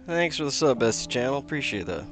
Thanks for the sub, Bestie Channel. Appreciate that.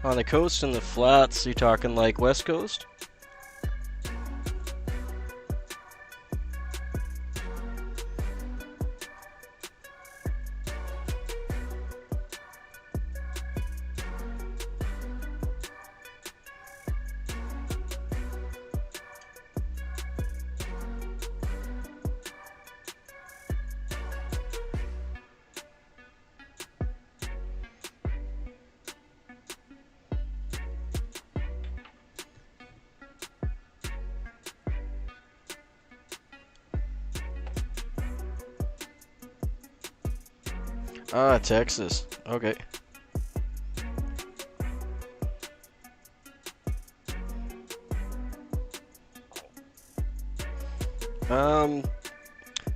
On the coast and the flats, you talking like West Coast? Ah, Texas. Okay.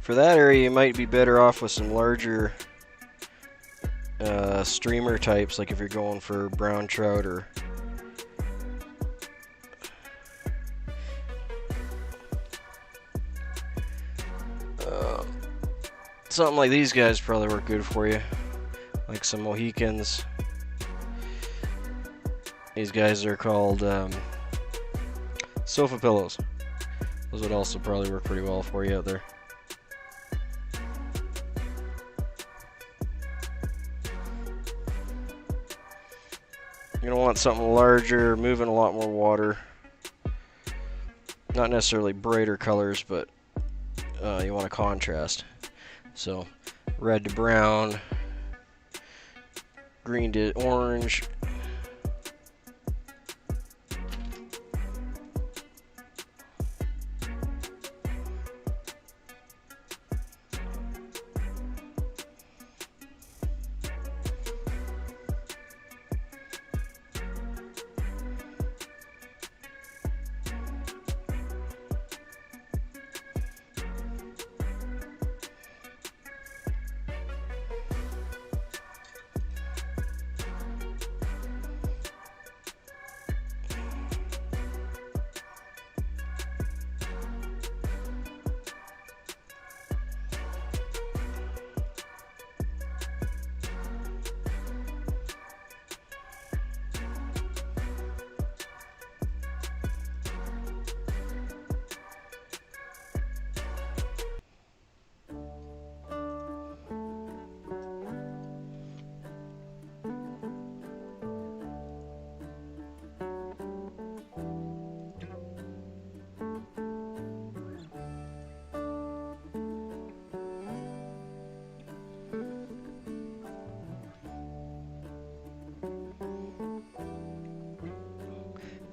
For that area, you might be better off with some larger streamer types, like if you're going for brown trout or something like these guys probably work good for you, like some Mohicans. These guys are called sofa pillows. Those would also probably work pretty well for you out there. You're gonna want something larger, moving a lot more water. Not necessarily brighter colors, but you want a contrast. So red to brown, green to orange.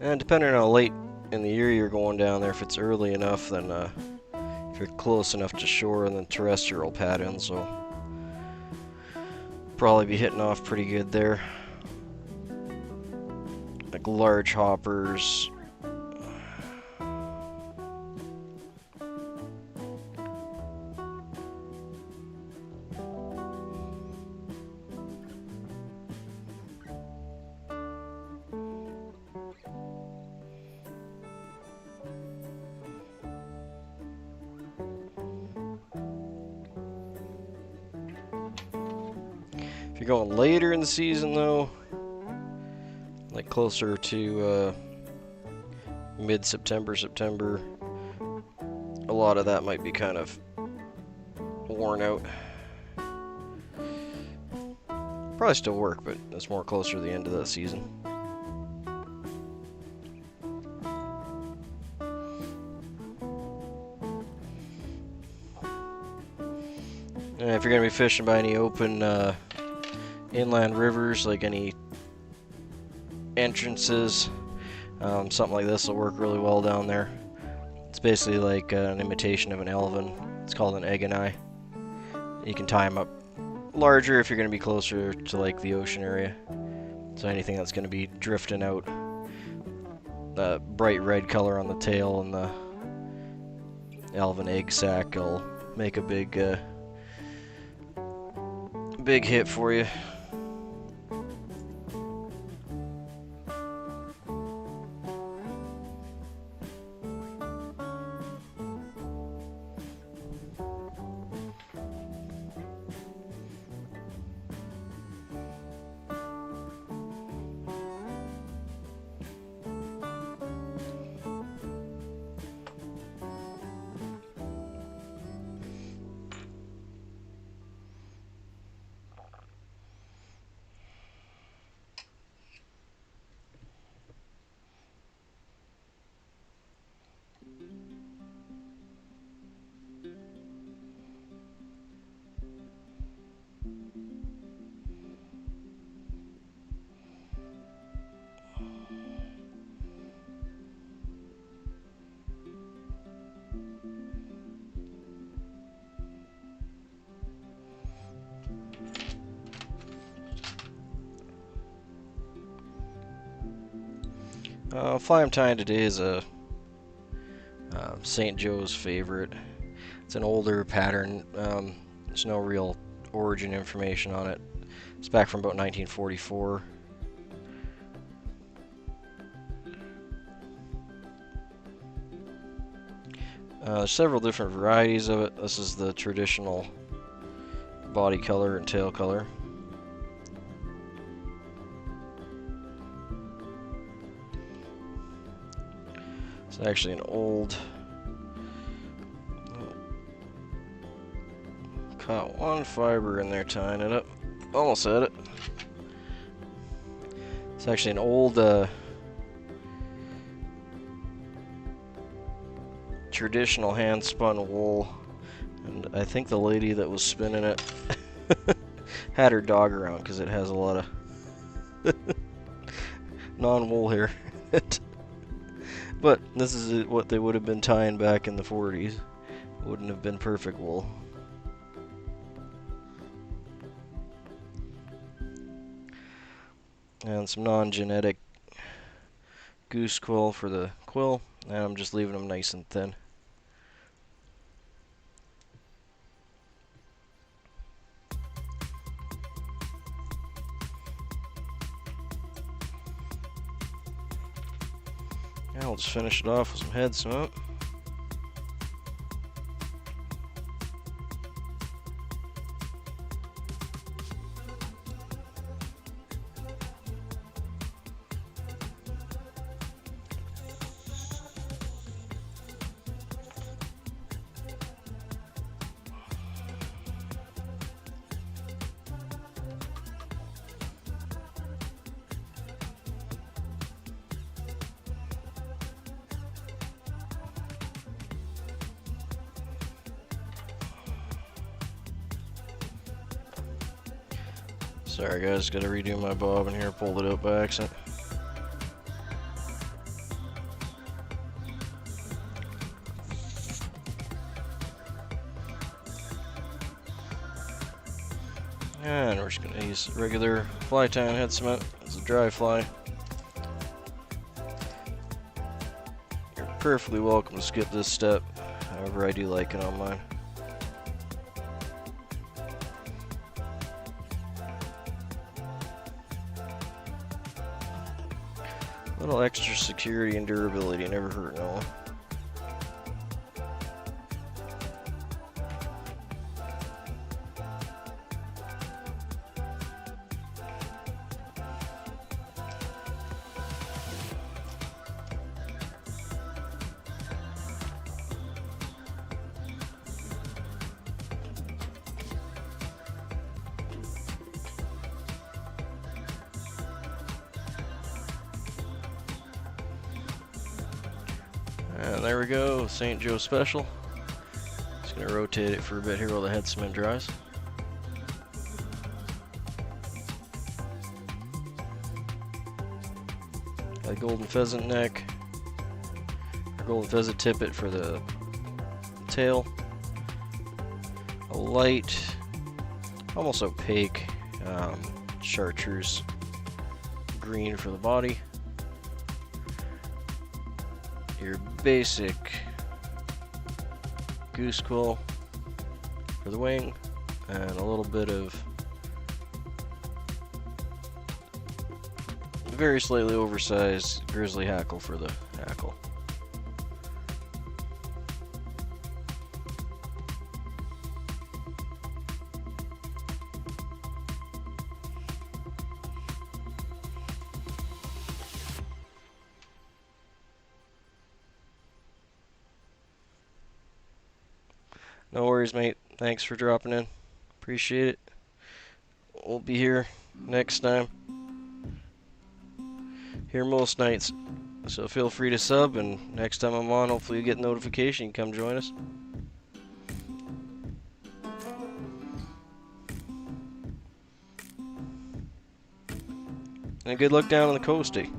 And depending on how late in the year you're going down there, if it's early enough, then if you're close enough to shore, and then terrestrial patterns will probably be hitting off pretty good there. Like large hoppers. If you're going later in the season though, like closer to mid-September, September, a lot of that might be kind of worn out. Probably still work, but it's more closer to the end of the season. And if you're going to be fishing by any open inland rivers, like any entrances, something like this will work really well down there. It's basically like an imitation of an elven. It's called an egg and eye. You can tie them up larger if you're going to be closer to like the ocean area. So anything that's going to be drifting out, the bright red color on the tail and the elven egg sac will make a big hit for you. Fly I'm tying today is a St. Joe's favorite. It's an older pattern. There's no real origin information on it. It's back from about 1944. There's several different varieties of it. This is the traditional body color and tail color. It's actually an old, caught one fiber in there tying it up. Almost had it. It's actually an old traditional hand-spun wool, and I think the lady that was spinning it had her dog around because it has a lot of non-wool hair. But this is what they would have been tying back in the 40s. Wouldn't have been perfect wool. And some non-genetic goose quill for the quill, and I'm just leaving them nice and thin. Now I'll just finish it off with some head cement. Sorry guys, gotta redo my bobbin here, pulled it out by accident. And we're just gonna use regular fly tying head cement as a dry fly. You're perfectly welcome to skip this step, however I do like it on mine. A little extra security and durability never hurt no one. And there we go, St. Joe Special. Just gonna rotate it for a bit here while the head cement dries. Got a golden pheasant neck, or golden pheasant tippet for the tail. A light, almost opaque chartreuse green for the body. Your basic goose quill for the wing, and a little bit of very slightly oversized grizzly hackle for the hackle. No worries, mate. Thanks for dropping in. Appreciate it. We'll be here next time. Here most nights. So feel free to sub, and next time I'm on, hopefully you get a notification. You come join us. And good luck down on the coastie.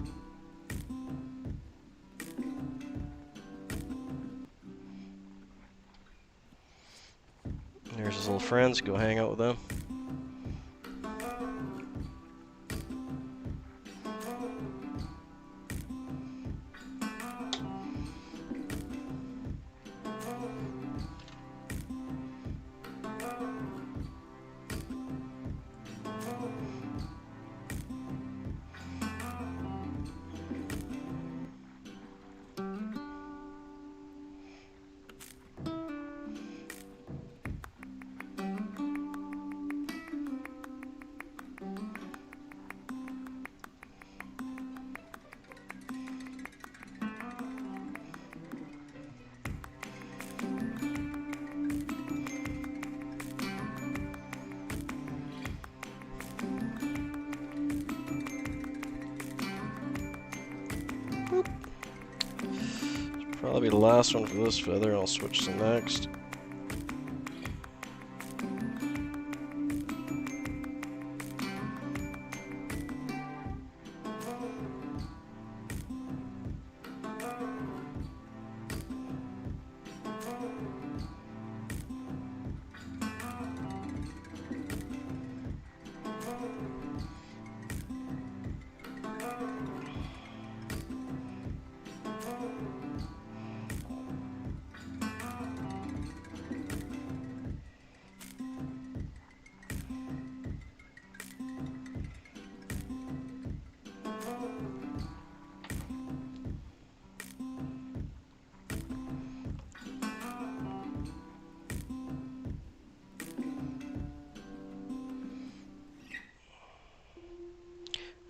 There's his little friends, go hang out with them. probably be the last one for this feather, and I'll switch to the next.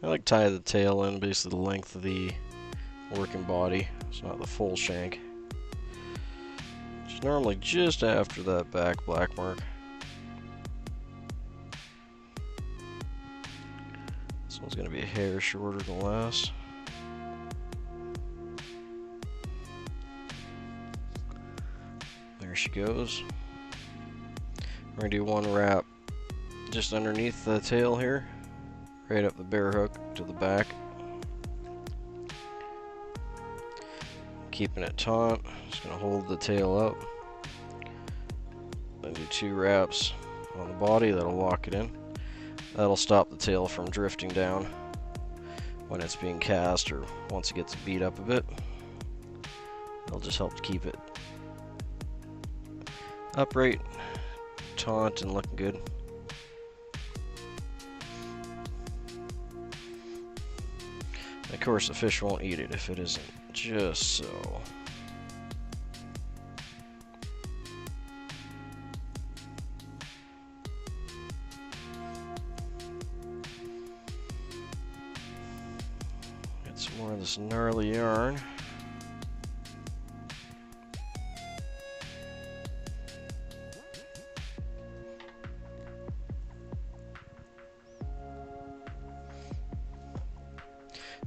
I like tie the tail in basically the length of the working body. It's not the full shank. It's normally just after that back black mark. This one's going to be a hair shorter than the last. There she goes. We're going to do one wrap just underneath the tail here. Right up the bear hook to the back. Keeping it taut. Just going to hold the tail up. Then do 2 wraps on the body. That'll lock it in. That'll stop the tail from drifting down when it's being cast or once it gets beat up a bit. It'll just help to keep it upright, taut, and looking good. Of course, the fish won't eat it if it isn't just so. Get some more of this gnarly yarn.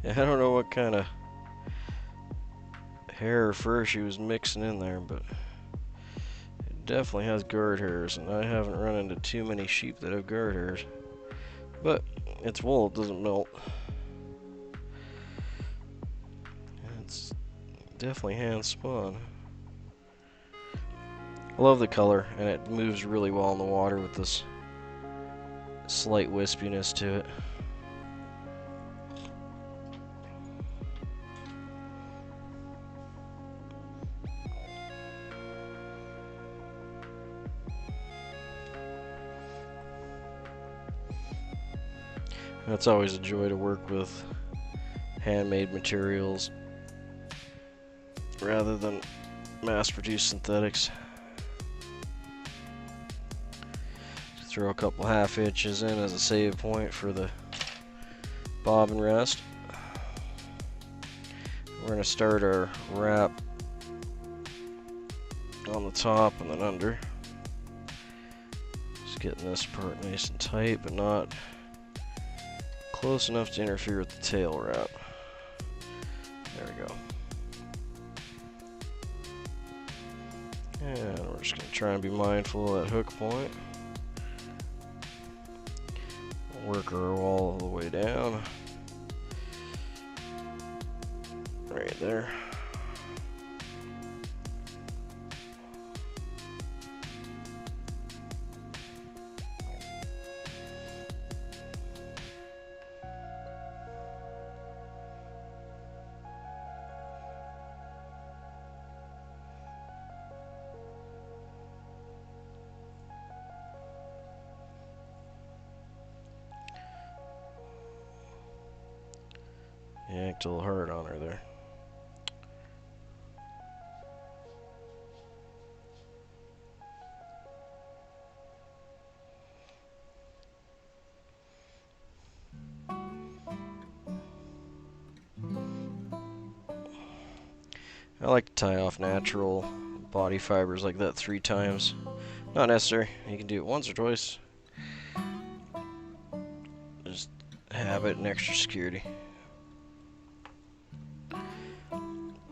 I don't know what kind of hair or fur she was mixing in there, but it definitely has guard hairs, and I haven't run into too many sheep that have guard hairs. But it's wool, it doesn't melt. And it's definitely hand spun. I love the color, and it moves really well in the water with this slight wispiness to it. It's always a joy to work with handmade materials rather than mass-produced synthetics. Throw a couple half inches in as a save point for the bob and rest. We're going to start our wrap on the top and then under. Just getting this part nice and tight, but not close enough to interfere with the tail wrap. There we go. And we're just going to try and be mindful of that hook point. Work her all the way down. Right there. Yanked a little hard on her there. I like to tie off natural body fibers like that 3 times. Not necessary. You can do it once or twice. Just habit and extra security.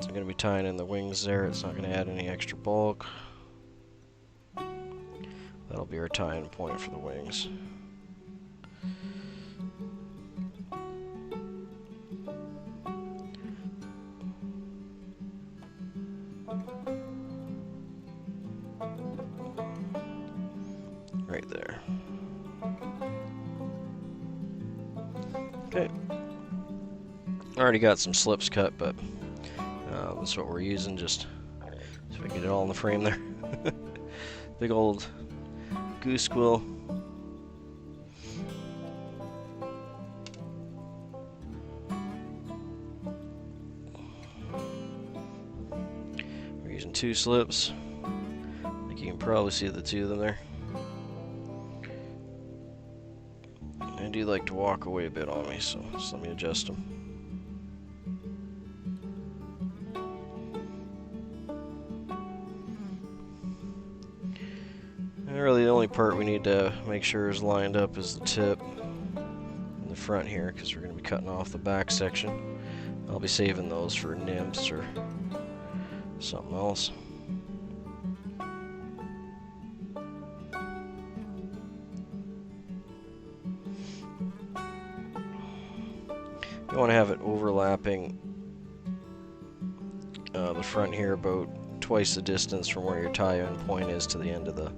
I'm going to be tying in the wings there. It's not going to add any extra bulk. That'll be our tying point for the wings. Right there. Okay. Already got some slips cut, but that's what we're using, just so we can get it all in the frame there. Big old goose quill. We're using 2 slips. I think you can probably see the 2 of them there. I do like to walk away a bit on me, so just let me adjust them. And really the only part we need to make sure is lined up is the tip in the front here, because we're going to be cutting off the back section. I'll be saving those for nymphs or something else. You want to have it overlapping the front here about twice the distance from where your tie-in point is to the end of the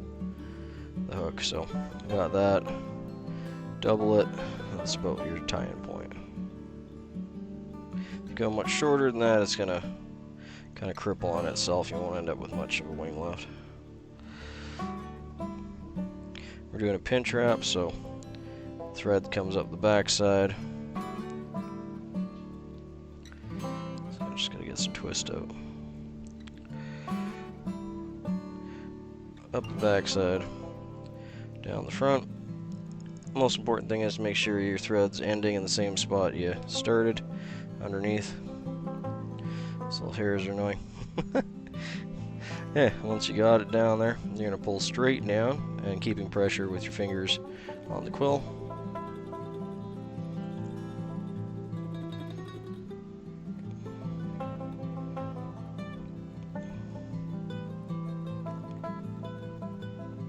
hook. So I got that. Double it. That's about your tie-in point. If you go much shorter than that, it's gonna kind of cripple on itself. You won't end up with much of a wing left. We're doing a pinch wrap, so thread comes up the back side. So I'm just gonna get some twist out. Up the back side, down the front. Most important thing is to make sure your thread's ending in the same spot you started, underneath. These little hairs are annoying. Yeah, once you got it down there, you're going to pull straight down and keeping pressure with your fingers on the quill.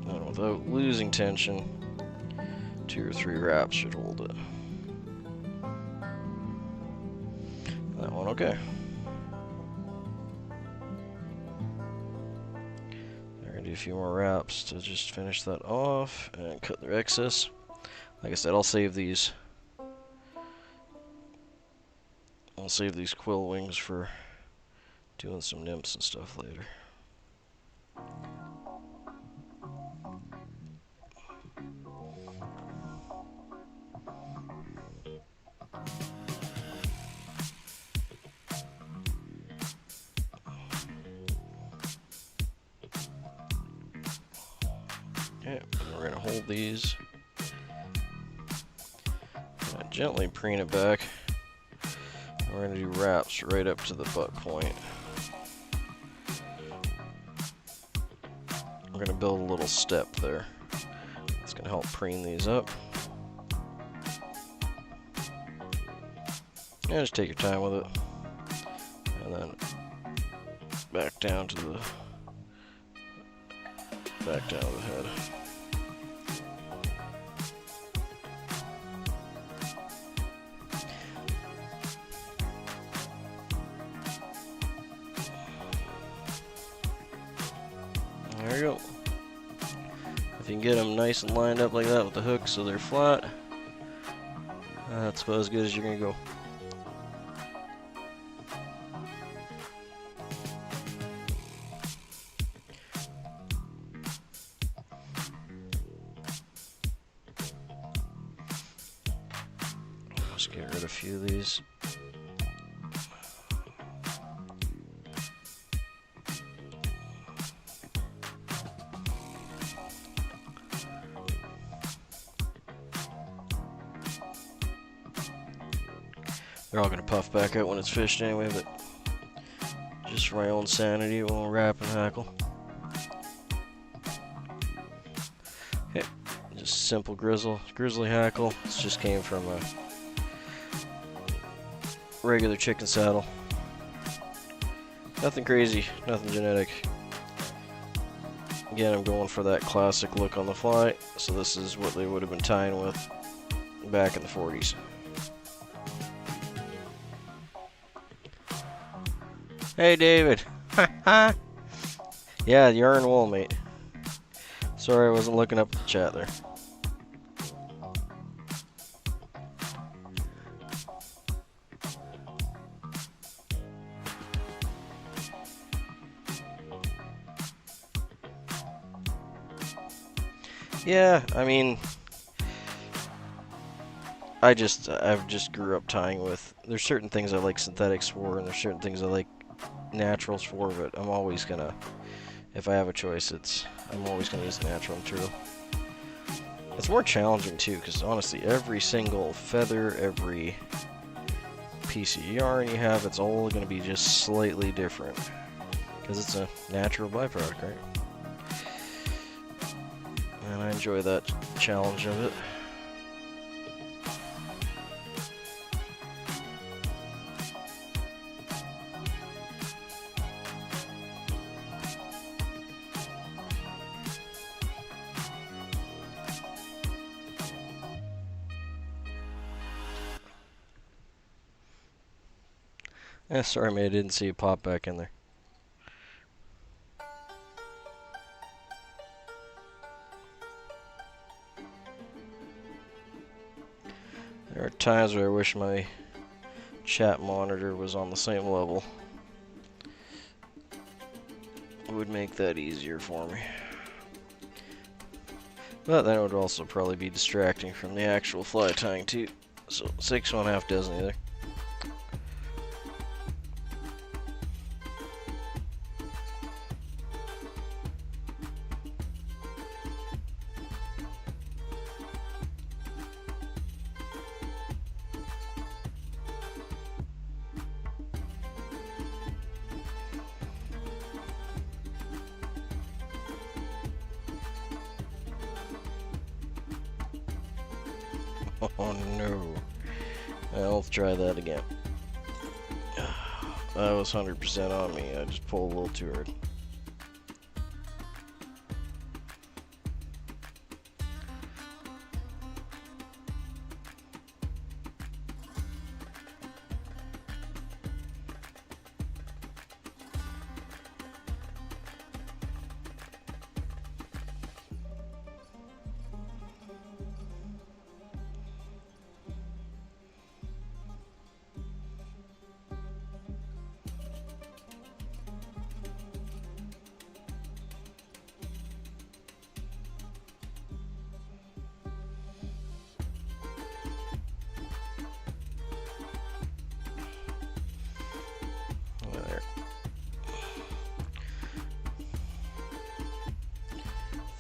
And without losing tension, 2 or 3 wraps should hold it. That one okay. We're gonna do a few more wraps to just finish that off and cut the excess. Like I said, I'll save these quill wings for doing some nymphs and stuff later. Okay, we're going to hold these. Gently preen it back. And we're going to do wraps right up to the butt point. We're going to build a little step there. It's going to help preen these up. And just take your time with it. And then back down to the head. There you go. If you can get them nice and lined up like that with the hook so they're flat, that's about as good as you're going to go. Just get rid of a few of these. They're all going to puff back out when it's fished anyway, but just for my own sanity, we'll wrap and hackle. Okay, just simple grizzly hackle. This just came from a Nothing crazy, nothing genetic. Again, I'm going for that classic look on the fly, so this is what they would have been tying with back in the 40s. Hey, David. Yeah, yarn wool, mate. Sorry, I wasn't looking up the chat there. Yeah, I mean, I've just grew up tying with. There's certain things I like synthetics for, and there's certain things I like naturals for. But I'm always gonna, if I have a choice, I'm always gonna use the natural material. It's more challenging too, because honestly, every single feather, every piece of yarn you have, it's all gonna be just slightly different, because it's a natural byproduct, right? And I enjoy that challenge of it. Sorry, mate, I didn't see you pop back in there. There are times where I wish my chat monitor was on the same level. It would make that easier for me. But that would also probably be distracting from the actual fly tying too. So 6 1/2 dozen either. Oh no. Well, let's try that again. That was 100% on me. I just pulled a little too hard.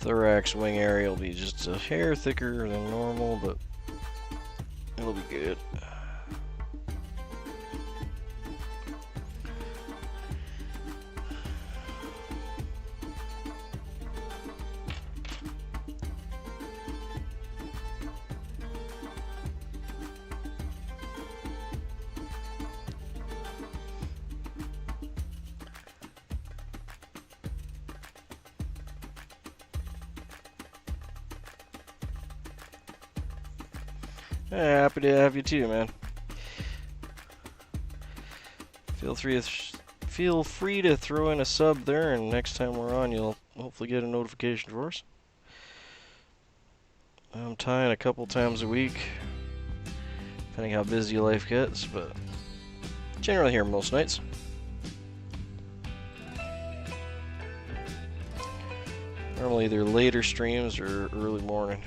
Thorax wing area will be just a hair thicker than normal, but it'll be good. Yeah, happy to have you too, man. Feel free to throw in a sub there, and next time we're on, you'll hopefully get a notification for us. I'm tying a couple times a week, depending how busy life gets, but generally here most nights. Normally either later streams or early morning.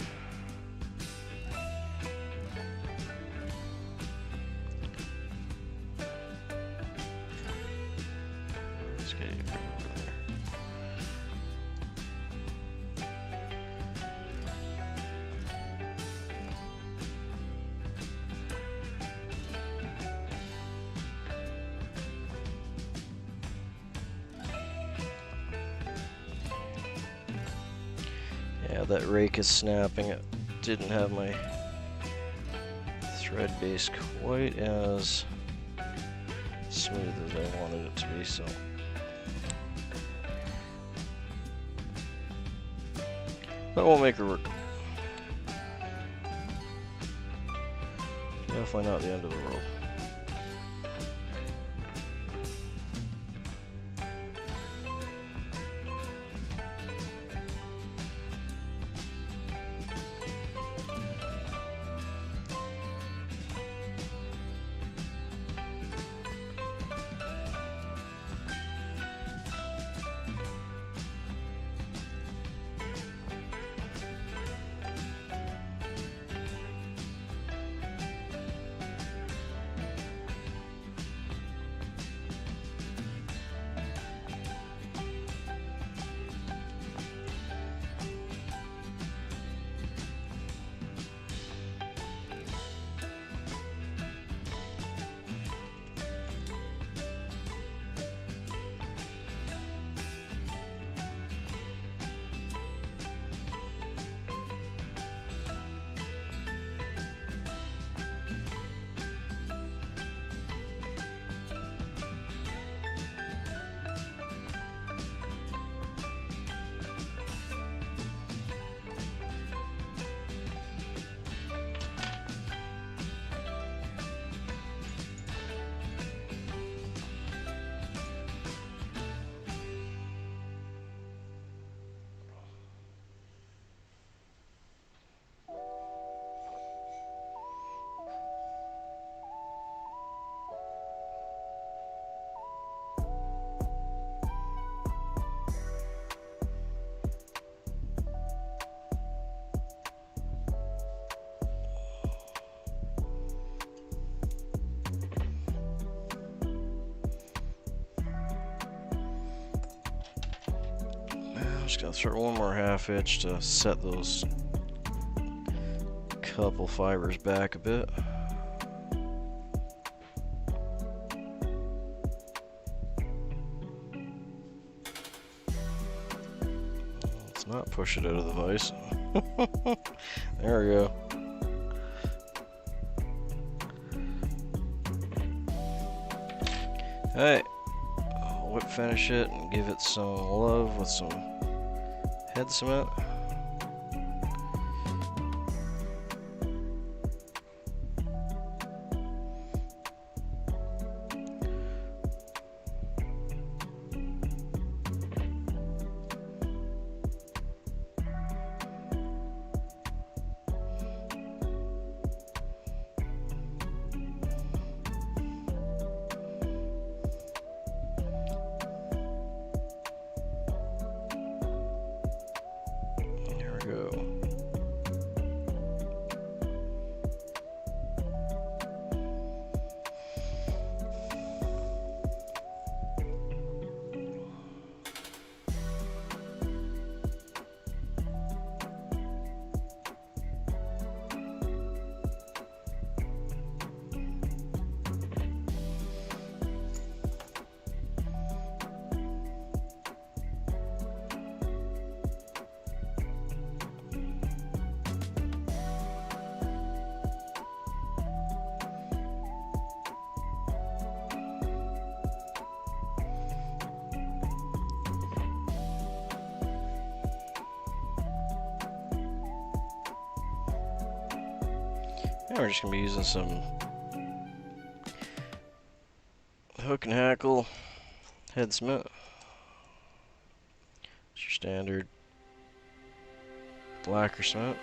Yeah, that rake is snapping. It didn't have my thread base quite as smooth as I wanted it to be, so But we'll make her work. Definitely not the end of the world. Just gonna throw one more half hitch to set those couple fibers back a bit. Let's not push it out of the vise. There we go. Alright, whip finish it and give it some love with some head cement. Now we're just going to be using some hook and hackle head cement. It's your standard lacquer cement.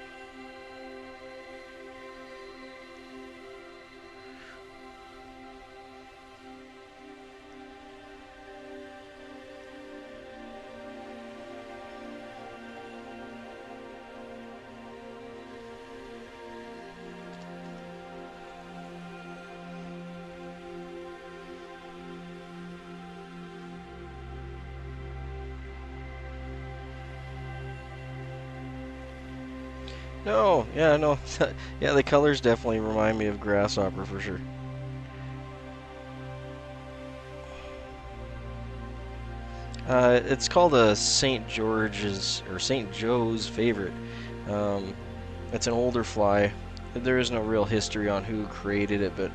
No, yeah, no, yeah, the colors definitely remind me of grasshopper for sure. It's called a St. George's or St. Joe's favorite. It's an older fly. There is no real history on who created it, but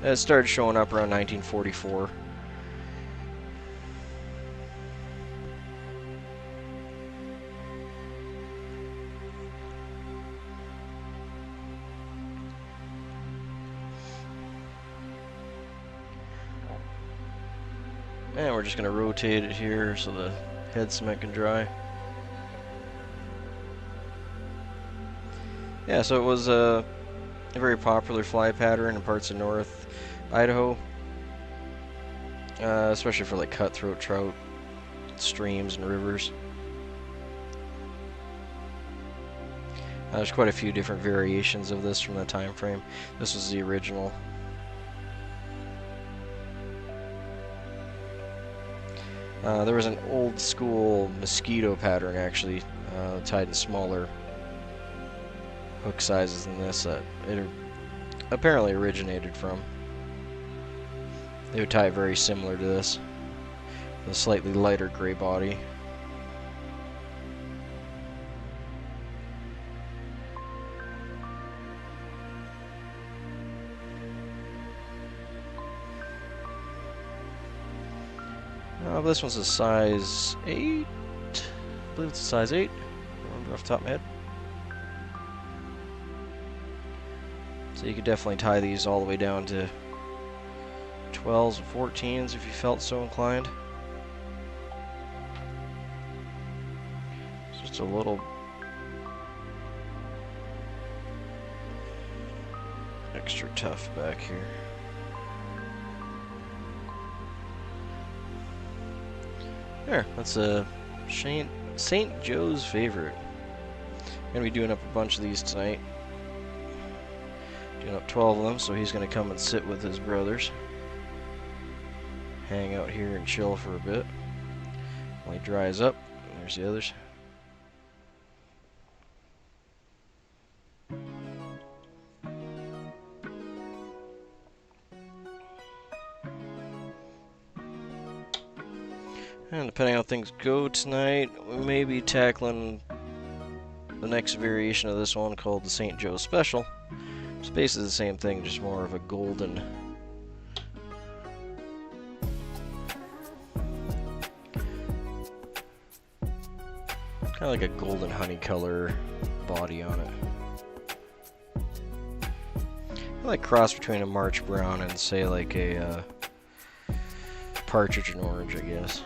it started showing up around 1944. And we're just going to rotate it here so the head cement can dry. Yeah, so it was a very popular fly pattern in parts of North Idaho, especially for like cutthroat trout, streams and rivers. There's quite a few different variations of this from the time frame. This was the original. There was an old school mosquito pattern actually, tied in smaller hook sizes than this that it apparently originated from. They would tie it very similar to this, with a slightly lighter gray body. This one's a size 8. I believe it's a size 8. I don't remember off the top of my head. So you could definitely tie these all the way down to 12s and 14s if you felt so inclined. It's just a little extra tough back here. There, that's a St. Joe's favorite. I'm gonna be doing up a bunch of these tonight. Doing up 12 of them, so he's gonna come and sit with his brothers. Hang out here and chill for a bit. While he dries up, there's the others. And depending on how things go tonight, we may be tackling the next variation of this one called the St. Joe Special. It's basically the same thing, just more of a golden. Kind of like a golden honey color body on it. Like cross between a March brown and say like a partridge and orange, I guess.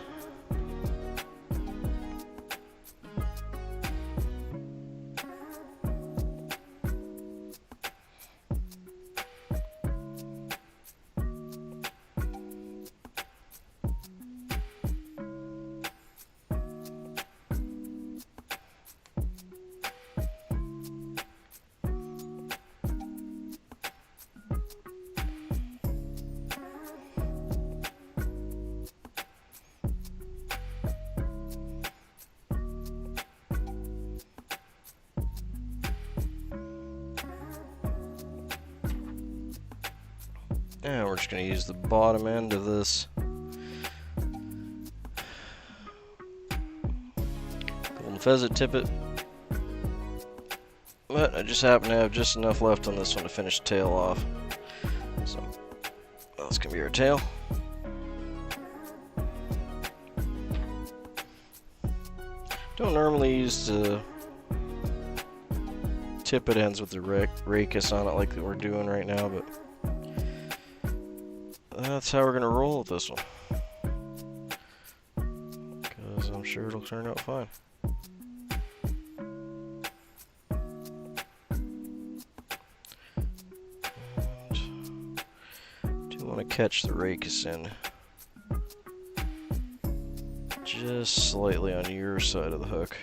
And we're just going to use the bottom end of this golden pheasant tippet. But I just happen to have just enough left on this one to finish the tail off. So that's going to be our tail. Don't normally use the tippet ends with the racus on it like we're doing right now, but that's how we're going to roll with this one. Because I'm sure it'll turn out fine. And do want to catch the racus in just slightly on your side of the hook.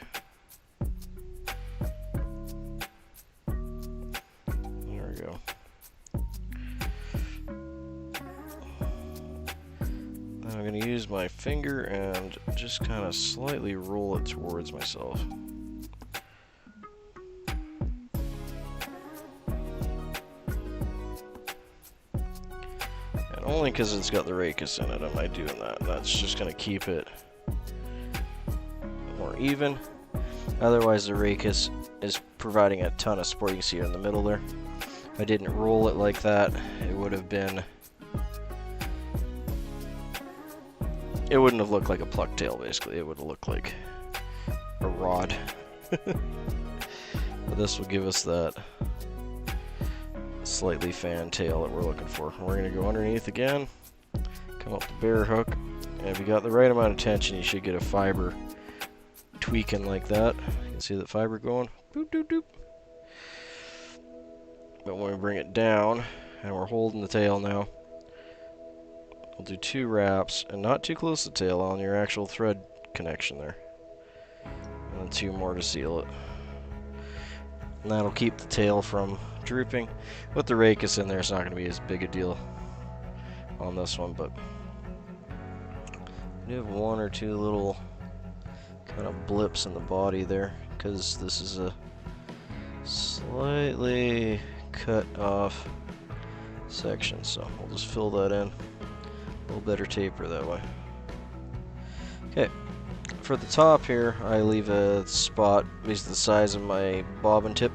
There we go. I'm going to use my finger and just kind of slightly roll it towards myself. And only because it's got the racus in it am I doing that. That's just going to keep it more even. Otherwise the racus is providing a ton of support. You can see it in the middle there. If I didn't roll it like that, it would have been... It wouldn't have looked like a pluck tail, basically. It would have looked like a rod. But this will give us that slightly fan tail that we're looking for. We're going to go underneath again, come up the bear hook, And if you got the right amount of tension, you should get a fiber tweaking like that. You can see that fiber going. Doop, doop, doop. But when we bring it down, and we're holding the tail now, we'll do 2 wraps, and not too close to the tail on your actual thread connection there. And then 2 more to seal it. And that'll keep the tail from drooping. With the rachis in there, it's not going to be as big a deal on this one, but we have 1 or 2 little kind of blips in the body there, because this is a slightly cut off section, so we'll just fill that in. A little better taper that way. Okay, for the top here, I leave a spot basically the size of my bobbin tip.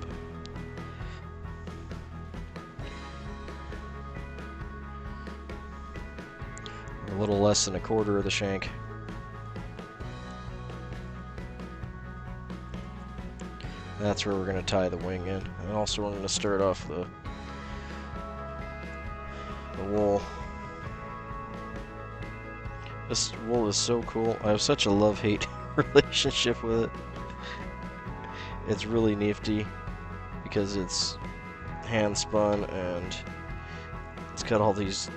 A little less than 1/4 of the shank. That's where we're going to tie the wing in. And also we're going to start off the wool. This wool is so cool. I have such a love-hate relationship with it. It's really nifty because it's hand spun and it's got all these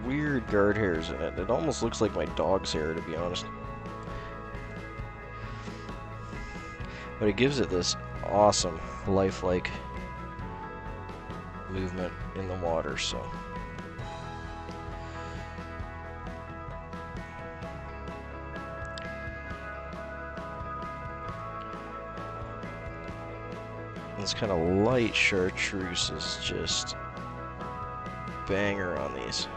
weird guard hairs in it. It almost looks like my dog's hair, to be honest. But it gives it this awesome, lifelike movement in the water, so. This kind of light chartreuse is just banger on these.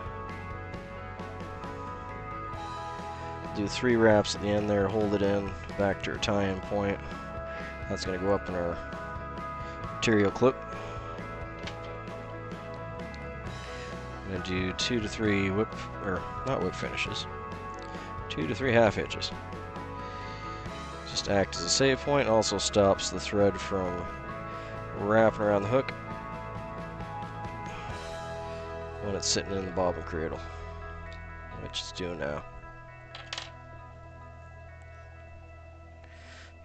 Do 3 wraps at the end there, hold it in, back to our tie-in point. That's going to go up in our material clip. I'm going to do 2 to 3 whip, or not whip finishes, 2 to 3 half hitches. Just act as a save point, also stops the thread from wrapping around the hook when it's sitting in the bobbin cradle, which it's doing now.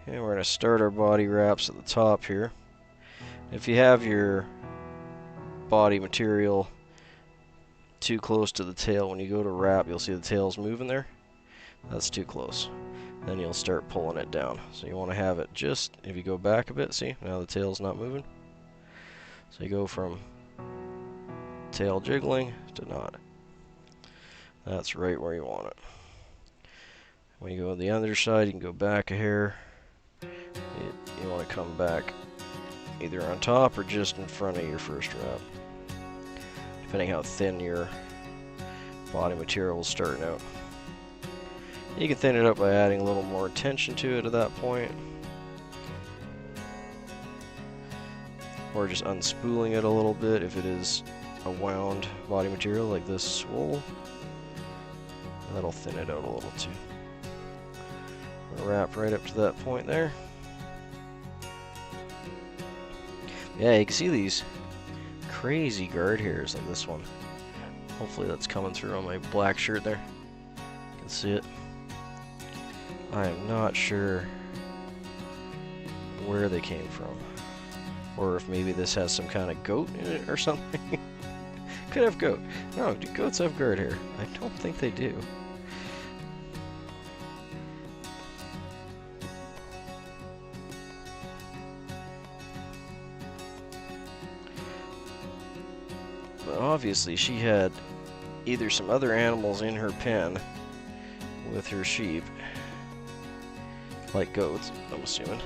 Okay, we're going to start our body wraps at the top here. If you have your body material too close to the tail, when you go to wrap, you'll see the tail's moving there. That's too close. Then you'll start pulling it down. So you want to have it just, if you go back a bit, see, now the tail's not moving. So you go from tail jiggling to not. That's right where you want it. When you go to the other side, you can go back a hair. You want to come back either on top or just in front of your first wrap, depending how thin your body material is starting out. You can thin it up by adding a little more tension to it at that point, or just unspooling it a little bit if it is a wound body material like this wool. That'll thin it out a little too. Wrap right up to that point there. Yeah, you can see these crazy guard hairs like this one. Hopefully that's coming through on my black shirt there. You can see it. I am not sure where they came from, or if maybe this has some kind of goat in it or something. Could have goat. No, do goats have guard hair? I don't think they do. But obviously she had either some other animals in her pen with her sheep, like goats, I'm assuming,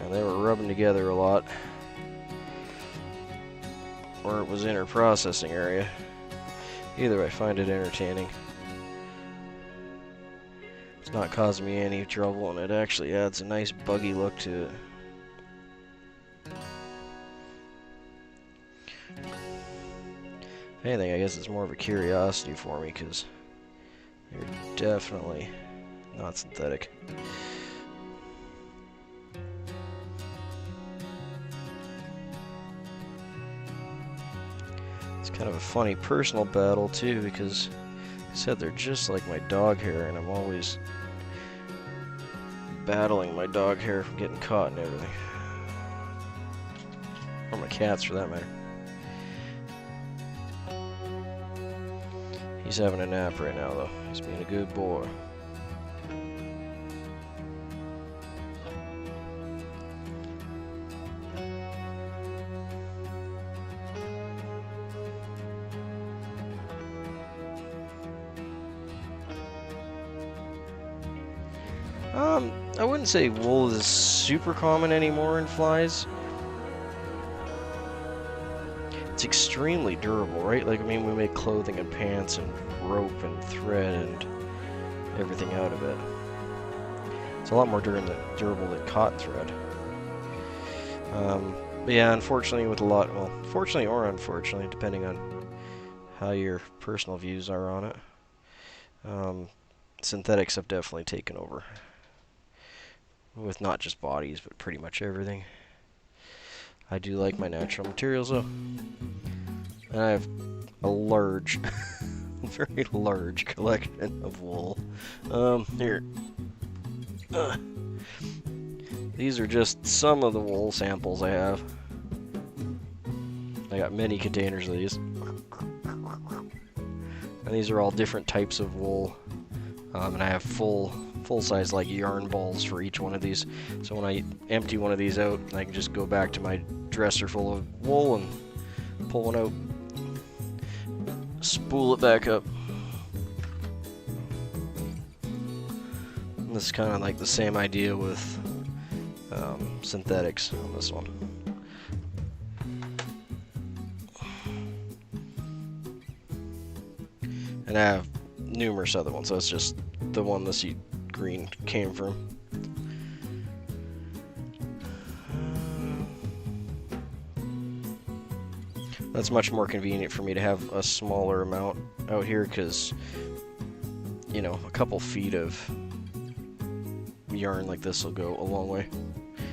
and they were rubbing together a lot, or it was in her processing area. Either way, I find it entertaining. It's not causing me any trouble, and it actually adds a nice buggy look to it. If anything, I guess it's more of a curiosity for me, because they're definitely not synthetic. It's kind of a funny personal battle too, because said, they're just like my dog hair, and I'm always battling my dog hair from getting caught and everything. Or my cats, for that matter. He's having a nap right now, though. He's being a good boy. I wouldn't say wool is super common anymore in flies. It's extremely durable, right? Like, I mean, we make clothing and pants and rope and thread and everything out of it. It's a lot more durable than cotton thread. But yeah, unfortunately with a lot, well, fortunately or unfortunately, depending on how your personal views are on it, synthetics have definitely taken over. With not just bodies, but pretty much everything. I do like my natural materials, though. And I have a large, very large collection of wool. Here. These are just some of the wool samples I have. I got many containers of these. And these are all different types of wool. And I have full-size like yarn balls for each one of these. So when I empty one of these out, I can just go back to my dresser full of wool and pull one out, spool it back up. And this is kind of like the same idea with synthetics on this one. And I have numerous other ones, so it's just the one this green came from. That's much more convenient for me to have a smaller amount out here because, you know, a couple feet of yarn like this will go a long way.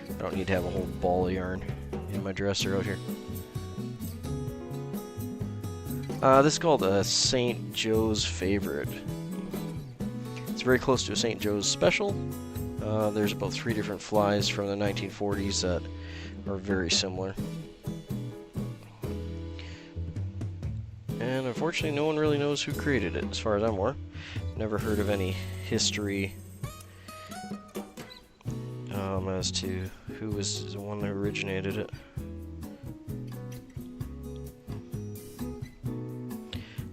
I don't need to have a whole ball of yarn in my dresser out here. This is called a St. Joe's Favorite. It's very close to a St. Joe's Special. There's about 3 different flies from the 1940s that are very similar. And unfortunately, no one really knows who created it, as far as I'm aware. Never heard of any history as to who was the one that originated it.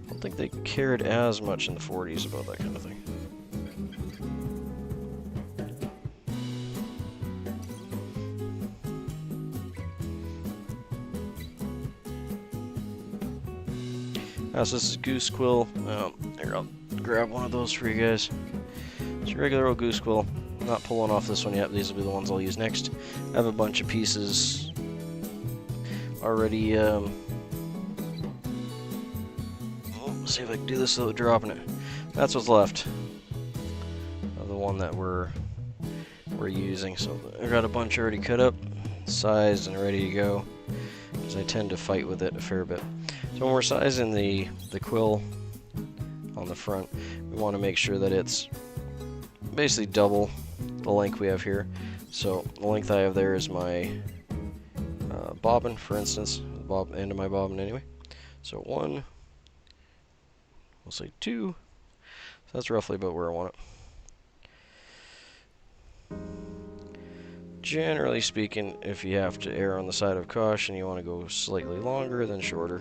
I don't think they cared as much in the 40s about that kind of thing. So this is goose quill. Here, I'll grab one of those for you guys. It's a regular old goose quill. I'm not pulling off this one yet. These will be the ones I'll use next. I have a bunch of pieces already. Let's see if I can do this without dropping it. That's what's left of the one that we're using. So I got a bunch already cut up, sized, and ready to go. Because I tend to fight with it a fair bit. So when we're sizing the quill on the front, we want to make sure that it's basically double the length we have here. So the length I have there is my bobbin, for instance, the end of my bobbin anyway. So 1, we'll say 2, so that's roughly about where I want it. Generally speaking, if you have to err on the side of caution, you want to go slightly longer than shorter.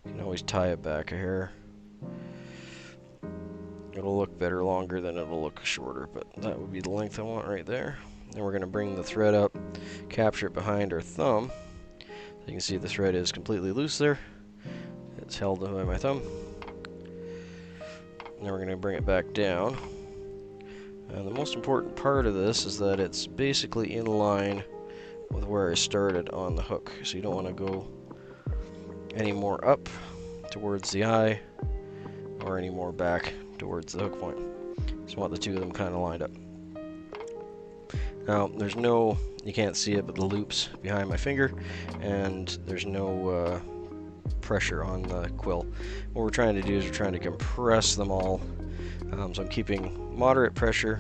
You can always tie it back a hair. It'll look better longer than it'll look shorter, but that would be the length I want right there. Then we're going to bring the thread up, capture it behind our thumb. So you can see the thread is completely loose there. It's held by my thumb. And then we're going to bring it back down. And the most important part of this is that it's basically in line with where I started on the hook. So you don't want to go any more up towards the eye or any more back towards the hook point. Just want the two of them kind of lined up. Now there's no, you can't see it, but the loop's behind my finger, and there's no pressure on the quill. What we're trying to do is we're trying to compress them all. So I'm keeping moderate pressure.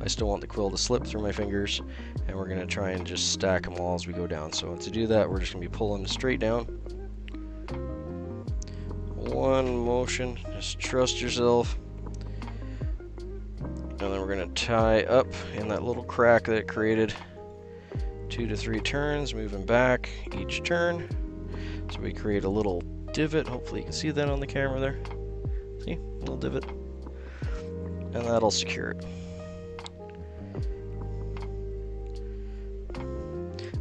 I still want the quill to slip through my fingers, and we're going to try and just stack them all as we go down. So to do that, we're just going to be pulling straight down. One motion, just trust yourself. And then we're going to tie up in that little crack that it created. 2 to 3 turns, moving back each turn. So we create a little divot. Hopefully you can see that on the camera there. See? A little divot. And that'll secure it.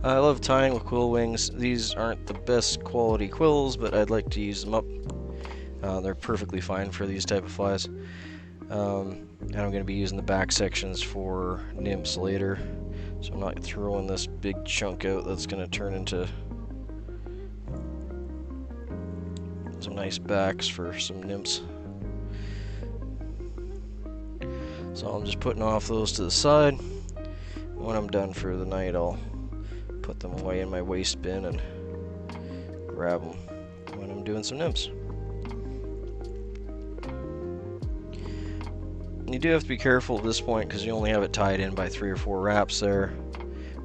I love tying with quill wings. These aren't the best quality quills, but I'd like to use them up. They're perfectly fine for these type of flies. And I'm going to be using the back sections for nymphs later. So I'm not throwing this big chunk out that's going to turn into some nice backs for some nymphs. So I'm just putting off those to the side. When I'm done for the night, I'll put them away in my waste bin and grab them when I'm doing some nymphs. You do have to be careful at this point because you only have it tied in by 3 or 4 wraps there.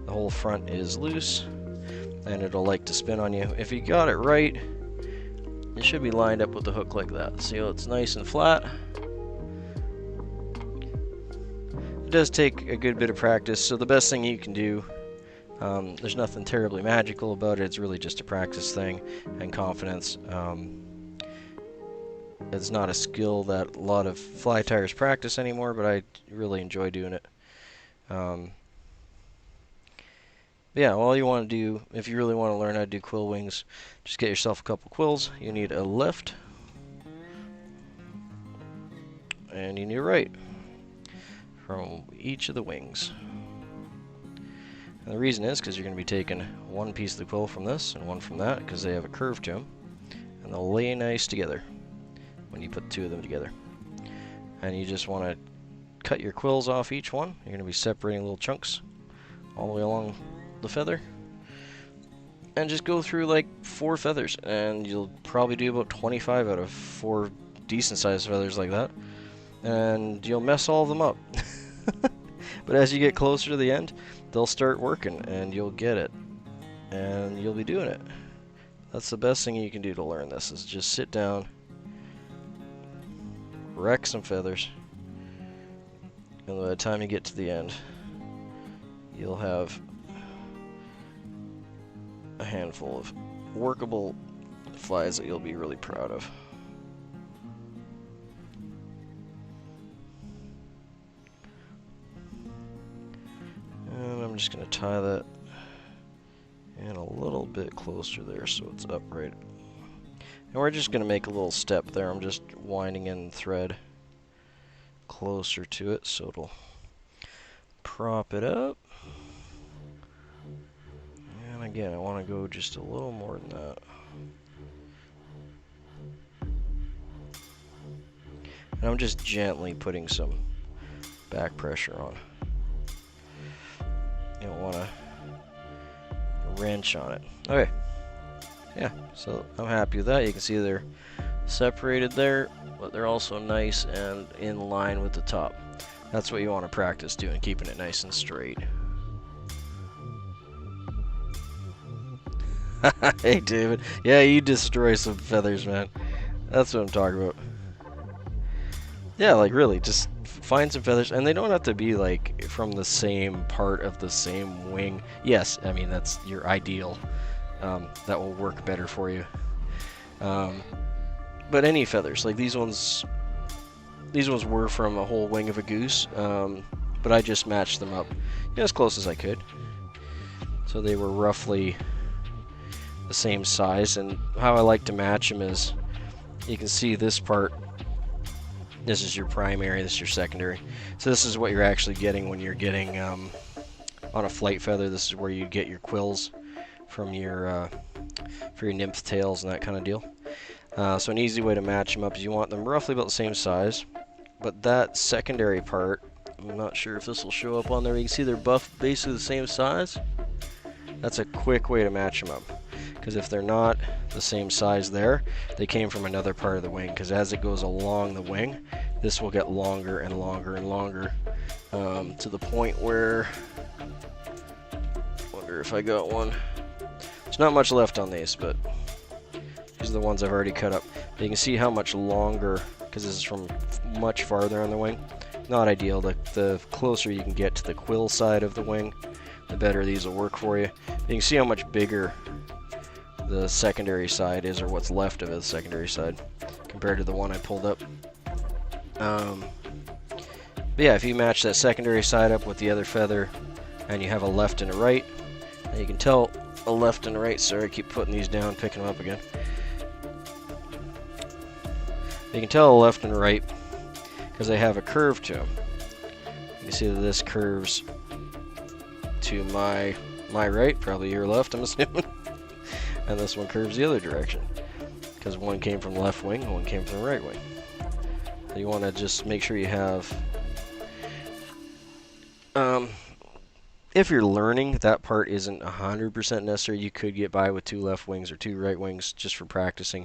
The whole front is loose and it'll like to spin on you. If you got it right, it should be lined up with the hook like that. See how it's nice and flat? It does take a good bit of practice, so the best thing you can do, there's nothing terribly magical about it, it's really just a practice thing and confidence. It's not a skill that a lot of fly tyers practice anymore, but I really enjoy doing it. Yeah, all you want to do, if you really want to learn how to do quill wings, just get yourself a couple quills. You need a left, and you need a right from each of the wings. And the reason is because you're going to be taking one piece of the quill from this and one from that, because they have a curve to them, and they'll lay nice together when you put 2 of them together. And you just want to cut your quills off each one. You're going to be separating little chunks all the way along the feather, and just go through like 4 feathers, and you'll probably do about 25 out of 4 decent sized feathers like that, and you'll mess all of them up. But as you get closer to the end, they'll start working and you'll get it, and you'll be doing it. That's the best thing you can do to learn this, is just sit down, wreck some feathers, and by the time you get to the end, you'll have a handful of workable flies that you'll be really proud of. And I'm just going to tie that in a little bit closer there so it's upright. And we're just going to make a little step there. I'm just winding in thread closer to it so it'll prop it up. And again, I want to go just a little more than that. And I'm just gently putting some back pressure on. You don't want to wrench on it. Okay. Yeah, so I'm happy with that. You can see they're separated there, but they're also nice and in line with the top. That's what you want to practice doing, keeping it nice and straight. Hey, David. Yeah, you destroy some feathers, man. That's what I'm talking about. Yeah, like really, just find some feathers, and they don't have to be like from the same part of the same wing. Yes, I mean that's your ideal. That will work better for you. But any feathers, like these ones were from a whole wing of a goose, but I just matched them up, as close as I could. So they were roughly the same size, and how I like to match them is, you can see this part. This is your primary, this is your secondary. So this is what you're actually getting when you're getting on a flight feather. This is where you get your quills from your for your nymph tails and that kind of deal. So an easy way to match them up is you want them roughly about the same size, but that secondary part, I'm not sure if this will show up on there. You can see they're basically the same size. That's a quick way to match them up, because if they're not the same size there, they came from another part of the wing, because as it goes along the wing, this will get longer and longer and longer, to the point where, I wonder if I got one. There's not much left on these, but these are the ones I've already cut up. But you can see how much longer, because this is from much farther on the wing. Not ideal. The closer you can get to the quill side of the wing, the better these will work for you. You can see how much bigger the secondary side is, or what's left of the secondary side, compared to the one I pulled up. But yeah, if you match that secondary side up with the other feather, and you have a left and a right, and you can tell a left and a right. Sorry, I keep putting these down, picking them up again. You can tell a left and a right because they have a curve to them. You can see that this curves to my right, probably your left, I'm assuming. And this one curves the other direction because one came from the left wing and one came from the right wing. So you want to just make sure you have, if you're learning, that part isn't 100% necessary. You could get by with 2 left wings or 2 right wings just for practicing.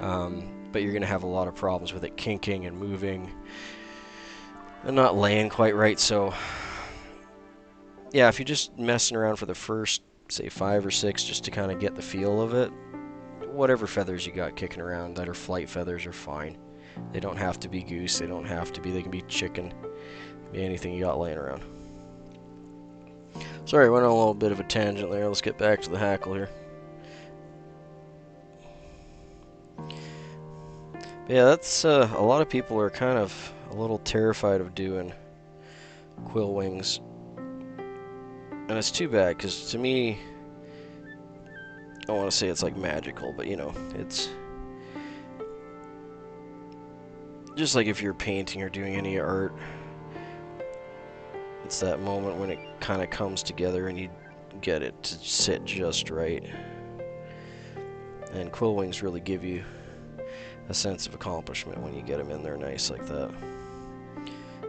But you're going to have a lot of problems with it kinking and moving and not laying quite right. So yeah, if you're just messing around for the first, say, 5 or 6 just to kind of get the feel of it, whatever feathers you got kicking around that are flight feathers are fine. They don't have to be goose, they don't have to be, they can be chicken, be anything you got laying around. Sorry, I went on a little bit of a tangent there. Let's get back to the hackle here. Yeah, that's a lot of people are kind of a little terrified of doing quill wings, and it's too bad, because to me, I don't want to say it's like magical, but you know, it's just like if you're painting or doing any art, it's that moment when it kind of comes together and you get it to sit just right. And quill wings really give you a sense of accomplishment when you get them in there nice like that.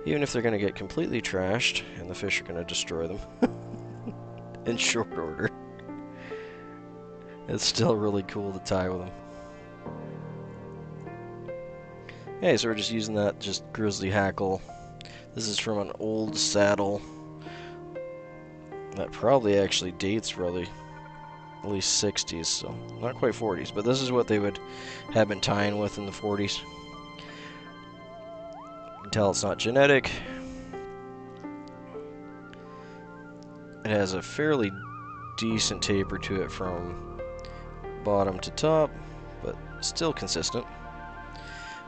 Even if they're going to get completely trashed and the fish are going to destroy them in short order, it's still really cool to tie with them. Okay, so we're just using that just grizzly hackle. This is from an old saddle that probably actually dates probably at least 60s, so not quite 40s, but this is what they would have been tying with in the 40s. You can tell it's not genetic. It has a fairly decent taper to it from bottom to top, but still consistent.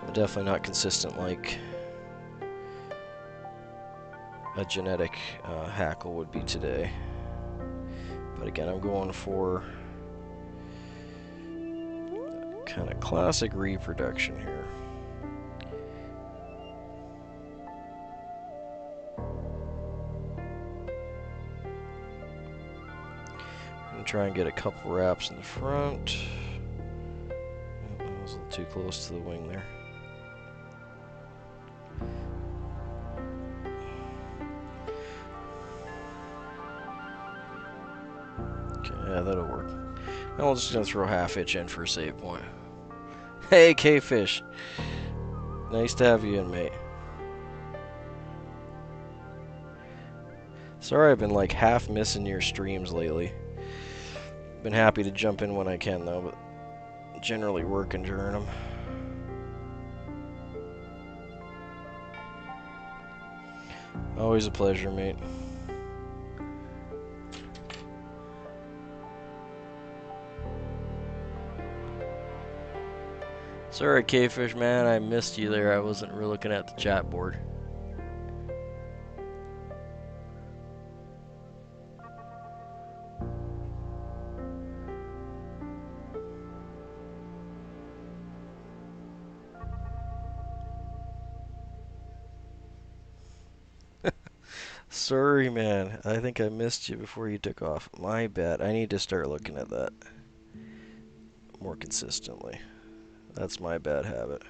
But definitely not consistent like a genetic hackle would be today. But again, I'm going for kind of classic reproduction here. I'm going to try and get a couple wraps in the front. Oh, that was a little too close to the wing there. Yeah, that'll work. Now I'm just going to throw a half hitch in for a save point. Hey, K-Fish. Nice to have you in, mate. Sorry I've been like half missing your streams lately. Been happy to jump in when I can though, but generally working during them. Always a pleasure, mate. Sorry, K-Fish, man, I missed you there. I wasn't really looking at the chat board. Sorry, man. I think I missed you before you took off. My bad. I need to start looking at that more consistently. That's my bad habit.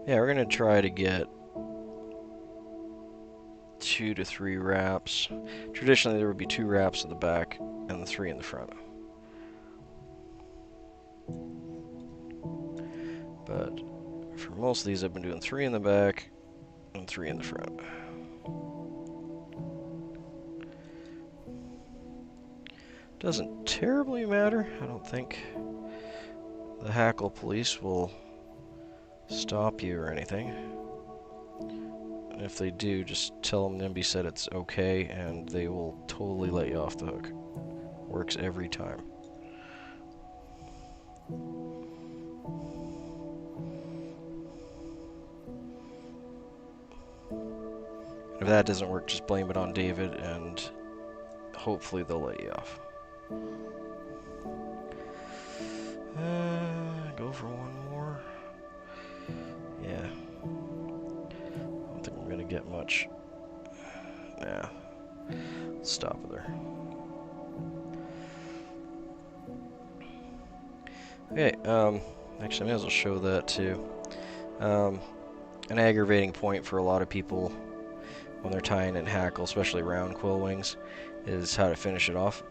Yeah, we're going to try to get 2 to 3 wraps. Traditionally, there would be 2 wraps at the back and the 3 in the front. But for most of these, I've been doing 3 in the back and 3 in the front. Doesn't terribly matter. I don't think the Hackle police will stop you or anything. And if they do, just tell them Nimby said it's okay and they will totally let you off the hook. Works every time. And if that doesn't work, just blame it on David and hopefully they'll let you off. Go for one more. Yeah. I don't think I'm gonna get much. Nah. Stop it there. Okay, actually I may as well show that too. An aggravating point for a lot of people when they're tying in Hackle, especially round quill wings, is how to finish it off.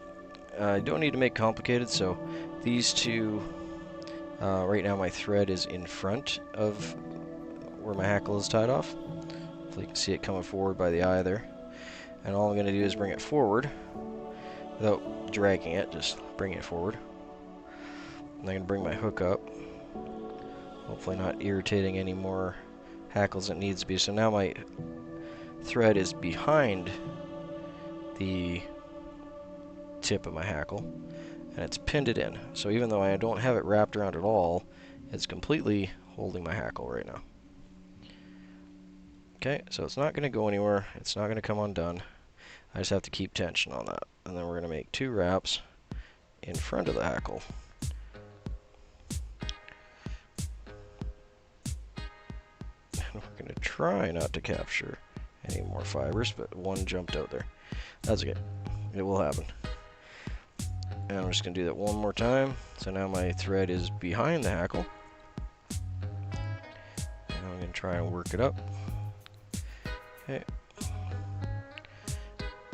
You don't need to make complicated, so these two, right now my thread is in front of where my Hackle is tied off. So you can see it coming forward by the eye there. And all I'm going to do is bring it forward without dragging it, just bring it forward. And I'm going to bring my hook up. Hopefully not irritating any more hackles than it needs to be. So now my thread is behind the tip of my hackle and it's pinned it in. So even though I don't have it wrapped around at all, it's completely holding my hackle right now. Okay, so it's not going to go anywhere. It's not going to come undone. I just have to keep tension on that. And then we're going to make 2 wraps in front of the hackle. And we're going to try not to capture any more fibers, but one jumped out there. That's okay. It will happen. And I'm just going to do that one more time. So now my thread is behind the hackle. And I'm going to try and work it up. Okay.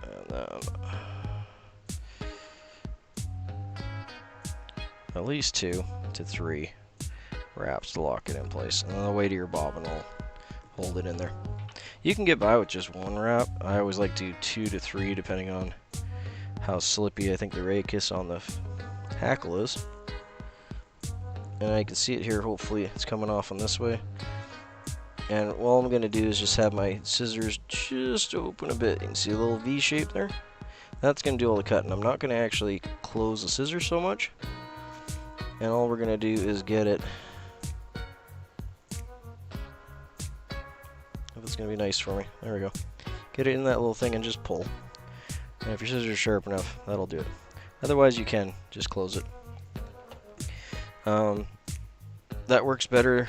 And then at least 2 to 3 wraps to lock it in place. And then the weight of your bobbin will hold it in there. You can get by with just 1 wrap. I always like to do 2 to 3 depending on how slippy I think the radius on the hackle is. And I can see it here, hopefully it's coming off on this way. And all I'm going to do is just have my scissors just open a bit. You can see a little V shape there. That's going to do all the cutting. I'm not going to actually close the scissors so much. And all we're going to do is get it. If it's going to be nice for me. There we go. Get it in that little thing and just pull. And if your scissors are sharp enough, that'll do it. Otherwise you can just close it. That works better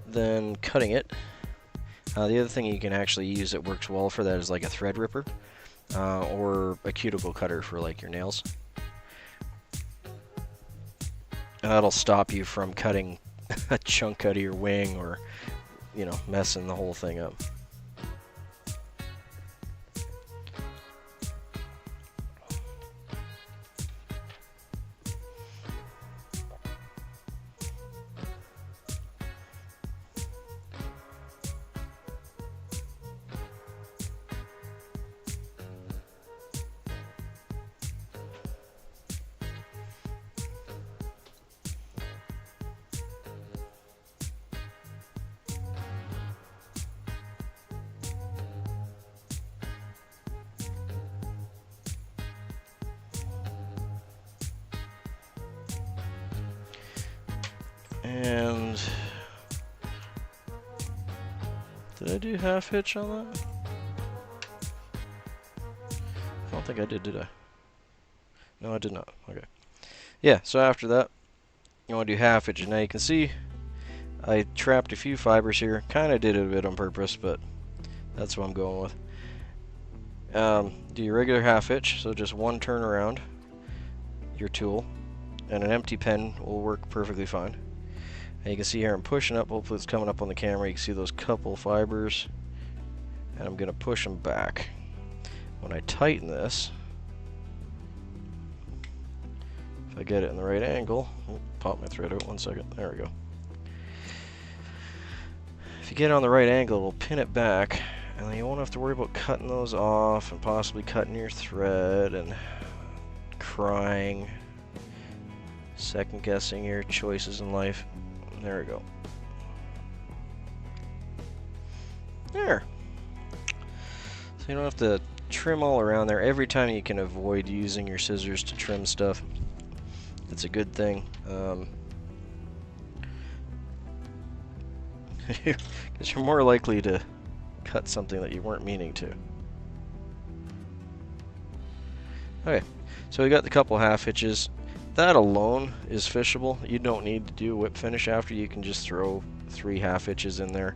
than cutting it. The other thing you can actually use that works well for that is like a thread ripper or a cuticle cutter for like your nails. And that'll stop you from cutting a chunk out of your wing or, you know, messing the whole thing up. And did I do half hitch on that? I don't think I did I? No, I did not. Okay. Yeah, so after that, you want to do half hitch. Now you can see I trapped a few fibers here. Kind of did it a bit on purpose, but that's what I'm going with. Do your regular half hitch, so just one turn around your tool, and an empty pen will work perfectly fine. And you can see here I'm pushing up. Hopefully it's coming up on the camera. You can see those couple fibers. And I'm going to push them back. When I tighten this, if I get it in the right angle, pop my thread out 1 second. There we go. If you get it on the right angle, it'll pin it back. And then you won't have to worry about cutting those off and possibly cutting your thread and crying, second guessing your choices in life. There we go. There. So you don't have to trim all around there. Every time you can avoid using your scissors to trim stuff, it's a good thing. Because you're more likely to cut something that you weren't meaning to. Okay, so we got the couple half hitches. That alone is fishable. You don't need to do a whip finish after. You can just throw 3 half hitches in there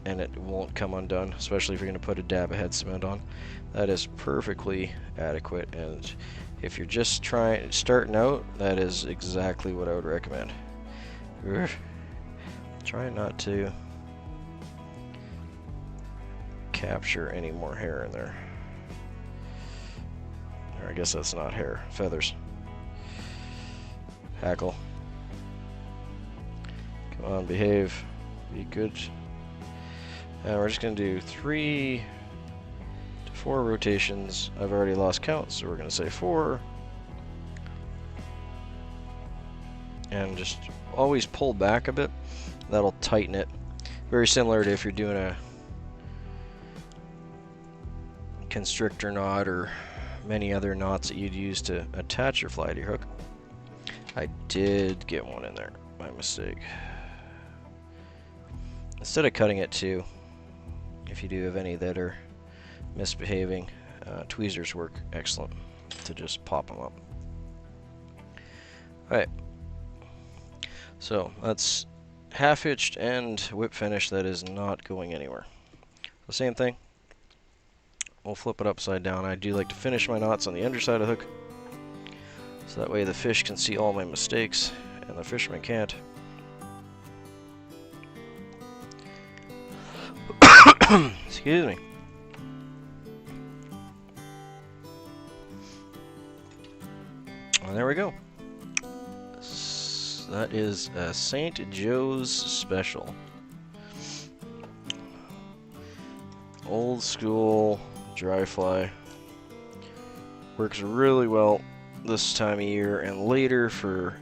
and it won't come undone, especially if you're going to put a dab of head cement on. That is perfectly adequate, and if you're just starting out, that is exactly what I would recommend. Try not to capture any more hair in there. Or I guess that's not hair, feathers. Hackle. Come on, behave. Be good. And we're just going to do 3 to 4 rotations. I've already lost count, so we're going to say 4. And just always pull back a bit. That'll tighten it. Very similar to if you're doing a constrictor knot or many other knots that you'd use to attach your fly to your hook. I did get one in there. My mistake. Instead of cutting it too, if you do have any that are misbehaving, tweezers work excellent to just pop them up. Alright, so that's half hitched and whip finish. That is not going anywhere. The same thing, we'll flip it upside down. I do like to finish my knots on the underside of the hook, so that way the fish can see all my mistakes and the fisherman can't. Excuse me. And there we go. That is a St. Joe's special. Old school dry fly. Works really well this time of year and later for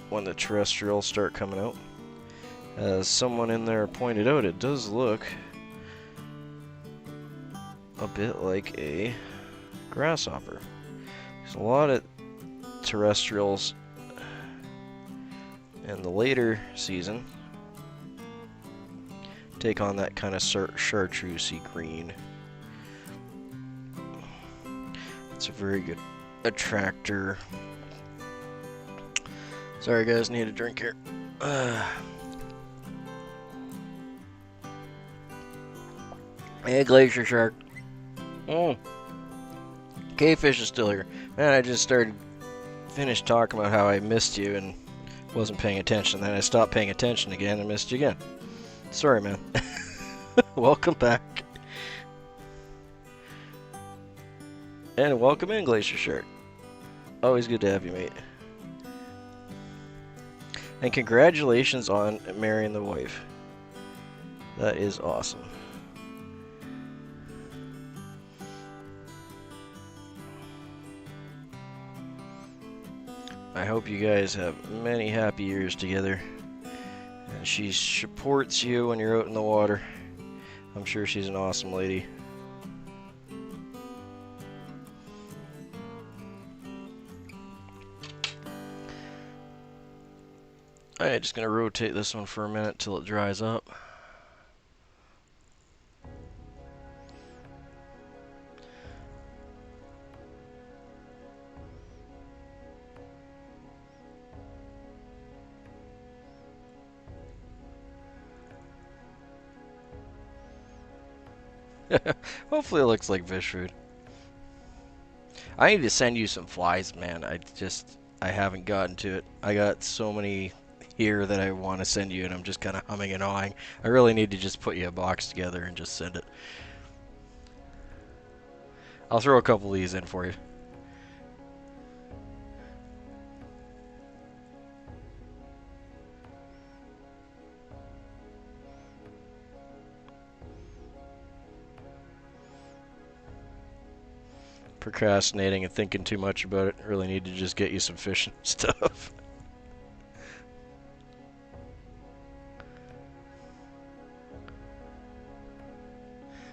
when the terrestrials start coming out. As someone in there pointed out, it does look a bit like a grasshopper. There's a lot of terrestrials in the later season take on that kind of chartreusey green. It's a very good attractor. Sorry guys, need a drink here. Hey, glacier shark. K-fish is still here. Man, I just finished talking about how I missed you and wasn't paying attention. Then I stopped paying attention again and missed you again. Sorry, man. Welcome back. And welcome in, Glacier Shark. Always good to have you, mate. And congratulations on marrying the wife. That is awesome. I hope you guys have many happy years together. And she supports you when you're out in the water. I'm sure she's an awesome lady. Alright, just gonna rotate this one for a minute till it dries up. Hopefully it looks like fish food. I need to send you some flies, man. I haven't gotten to it. I got so many here that I want to send you, and I'm just kind of humming and hawing. I really need to just put you a box together and just send it. I'll throw a couple of these in for you. Procrastinating and thinking too much about it. Really need to just get you some fishing stuff.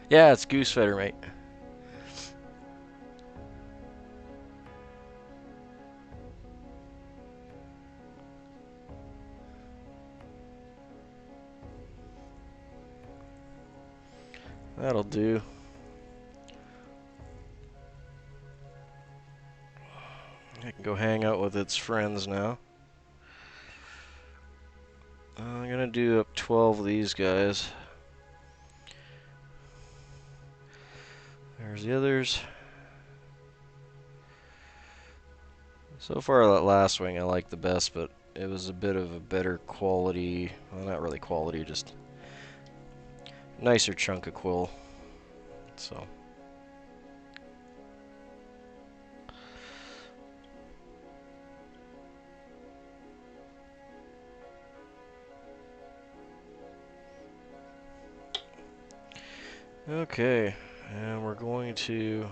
Yeah, it's goose feather, mate. That'll do. I can go hang out with its friends now. I'm gonna do up 12 of these guys. There's the others. So far, that last wing I like the best, but it was a bit of a better quality. Well, not really quality, just nicer chunk of quill. So. Okay, and we're going to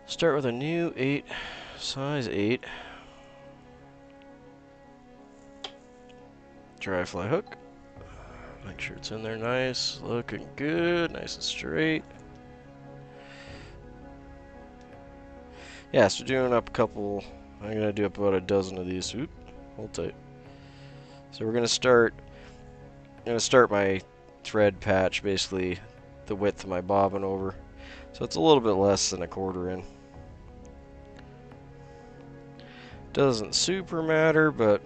start with a new 8, size 8 dry fly hook. Make sure it's in there nice, looking good, nice and straight. Yeah, so doing up a couple, I'm going to do up about a dozen of these. Oop, hold tight. So we're going to start, my thread patch, basically the width of my bobbin over. So it's a little bit less than a 1/4 in. Doesn't super matter, but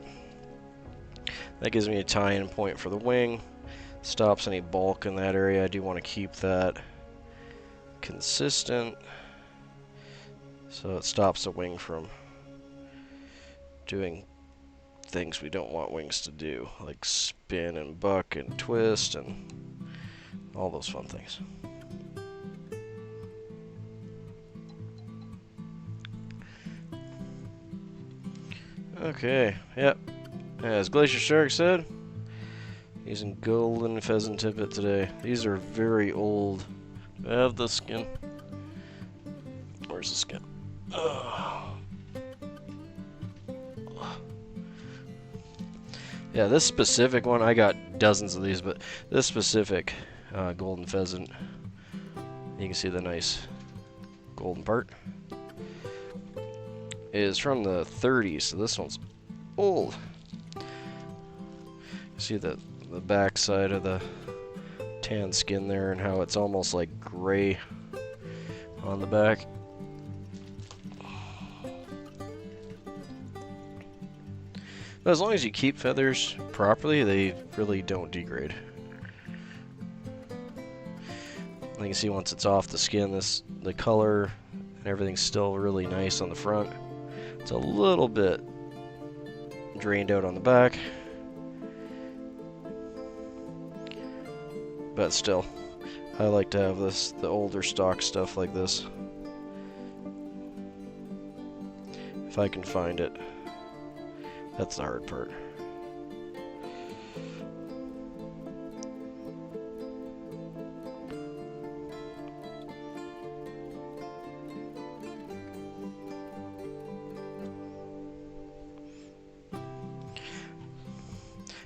that gives me a tie-in point for the wing. Stops any bulk in that area. I do want to keep that consistent, so it stops the wing from doing things we don't want wings to do, like spin and buck and twist and all those fun things. Okay, yep. As Glacier Shark said, using golden pheasant tippet today. These are very old. I have the skin. Where's the skin? Yeah, this specific one, I got dozens of these, but this specific golden pheasant, you can see the nice golden part, is from the 30s, so this one's old. You see the back side of the tan skin there and how it's almost like gray on the back. But as long as you keep feathers properly, they really don't degrade. You can see once it's off the skin, the color and everything's still really nice on the front. It's a little bit drained out on the back, but still, I like to have the older stock stuff like this, if I can find it. That's the hard part.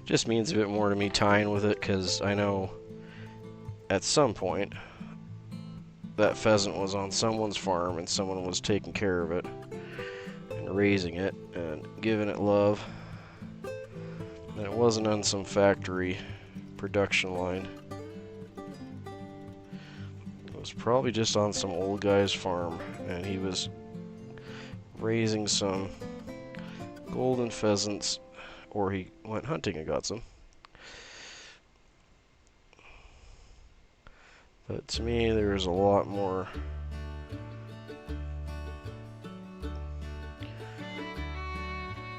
Just means a bit more to me tying with it, because I know at some point that pheasant was on someone's farm and someone was taking care of it and raising it and giving it love, and it wasn't on some factory production line. It was probably just on some old guy's farm, and he was raising some golden pheasants, or he went hunting and got some. But to me, there's a lot more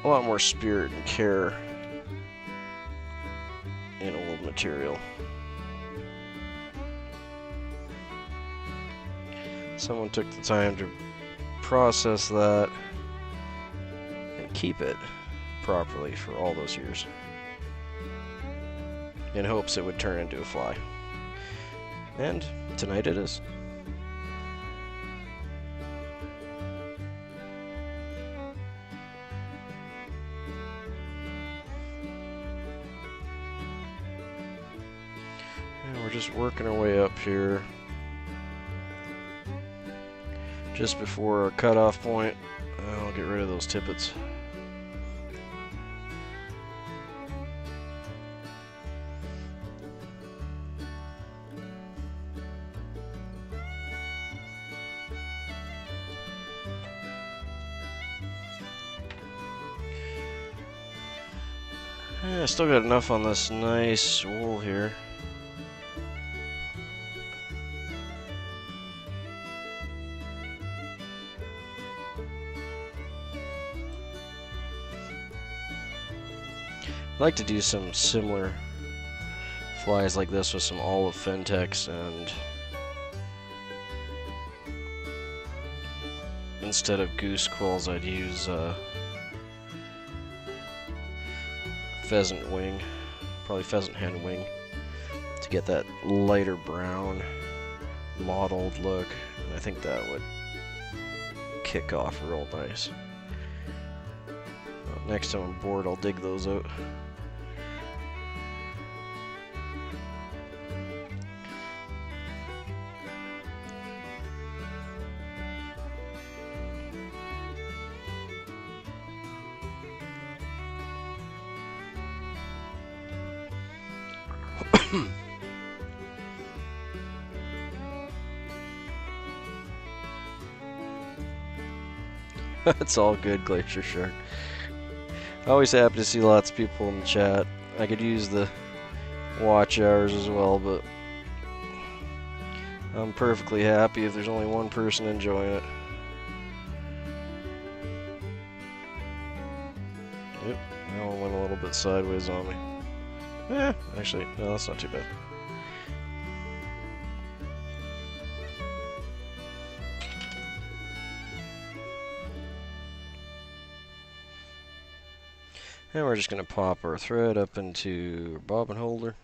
a lot more spirit and care in old material. Someone took the time to process that and keep it properly for all those years in hopes it would turn into a fly. And tonight it is. And we're just working our way up here. Just before our cutoff point, I'll get rid of those tippets. Yeah, I still got enough on this nice wool here. I'd like to do some similar flies like this with some olive Fintex, and instead of goose quills I'd use pheasant wing, probably pheasant hen wing, to get that lighter brown mottled look, and I think that would kick off real nice. Next time I'm bored, I'll dig those out. That's all good, Glacier Shark. Always happy to see lots of people in the chat. I could use the watch hours as well, but I'm perfectly happy if there's only one person enjoying it. Yep, that one went a little bit sideways on me. Actually, no, that's not too bad. And we're just going to pop our thread up into our bobbin holder.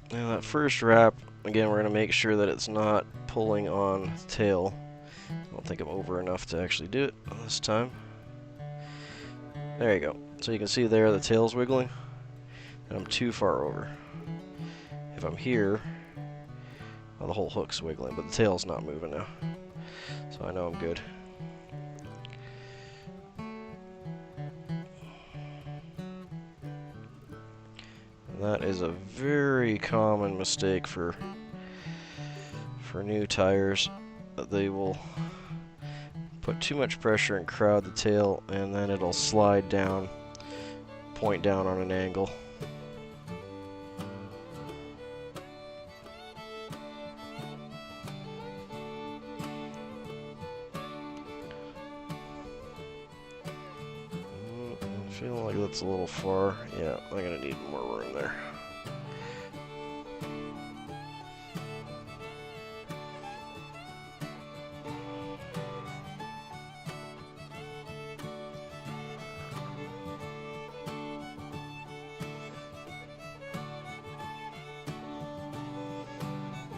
Now that first wrap, again, we're going to make sure that it's not pulling on the tail. I don't think I'm over enough to actually do it this time. There you go. So you can see there the tail's wiggling, and I'm too far over. If I'm here, well, the whole hook's wiggling, but the tail's not moving now. So I know I'm good. And that is a very common mistake for new tires. They will put too much pressure and crowd the tail, and then it'll slide down, point down on an angle. Feeling like that's a little far. Yeah, I'm gonna need more room there.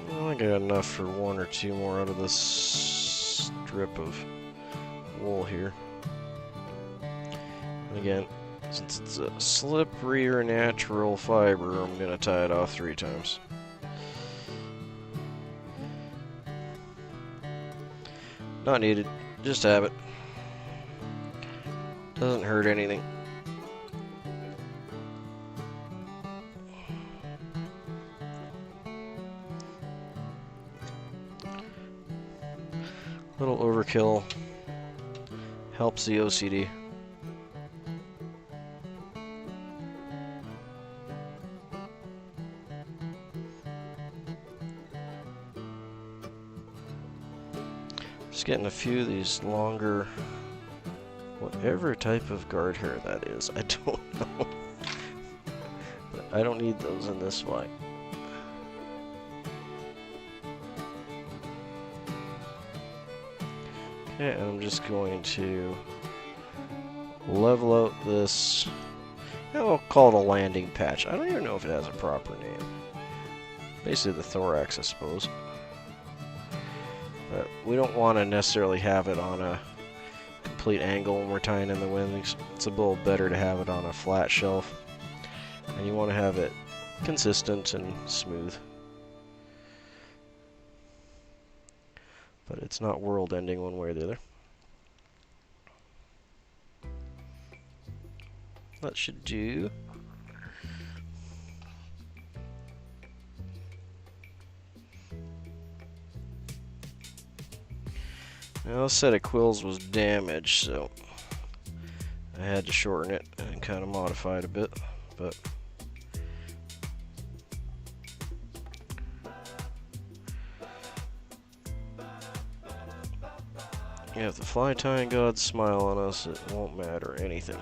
I think I got enough for one or two more out of this strip of wool here. And again, since it's a slipperier natural fiber, I'm going to tie it off 3 times. Not needed, just have it. Doesn't hurt anything. Little overkill helps the OCD. Just getting a few of these longer, whatever type of guard hair that is. I don't know. But I don't need those in this fly. Okay, I'm just going to level out this, I'll call it a landing patch. I don't even know if it has a proper name. Basically the thorax, I suppose. But we don't want to necessarily have it on a complete angle when we're tying in the wings. It's a little better to have it on a flat shelf. And you want to have it consistent and smooth. But it's not world-ending one way or the other. That should do. Now, this set of quills was damaged, so I had to shorten it and kind of modify it a bit, but yeah, if the fly tying gods smile on us, it won't matter anything.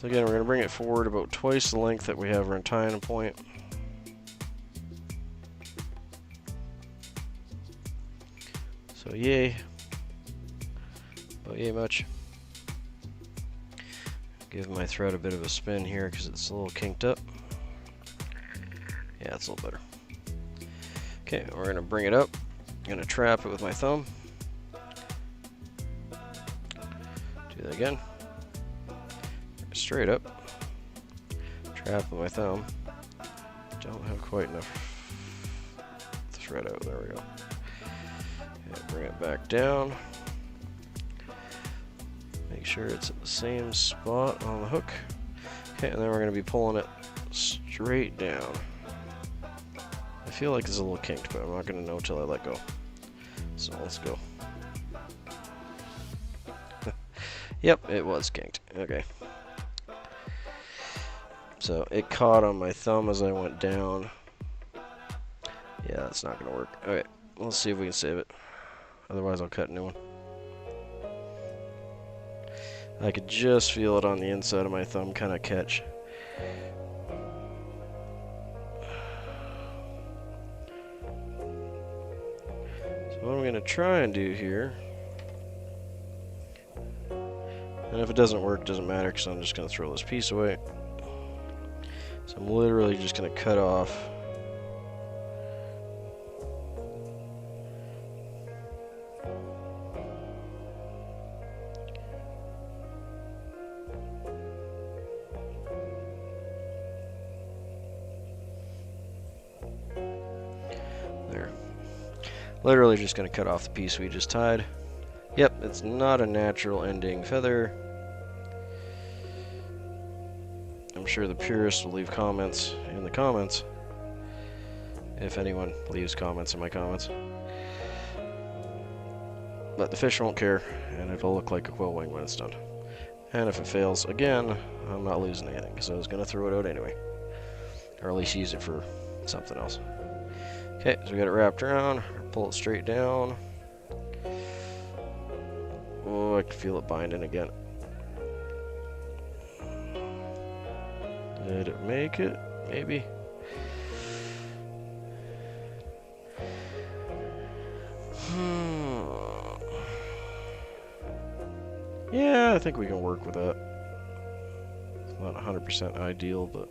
So again, we're going to bring it forward about twice the length that we have our tying point. So yay. About yay much. Give my thread a bit of a spin here because it's a little kinked up. Yeah, it's a little better. Okay, we're going to bring it up. I'm going to trap it with my thumb. Do that again. Straight up. Trap with my thumb. Don't have quite enough thread out. There we go. Okay, bring it back down. Make sure it's at the same spot on the hook. Okay, and then we're going to be pulling it straight down. I feel like it's a little kinked, but I'm not going to know until I let go. So let's go. Yep, it was kinked. Okay. So it caught on my thumb as I went down. Yeah, that's not going to work. Okay, let's see if we can save it. Otherwise, I'll cut a new one. I could just feel it on the inside of my thumb kind of catch. So what I'm going to try and do here, and if it doesn't work, it doesn't matter because I'm just going to throw this piece away. So I'm literally just going to cut off there. Literally just going to cut off the piece we just tied. Yep, it's not a natural ending feather. I'm sure the purists will leave comments in the comments, if anyone leaves comments in my comments. But the fish won't care, and it'll look like a quill wing when it's done. And if it fails again, I'm not losing anything, because I was going to throw it out anyway. Or at least use it for something else. Okay, so we got it wrapped around, pull it straight down. Oh, I can feel it binding again. Did it make it? Maybe. Yeah, I think we can work with that. It's not 100% ideal, but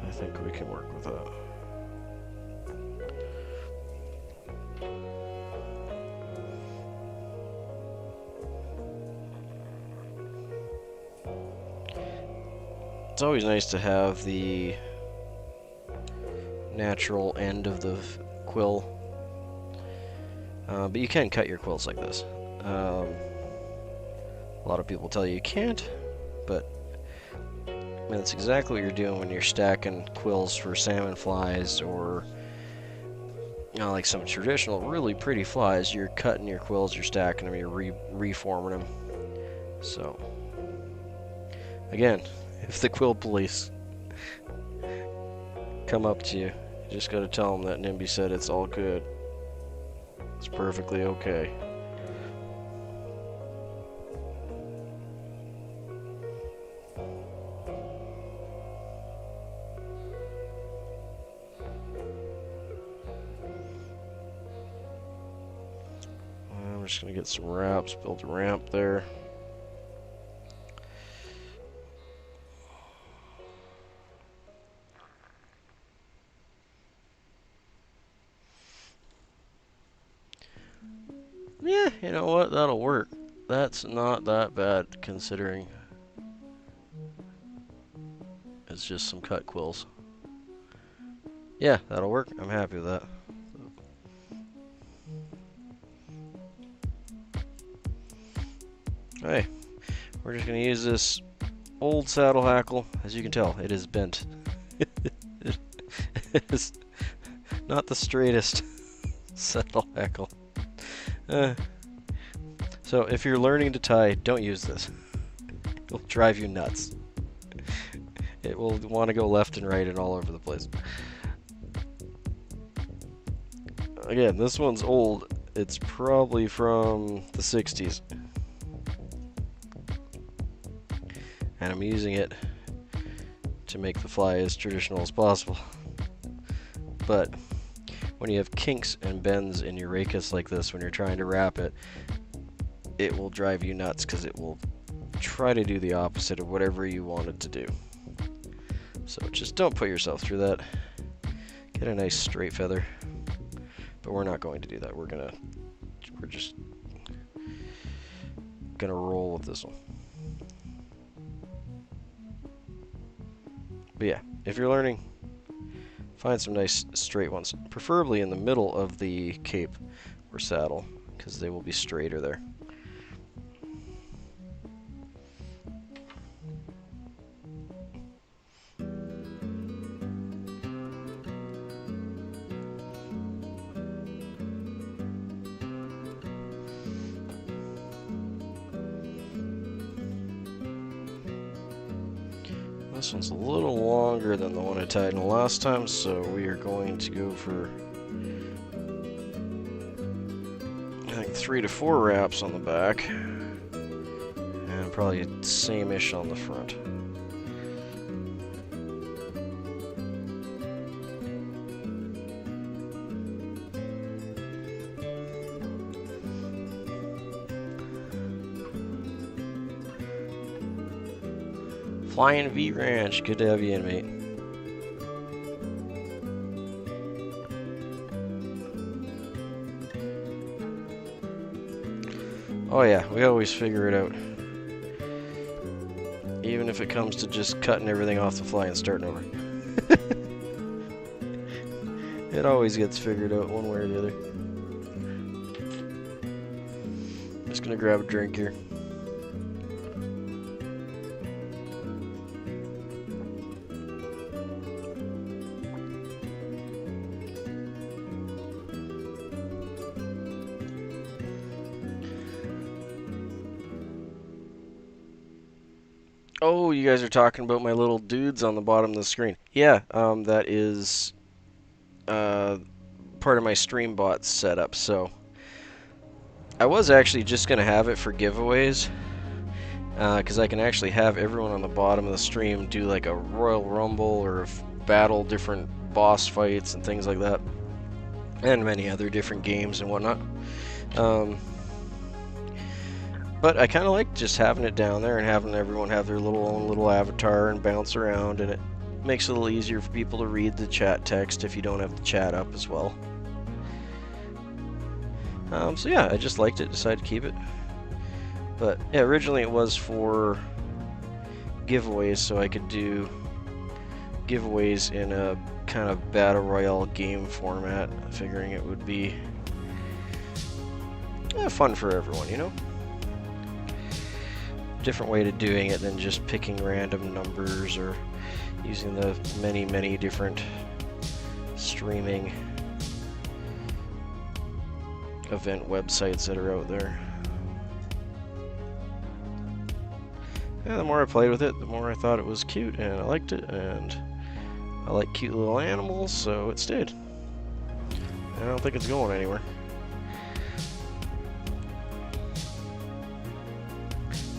I think we can work with that. It's always nice to have the natural end of the quill, but you can cut your quills like this. A lot of people tell you can't, but I mean, that's exactly what you're doing when you're stacking quills for salmon flies or, you know, like some traditional really pretty flies. You're cutting your quills, you're stacking them, you're reforming them. So, again, if the Quill police come up to you, you just gotta tell them that Nimby said it's all good. It's perfectly okay. I'm just gonna get some wraps, build a ramp there. Yeah, you know what? That'll work. That's not that bad considering it's just some cut quills. Yeah, that'll work. I'm happy with that. Hey, we're just gonna use this old saddle hackle. As you can tell, it is bent. It is not the straightest saddle hackle. So if you're learning to tie, don't use this. It'll drive you nuts. It will want to go left and right and all over the place. Again, this one's old. It's probably from the 60s. And I'm using it to make the fly as traditional as possible. But when you have kinks and bends in your racus like this, when you're trying to wrap it, it will drive you nuts because it will try to do the opposite of whatever you want it to do. So just don't put yourself through that. Get a nice straight feather. But we're not going to do that. We're just gonna roll with this one. But yeah, if you're learning, find some nice straight ones, preferably in the middle of the cape or saddle, because they will be straighter there. This one's a little longer than the one I tied in last time, so we are going to go for, I think, 3 to 4 wraps on the back, and probably same-ish on the front. Flying V Ranch, good to have you in, mate. Oh yeah, we always figure it out. Even if it comes to just cutting everything off the fly and starting over. It always gets figured out one way or the other. Just gonna grab a drink here. Oh, you guys are talking about my little dudes on the bottom of the screen. Yeah, that is part of my StreamBot setup. So I was actually just going to have it for giveaways, because I can actually have everyone on the bottom of the stream do like a Royal Rumble or battle different boss fights and things like that, and many other different games and whatnot. But I kind of like just having it down there and having everyone have their own little avatar and bounce around, and it makes it a little easier for people to read the chat text if you don't have the chat up as well. So yeah, I just liked it, decided to keep it. But yeah, originally it was for giveaways, so I could do giveaways in a kind of battle royale game format, figuring it would be fun for everyone, you know? Different way to doing it than just picking random numbers or using the many different streaming event websites that are out there. And the more I played with it, the more I thought it was cute, and I liked it, and I like cute little animals, so it stayed. I don't think it's going anywhere.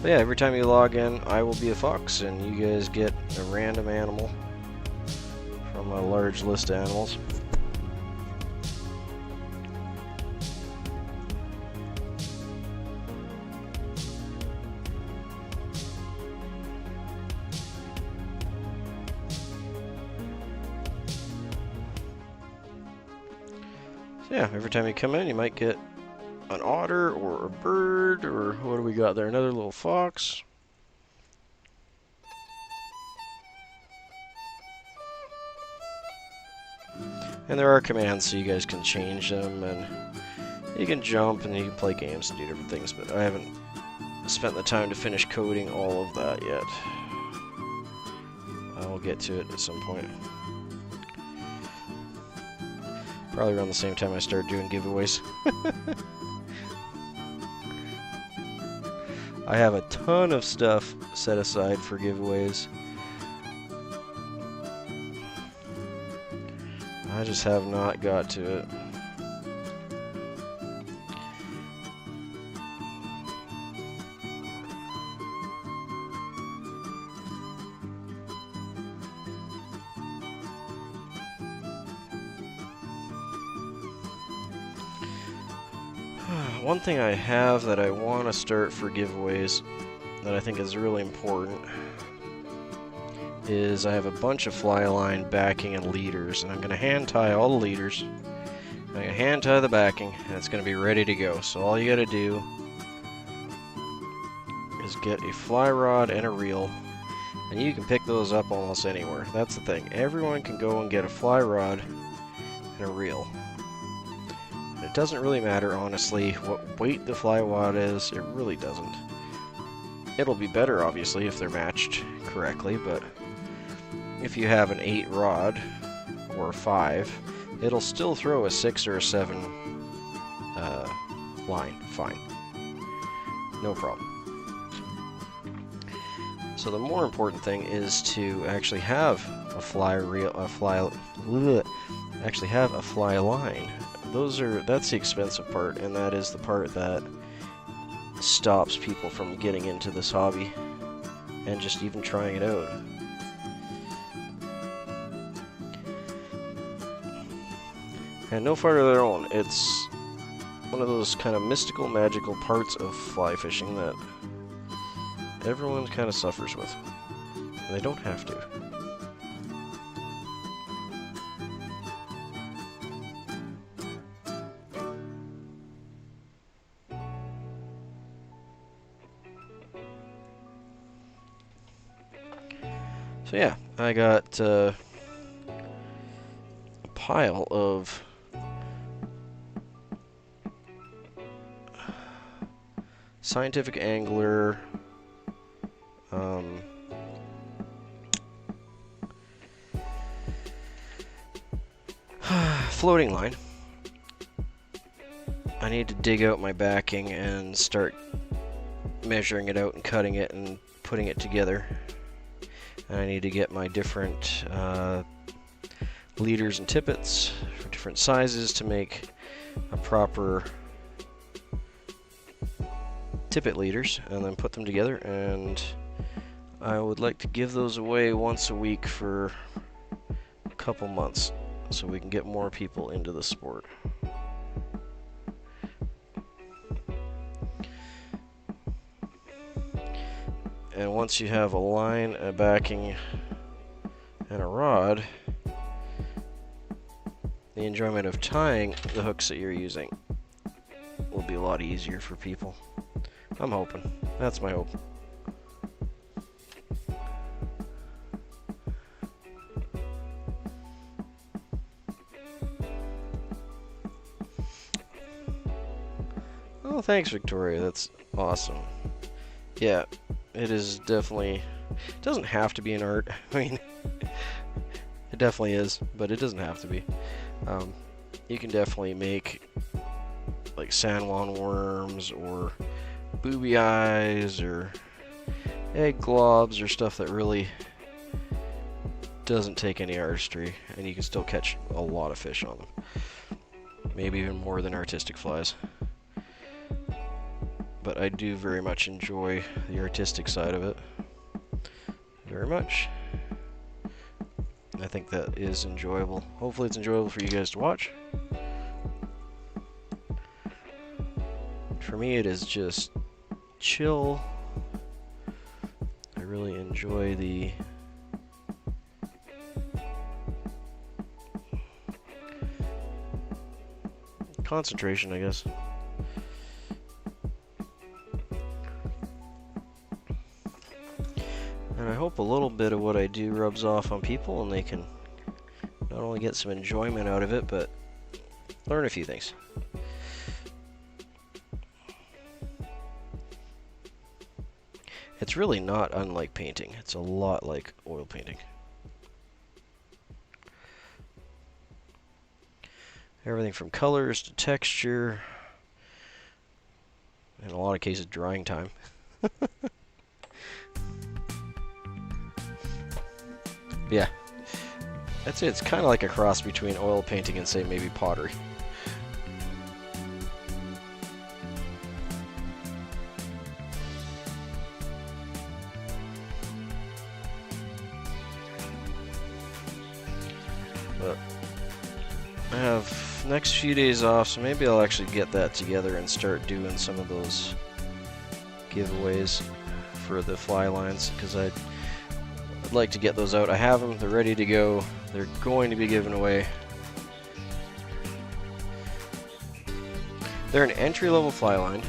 But yeah, every time you log in, I will be a fox, and you guys get a random animal from a large list of animals. So yeah, every time you come in, you might get an otter or a bird, or what do we got there? Another little fox. And there are commands so you guys can change them, and you can jump and you can play games and do different things, but I haven't spent the time to finish coding all of that yet. I'll get to it at some point. Probably around the same time I start doing giveaways. I have a ton of stuff set aside for giveaways. I just have not got to it. One thing I have that I want to start for giveaways that I think is really important is I have a bunch of fly line backing and leaders, and I'm going to hand tie all the leaders. I'm going to hand tie the backing, and it's going to be ready to go. So all you got to do is get a fly rod and a reel, and you can pick those up almost anywhere. That's the thing. Everyone can go and get a fly rod and a reel. It doesn't really matter, honestly, what weight the fly rod is. It really doesn't. It'll be better, obviously, if they're matched correctly, but if you have an 8 rod or a 5, it'll still throw a 6 or a 7 line fine. No problem. So the more important thing is to actually have a fly reel, actually have a fly line. That's the expensive part, and that is the part that stops people from getting into this hobby and just even trying it out. And no fault of their own, it's one of those kind of mystical, magical parts of fly fishing that everyone kind of suffers with, and they don't have to. So yeah, I got a pile of scientific angler floating line. I need to dig out my backing and start measuring it out and cutting it and putting it together. I need to get my different leaders and tippets for different sizes to make a proper tippet leaders, and then put them together, and I would like to give those away once a week for a couple months so we can get more people into the sport. And once you have a line, a backing, and a rod, the enjoyment of tying the hooks that you're using will be a lot easier for people. I'm hoping. That's my hope. Oh, thanks, Victoria. That's awesome. Yeah. It is definitely, it doesn't have to be an art. I mean, it definitely is, but it doesn't have to be. You can definitely make like San Juan worms or booby eyes or egg globs or stuff that really doesn't take any artistry, and you can still catch a lot of fish on them. Maybe even more than artistic flies. But I do very much enjoy the artistic side of it. Very much. I think that is enjoyable. Hopefully it's enjoyable for you guys to watch. For me, it is just chill. I really enjoy the concentration, I guess. And I hope a little bit of what I do rubs off on people and they can not only get some enjoyment out of it, but learn a few things. It's really not unlike painting. It's a lot like oil painting. Everything from colors to texture. In a lot of cases, drying time. Yeah. I'd say it's kind of like a cross between oil painting and, say, maybe pottery. But I have next few days off, so maybe I'll actually get that together and start doing some of those giveaways for the fly lines, because I'd like to get those out. I have them, they're ready to go, they're going to be given away. They're an entry-level fly line,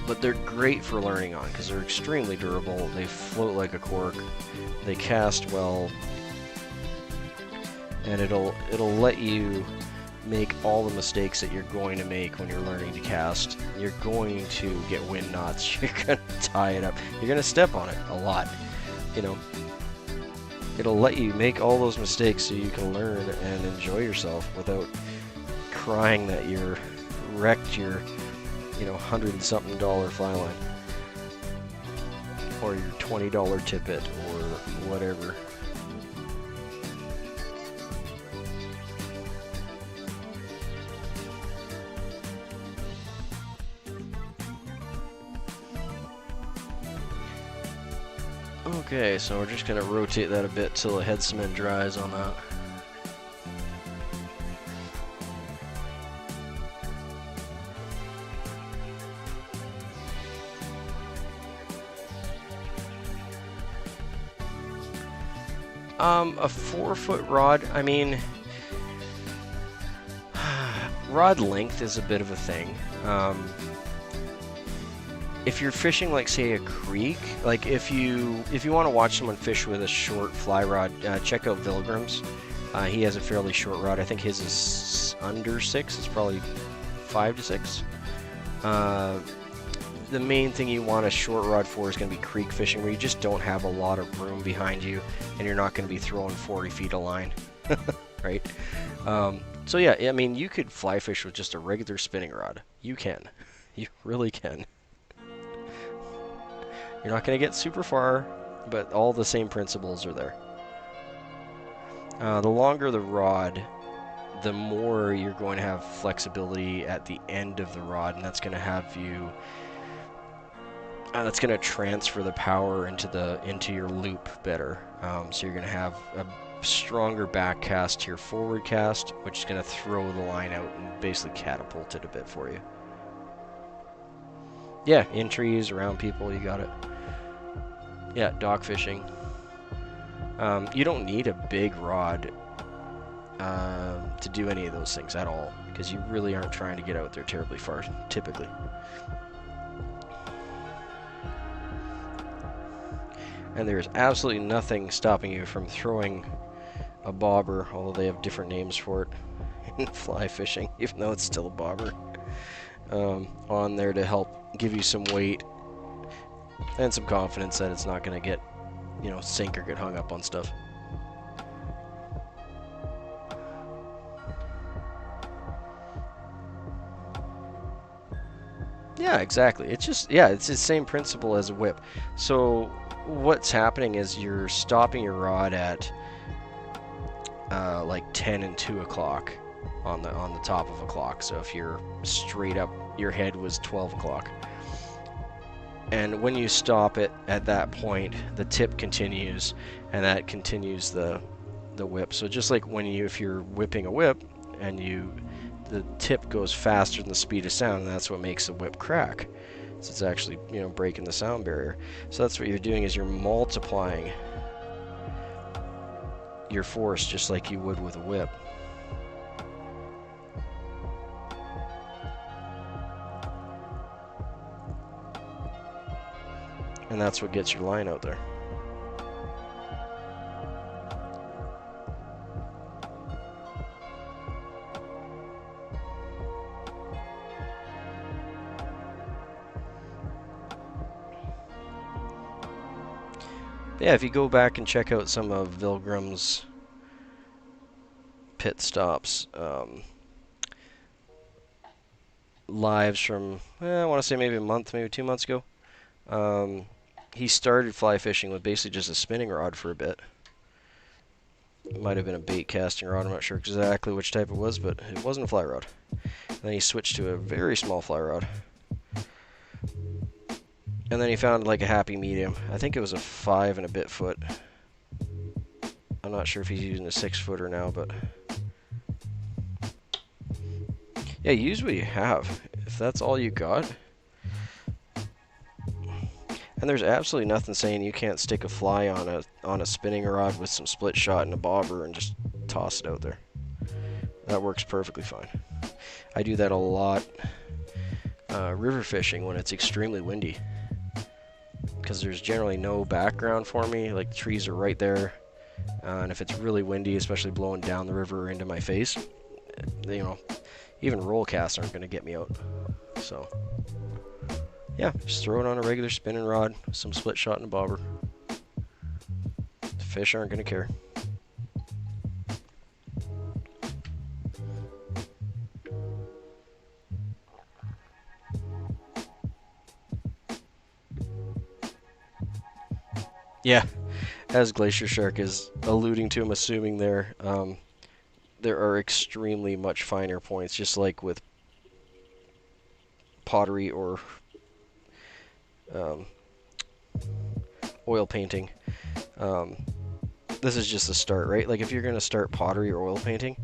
but they're great for learning on because they're extremely durable, they float like a cork, they cast well, and it'll let you make all the mistakes that you're going to make when you're learning to cast. You're going to get wind knots, you're going to tie it up, you're going to step on it a lot. You know, it'll let you make all those mistakes so you can learn and enjoy yourself without crying that you're wrecked your, you know, $100-something fly line, or your $20 tippet, or whatever. Okay, so we're just going to rotate that a bit till the head cement dries on that. A 4-foot rod, I mean, rod length is a bit of a thing. If you're fishing, like, say, a creek, like if you want to watch someone fish with a short fly rod, check out Vilgrim's. He has a fairly short rod. I think his is under 6. It's probably 5 to 6. The main thing you want a short rod for is going to be creek fishing, where you just don't have a lot of room behind you, and you're not going to be throwing 40 feet of line, right? So yeah, I mean, you could fly fish with just a regular spinning rod. You can. You really can. You're not going to get super far, but all the same principles are there. The longer the rod, the more you're going to have flexibility at the end of the rod, and that's going to have you... that's going to transfer the power into your loop better. So you're going to have a stronger back cast to your forward cast, which is going to throw the line out and basically catapult it a bit for you. Yeah, in trees, around people, you got it. Yeah, dock fishing. You don't need a big rod to do any of those things at all, because you really aren't trying to get out there terribly far, typically. And there's absolutely nothing stopping you from throwing a bobber, although they have different names for it in fly fishing, even though it's still a bobber, on there to help give you some weight and some confidence that it's not going to get, you know, sink or get hung up on stuff. Yeah, exactly. It's just, yeah, it's the same principle as a whip. So what's happening is you're stopping your rod at like 10 and 2 o'clock on the top of a clock. So if you're straight up, your head was 12 o'clock. And when you stop it at that point, the tip continues, and that continues the whip. So just like if you're whipping a whip, and the tip goes faster than the speed of sound, and that's what makes the whip crack. So it's actually, breaking the sound barrier. So that's what you're doing, is you're multiplying your force just like you would with a whip. And that's what gets your line out there. Yeah, if you go back and check out some of Vilgram's pit stops, lives from, I want to say maybe a month, maybe 2 months ago, he started fly fishing with basically just a spinning rod for a bit. It might have been a bait casting rod, I'm not sure exactly which type it was, but it wasn't a fly rod. And then he switched to a very small fly rod. And then he found like a happy medium. I think it was a 5 and a bit foot. I'm not sure if he's using a 6 footer now, but yeah, use what you have. If that's all you got. And there's absolutely nothing saying you can't stick a fly on a spinning rod with some split shot and a bobber and just toss it out there. That works perfectly fine. I do that a lot river fishing when it's extremely windy, because there's generally no background for me. Like, the trees are right there, and if it's really windy, especially blowing down the river or into my face, even roll casts aren't going to get me out. So yeah, just throw it on a regular spinning rod, some split shot and a bobber. The fish aren't going to care. Yeah, as Glacier Shark is alluding to, I'm assuming there are extremely much finer points, just like with pottery or oil painting. This is just the start, right? Like, if you're going to start pottery or oil painting,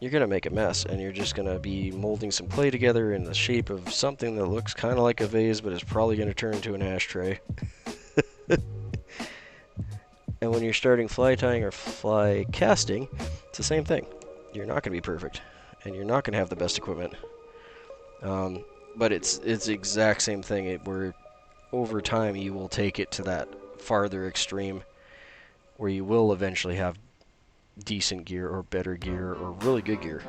you're going to make a mess, and you're just going to be molding some clay together in the shape of something that looks kind of like a vase, but is probably going to turn into an ashtray. And when you're starting fly tying or fly casting, it's the same thing. You're not going to be perfect, and you're not going to have the best equipment. But it's the exact same thing, where over time you will take it to that farther extreme where you will eventually have decent gear or better gear or really good gear.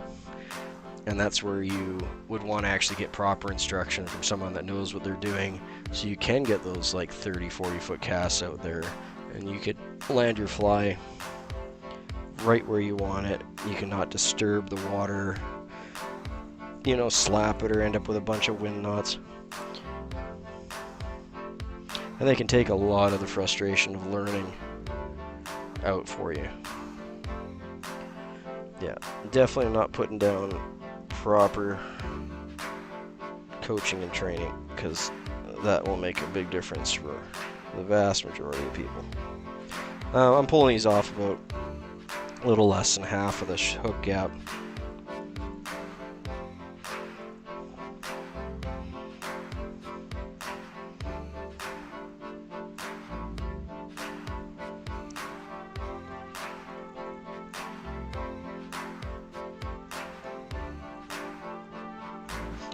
And that's where you would want to actually get proper instruction from someone that knows what they're doing, so you can get those like 30-40 foot casts out there, and you could land your fly right where you want it. You cannot disturb the water, slap it or end up with a bunch of wind knots. And they can take a lot of the frustration of learning out for you. Yeah, definitely not putting down proper coaching and training, because that will make a big difference for the vast majority of people. I'm pulling these off about a little less than half of the hook gap.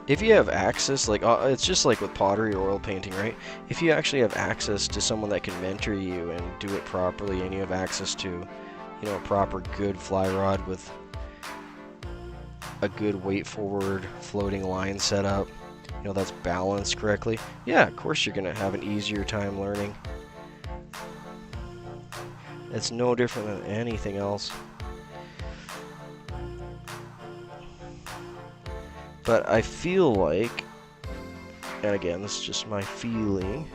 If you have access, like, it's just like with pottery or oil painting, right? If you actually have access to someone that can mentor you and do it properly, and you have access to, a proper good fly rod with a good weight forward floating line setup, that's balanced correctly, yeah, of course you're going to have an easier time learning. It's no different than anything else. But I feel like and again, this is just my feeling,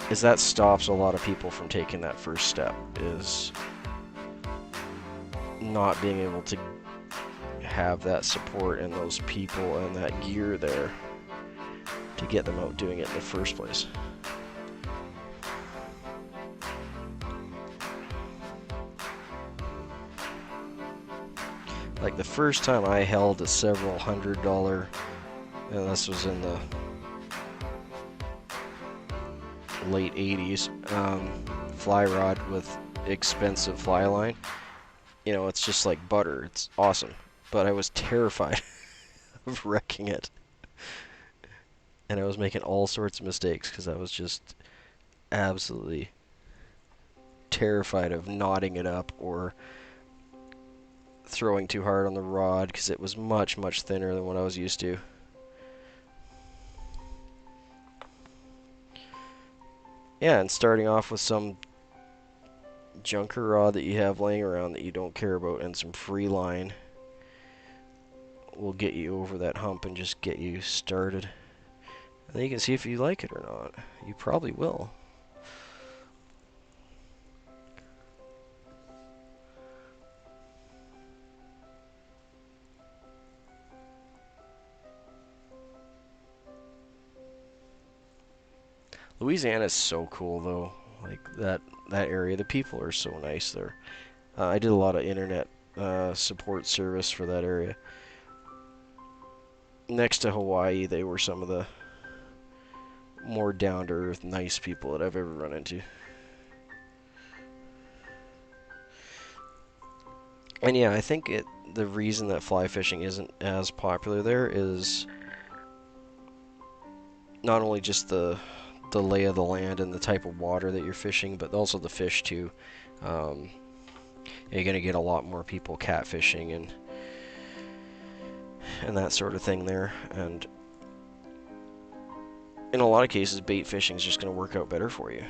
is that stops a lot of people from taking that first step, is not being able to have that support and those people and that gear there to get them out doing it in the first place. Like the first time I held a several $100, and this was in the late 80s, fly rod with expensive fly line. You know, it's just like butter. It's awesome. But I was terrified of wrecking it. And I was making all sorts of mistakes because I was just absolutely terrified of knotting it up or throwing too hard on the rod because it was much, much thinner than what I was used to. Yeah, and starting off with some junker rod that you have laying around that you don't care about and some free line will get you over that hump and just get you started. And then you can see if you like it or not. You probably will. Louisiana is so cool though. Like that area, the people are so nice there. I did a lot of internet support service for that area. Next to Hawaii, they were some of the more down-to-earth, nice people that I've ever run into. And yeah, I think the reason that fly fishing isn't as popular there is not only just the lay of the land and the type of water that you're fishing, but also the fish too. You're gonna get a lot more people catfishing and that sort of thing there, and in a lot of cases bait fishing is just gonna work out better for you,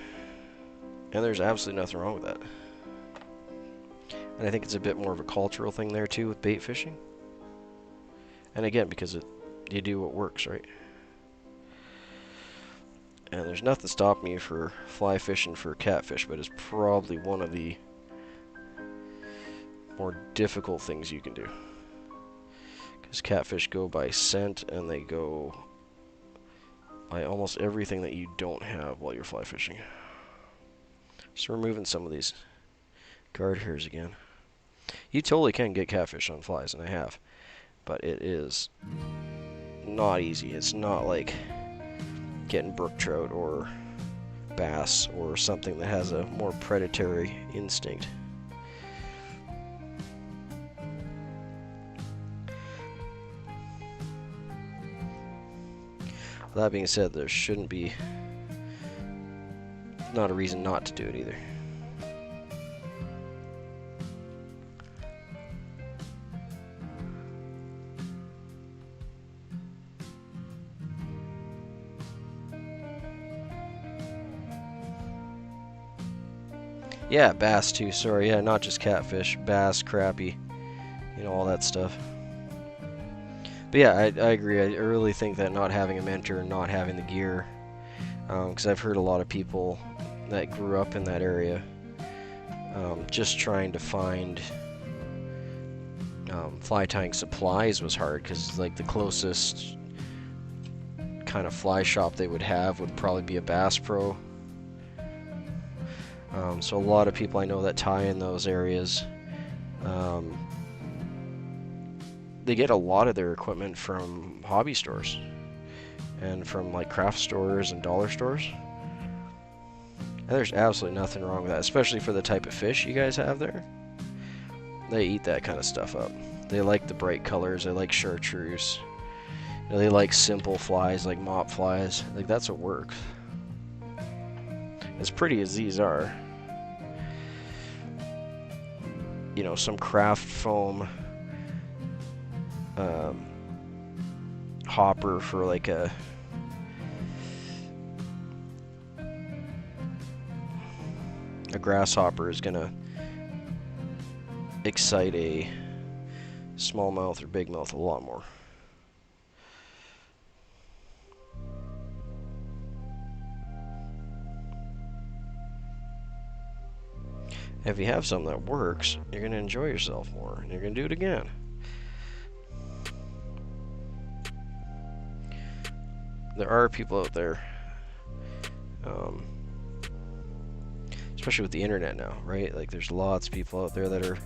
and there's absolutely nothing wrong with that. And I think it's a bit more of a cultural thing there too with bait fishing, and again because you do what works, right? And there's nothing stopping you for fly fishing for catfish, but it's probably one of the more difficult things you can do. Because catfish go by scent, and they go by almost everything that you don't have while you're fly fishing. Just removing some of these guard hairs again. You totally can get catfish on flies, and I have. But it is not easy. It's not like getting brook trout or bass or something that has a more predatory instinct. That being said, there shouldn't be not a reason not to do it either. Yeah, bass too, sorry. Yeah, not just catfish. Bass, crappie, you know, all that stuff. But yeah, I agree. I really think that not having a mentor and not having the gear, because I've heard a lot of people that grew up in that area just trying to find fly tying supplies was hard, because like the closest kind of fly shop they would have would probably be a Bass Pro. So a lot of people I know that tie in those areas, they get a lot of their equipment from hobby stores and from like craft stores and dollar stores. And there's absolutely nothing wrong with that, especially for the type of fish you guys have there. They eat that kind of stuff up. They like the bright colors, they like chartreuse. You know, they like simple flies like mop flies. Like that's what works. As pretty as these are, you know, some craft foam hopper for like a grasshopper is gonna excite a smallmouth or big mouth a lot more. If you have something that works, you're going to enjoy yourself more, and you're going to do it again. There are people out there, especially with the internet now, right? Like, there's lots of people out there that are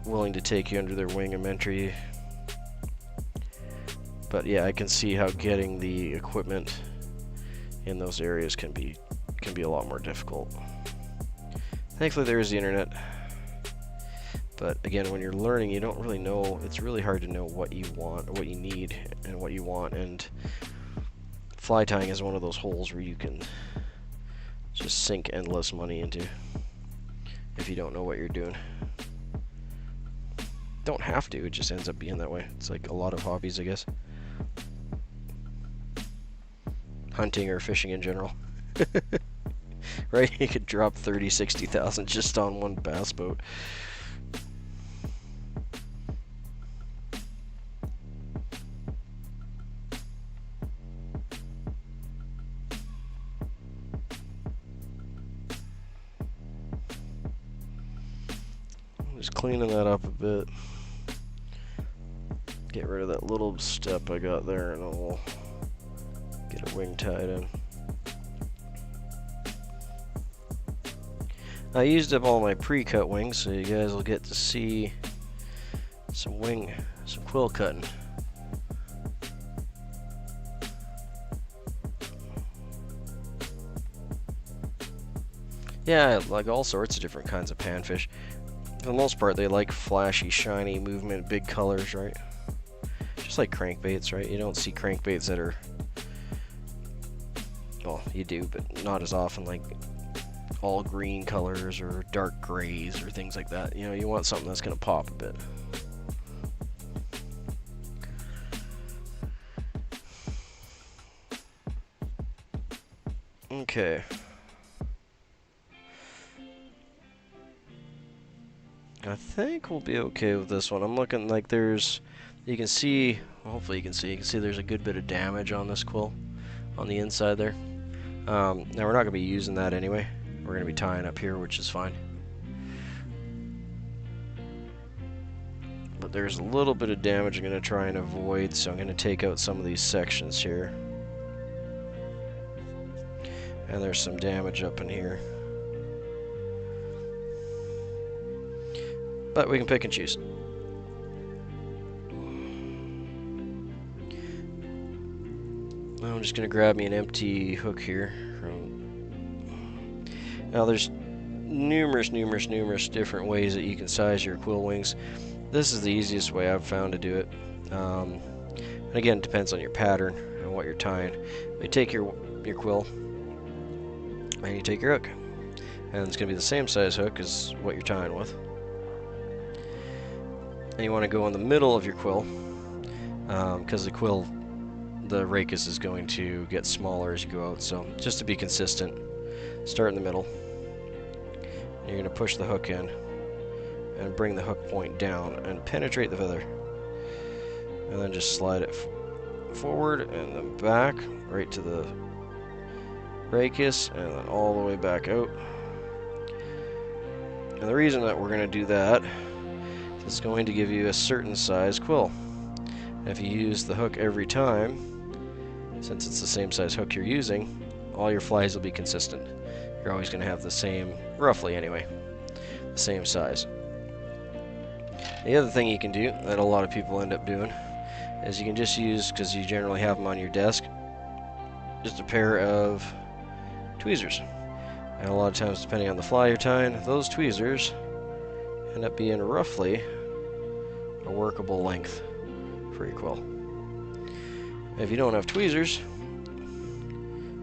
willing to take you under their wing and mentor you. But yeah, I can see how getting the equipment in those areas can be a lot more difficult. Thankfully, there is the internet. But again, when you're learning, you don't really know. It's really hard to know what you want, or what you need, and what you want. And fly tying is one of those holes where you can just sink endless money into if you don't know what you're doing. Don't have to. It just ends up being that way. It's like a lot of hobbies, I guess. Hunting or fishing in general. Right? You could drop 30, 60,000 just on one bass boat. Just cleaning that up a bit. Get rid of that little step I got there, and I'll get a wing tied in. I used up all my pre-cut wings, so you guys will get to see some quill cutting. Yeah, like all sorts of different kinds of panfish. For the most part, they like flashy, shiny movement, big colors, right? Just like crankbaits, right? You don't see crankbaits that are... Well, you do, but not as often, like all green colors or dark grays or things like that. You know, you want something that's going to pop a bit. Okay. I think we'll be okay with this one. I'm looking like there's... You can see... Hopefully you can see there's a good bit of damage on this quill on the inside there. Now we're not going to be using that anyway. We're going to be tying up here, which is fine. But there's a little bit of damage I'm going to try and avoid, so I'm going to take out some of these sections here. And there's some damage up in here. But we can pick and choose. I'm just going to grab me an empty hook here. Now there's numerous different ways that you can size your quill wings. This is the easiest way I've found to do it. And again, it depends on your pattern and what you're tying. You take your quill and you take your hook. And it's going to be the same size hook as what you're tying with. And you want to go in the middle of your quill because the rachis is going to get smaller as you go out. So just to be consistent, start in the middle. You're going to push the hook in and bring the hook point down and penetrate the feather. And then just slide it forward and then back right to the rachis and then all the way back out. And the reason that we're going to do that is it's going to give you a certain size quill. And if you use the hook every time, since it's the same size hook you're using, all your flies will be consistent. You're always going to have the same, roughly anyway, the same size. The other thing you can do that a lot of people end up doing is you can just use, because you generally have them on your desk, just a pair of tweezers. And a lot of times, depending on the fly you're tying, those tweezers end up being roughly a workable length for your quill. If you don't have tweezers,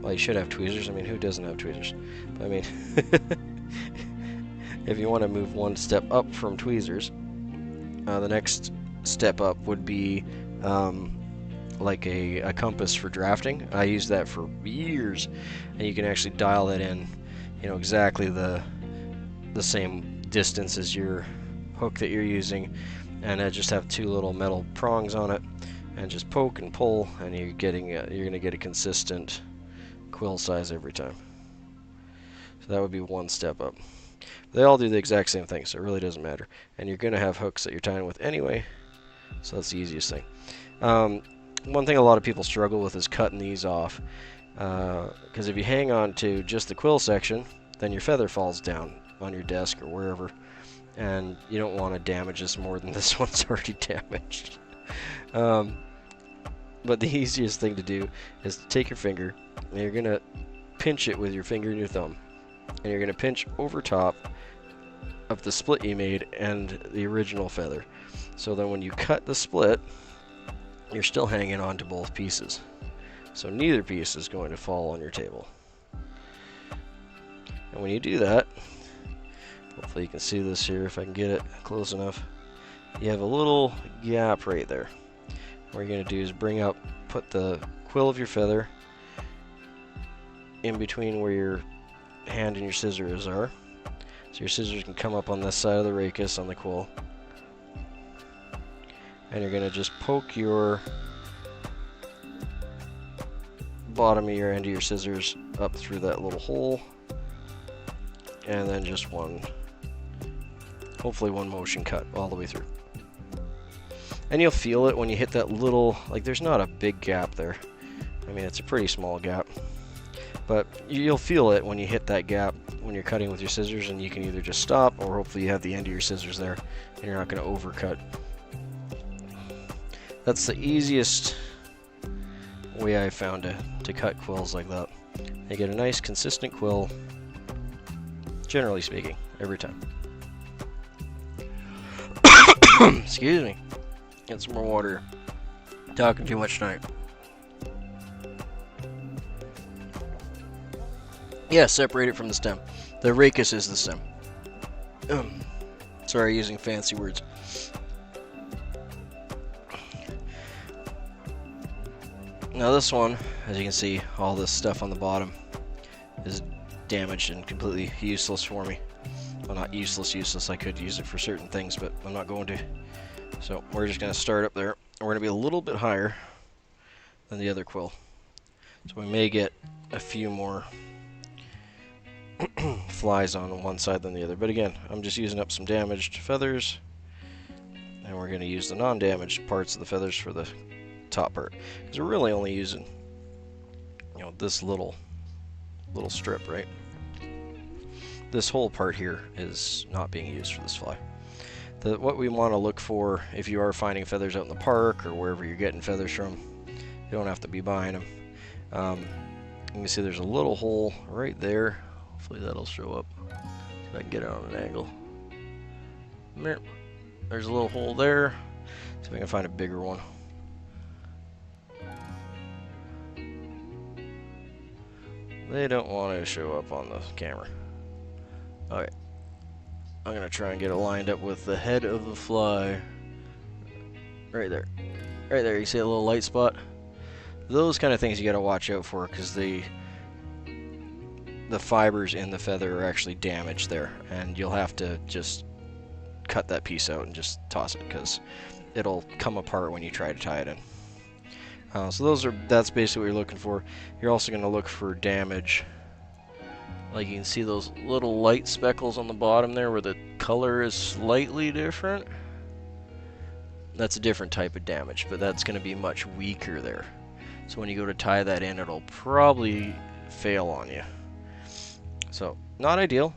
well, you should have tweezers. I mean, who doesn't have tweezers? But, I mean, if you want to move one step up from tweezers, the next step up would be like a compass for drafting. I used that for years, and you can actually dial that in, you know, exactly the same distance as your hook that you're using, and just have two little metal prongs on it, and just poke and pull, and you're going to get a consistent quill size every time. So that would be one step up. They all do the exact same thing, so it really doesn't matter. And you're going to have hooks that you're tying with anyway, so that's the easiest thing. One thing a lot of people struggle with is cutting these off, because if you hang on to just the quill section, then your feather falls down on your desk or wherever, and you don't want to damage this more than this one's already damaged. But the easiest thing to do is to take your finger, and you're going to pinch it with your finger and your thumb, and you're going to pinch over top of the split you made and the original feather. So then when you cut the split, you're still hanging on to both pieces. So neither piece is going to fall on your table. And when you do that, hopefully you can see this here if I can get it close enough, you have a little gap right there. What you're going to do is put the quill of your feather in between where your hand and your scissors are. So your scissors can come up on this side of the rachis on the quill. And you're going to just poke your bottom of your end of your scissors up through that little hole. And then just hopefully one motion cut all the way through. And you'll feel it when you hit that little, like there's not a big gap there. I mean, it's a pretty small gap. But you'll feel it when you hit that gap when you're cutting with your scissors, and you can either just stop, or hopefully you have the end of your scissors there and you're not going to overcut. That's the easiest way I found to cut quills like that. You get a nice consistent quill, generally speaking, every time. Excuse me. Get some more water. Talking too much tonight. Yeah, separate it from the stem. The rachis is the stem. Sorry, using fancy words. Now this one, as you can see, all this stuff on the bottom is damaged and completely useless for me. Well, not useless. I could use it for certain things, but I'm not going to. So we're just going to start up there. We're going to be a little bit higher than the other quill. So we may get a few more flies on one side than the other. But again, I'm just using up some damaged feathers. And we're going to use the non-damaged parts of the feathers for the top part. Because we're really only using, this little strip, right? This whole part here is not being used for this fly. What we want to look for, if you are finding feathers out in the park or wherever you're getting feathers from, you don't have to be buying them. You can see there's a little hole right there. Hopefully that'll show up so I can get it on an angle. There's a little hole there. See if I can find a bigger one. They don't want to show up on the camera. Okay. I'm going to try and get it lined up with the head of the fly. Right there. Right there, you see a little light spot? Those kind of things you got to watch out for, because the fibers in the feather are actually damaged there, and you'll have to just cut that piece out and just toss it, because it'll come apart when you try to tie it in. So that's basically what you're looking for. You're also going to look for damage. Like you can see those little light speckles on the bottom there where the color is slightly different. That's a different type of damage, but that's going to be much weaker there. So when you go to tie that in, it'll probably fail on you. So, not ideal.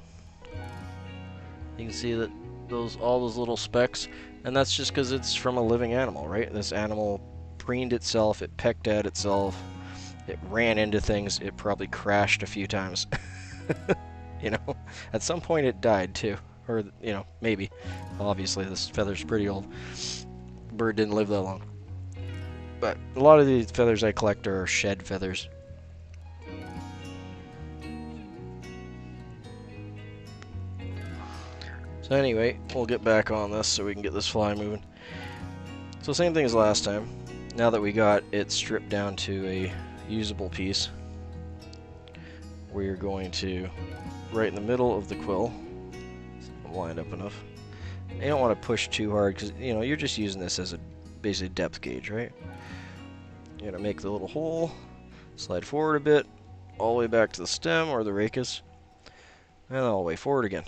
You can see that all those little specks, and that's just because it's from a living animal, right? This animal preened itself, it pecked at itself, it ran into things, it probably crashed a few times. At some point it died too, or maybe. Obviously this feather's pretty old. The bird didn't live that long. But a lot of these feathers I collect are shed feathers. So anyway, we'll get back on this so we can get this fly moving. So same thing as last time. Now that we got it stripped down to a usable piece, we're going to, right in the middle of the quill, lined up enough. You don't want to push too hard, because you're just using this as a basic depth gauge, right? You're going to make the little hole, slide forward a bit, all the way back to the stem or the rachis, and all the way forward again.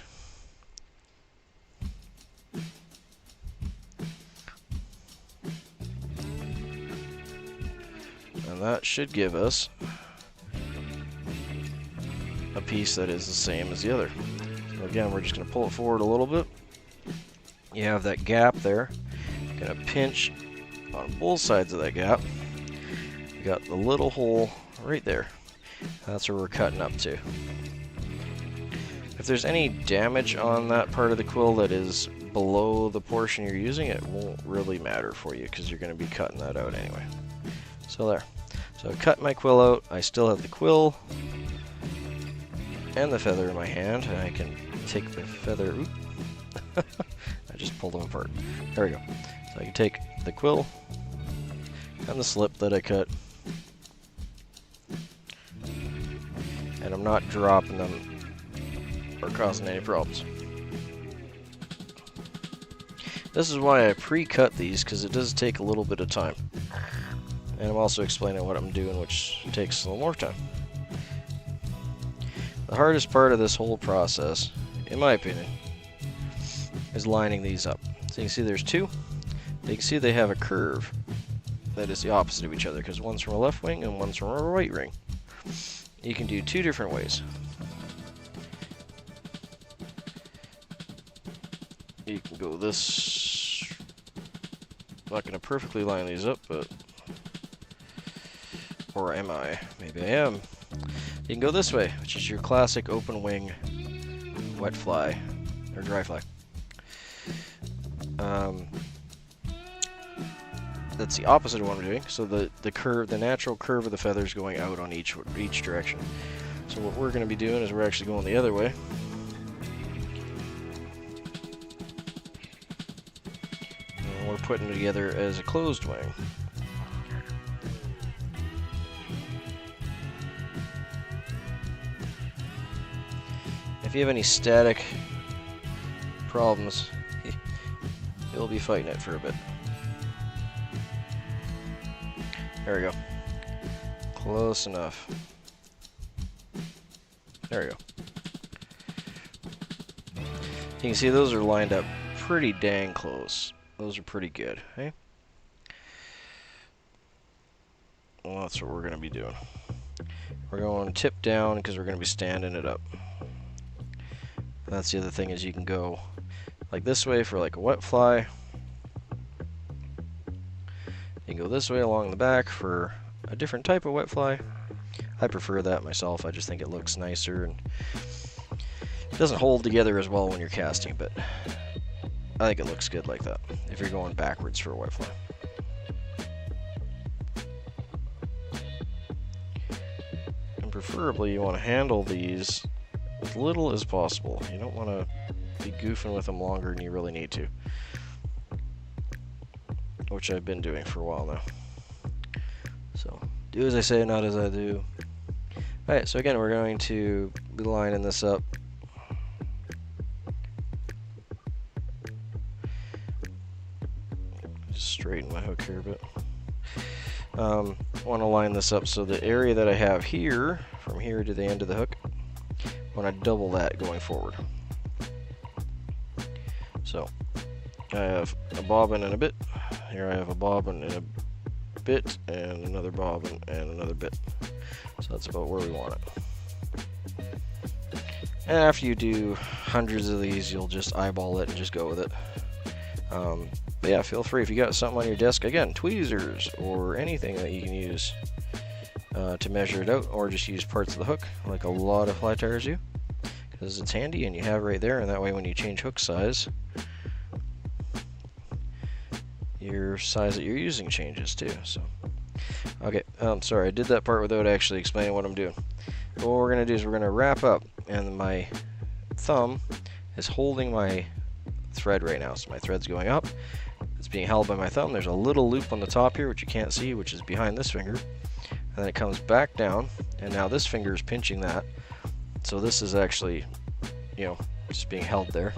And that should give us a piece that is the same as the other. So again, we're just going to pull it forward a little bit. You have that gap there. You're going to pinch on both sides of that gap. You got the little hole right there. That's where we're cutting up to. If there's any damage on that part of the quill that is below the portion you're using, it won't really matter for you because you're going to be cutting that out anyway. So there. So I cut my quill out. I still have the quill and the feather in my hand, and I can take the feather. Oop. I just pulled them apart. There we go. So I can take the quill and the slip that I cut, and I'm not dropping them or causing any problems. This is why I pre-cut these, because it does take a little bit of time. And I'm also explaining what I'm doing, which takes a little more time. The hardest part of this whole process, in my opinion, is lining these up. So you can see there's two. You can see they have a curve that is the opposite of each other, because one's from a left wing and one's from a right wing. You can do two different ways. You can go this. I'm not going to perfectly line these up, but... Or am I? Maybe I am. You can go this way, which is your classic open wing wet fly, or dry fly. That's the opposite of what I'm doing. So the curve, the natural curve of the feathers going out on each direction. So what we're going to be doing is we're actually going the other way. And we're putting it together as a closed wing. If you have any static problems, you'll be fighting it for a bit. There we go. Close enough. There we go. You can see those are lined up pretty dang close. Those are pretty good, hey? Well, that's what we're going to be doing. We're going tip down because we're going to be standing it up. That's the other thing, is you can go like this way for like a wet fly. You can go this way along the back for a different type of wet fly. I prefer that myself. I just think it looks nicer, and it doesn't hold together as well when you're casting, but I think it looks good like that if you're going backwards for a wet fly. And preferably you want to handle these as little as possible. You don't want to be goofing with them longer than you really need to, which I've been doing for a while now. So do as I say, not as I do. Alright, so again, we're going to be lining this up. Just straighten my hook here a bit. I want to line this up so the area that I have here, from here to the end of the hook, I want to double that going forward. So I have a bobbin and a bit. Here I have a bobbin and a bit, and another bobbin and another bit. So that's about where we want it. And after you do hundreds of these, you'll just eyeball it and just go with it. But yeah, feel free if you got something on your desk, again, tweezers or anything that you can use to measure it out, or just use parts of the hook like a lot of fly tyers do, because it's handy and you have it right there, and that way when you change hook size, your size that you're using changes too. So okay, sorry, I did that part without actually explaining what I'm doing. But what we're going to do is we're going to wrap up, and my thumb is holding my thread right now. So my thread's going up, it's being held by my thumb. There's a little loop on the top here which you can't see, which is behind this finger, and then it comes back down, and now this finger is pinching that. So this is actually, you know, just being held there.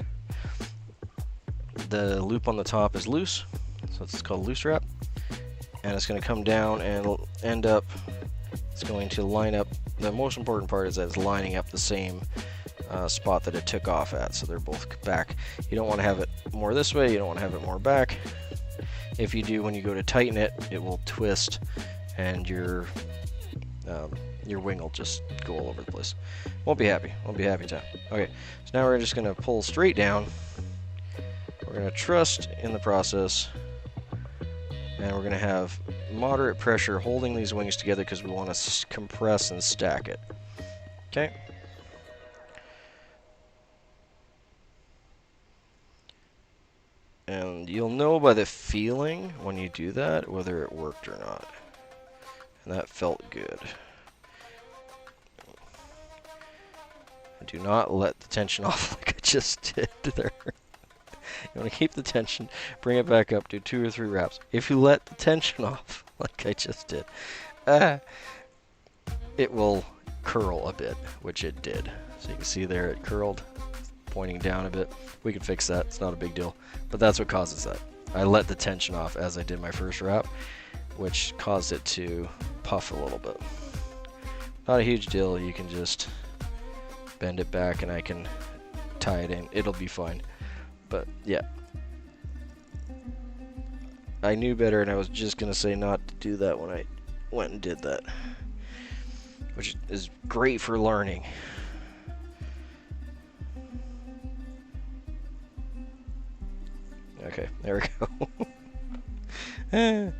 The loop on the top is loose, so it's called loose wrap, and it's going to come down and end up, it's going to line up, the most important part is that it's lining up the same spot that it took off at, so they're both back. You don't want to have it more this way, you don't want to have it more back. If you do, when you go to tighten it, it will twist and your wing will just go all over the place. Won't be happy. Won't be happy time. Okay, so now we're just going to pull straight down. We're going to trust in the process, and we're going to have moderate pressure holding these wings together because we want to compress and stack it. Okay. And you'll know by the feeling when you do that whether it worked or not. And that felt good. Do not let the tension off like I just did there. You want to keep the tension, bring it back up, do 2 or 3 wraps. If you let the tension off like I just did, it will curl a bit, which it did. So you can see there it curled, pointing down a bit. We can fix that, it's not a big deal. But that's what causes that. I let the tension off as I did my first wrap, which caused it to puff a little bit. Not a huge deal, you can just bend it back and I can tie it in. It'll be fine. But yeah, I knew better, and I was just gonna say not to do that when I went and did that, which is great for learning. Okay, there we go. And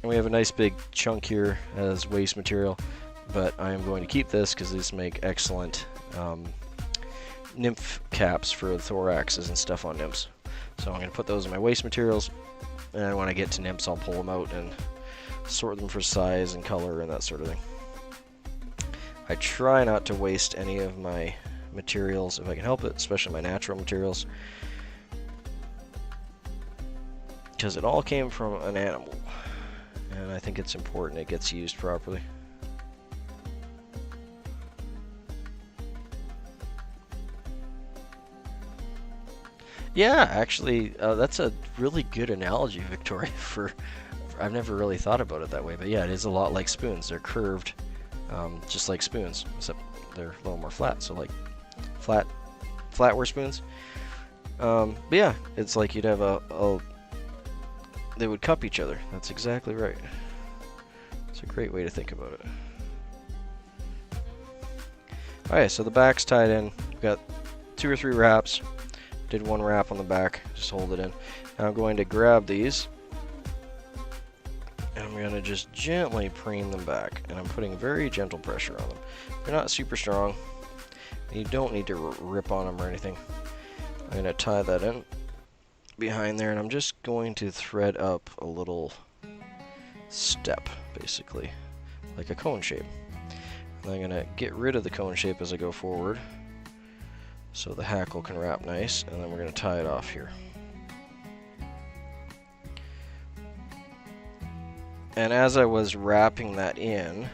we have a nice big chunk here as waste material, but I am going to keep this because these make excellent nymph caps for the thoraxes and stuff on nymphs. So I'm going to put those in my waste materials, and when I get to nymphs I'll pull them out and sort them for size and color and that sort of thing. I try not to waste any of my materials if I can help it, especially my natural materials, because it all came from an animal, and I think it's important it gets used properly. Yeah, actually, that's a really good analogy, Victoria, I've never really thought about it that way, but yeah, it is a lot like spoons. They're curved, just like spoons, except they're a little more flat, so like flatware spoons. But yeah, it's like you'd have they would cup each other. That's exactly right. It's a great way to think about it. Alright, so the back's tied in. We've got 2 or 3 wraps. Did 1 wrap on the back, just hold it in. Now I'm going to grab these, and I'm going to just gently preen them back, and I'm putting very gentle pressure on them. They're not super strong. You don't need to rip on them or anything. I'm going to tie that in behind there, and I'm just going to thread up a little step, basically, like a cone shape. And I'm going to get rid of the cone shape as I go forward, so the hackle can wrap nice, and then we're going to tie it off here. And as I was wrapping that in,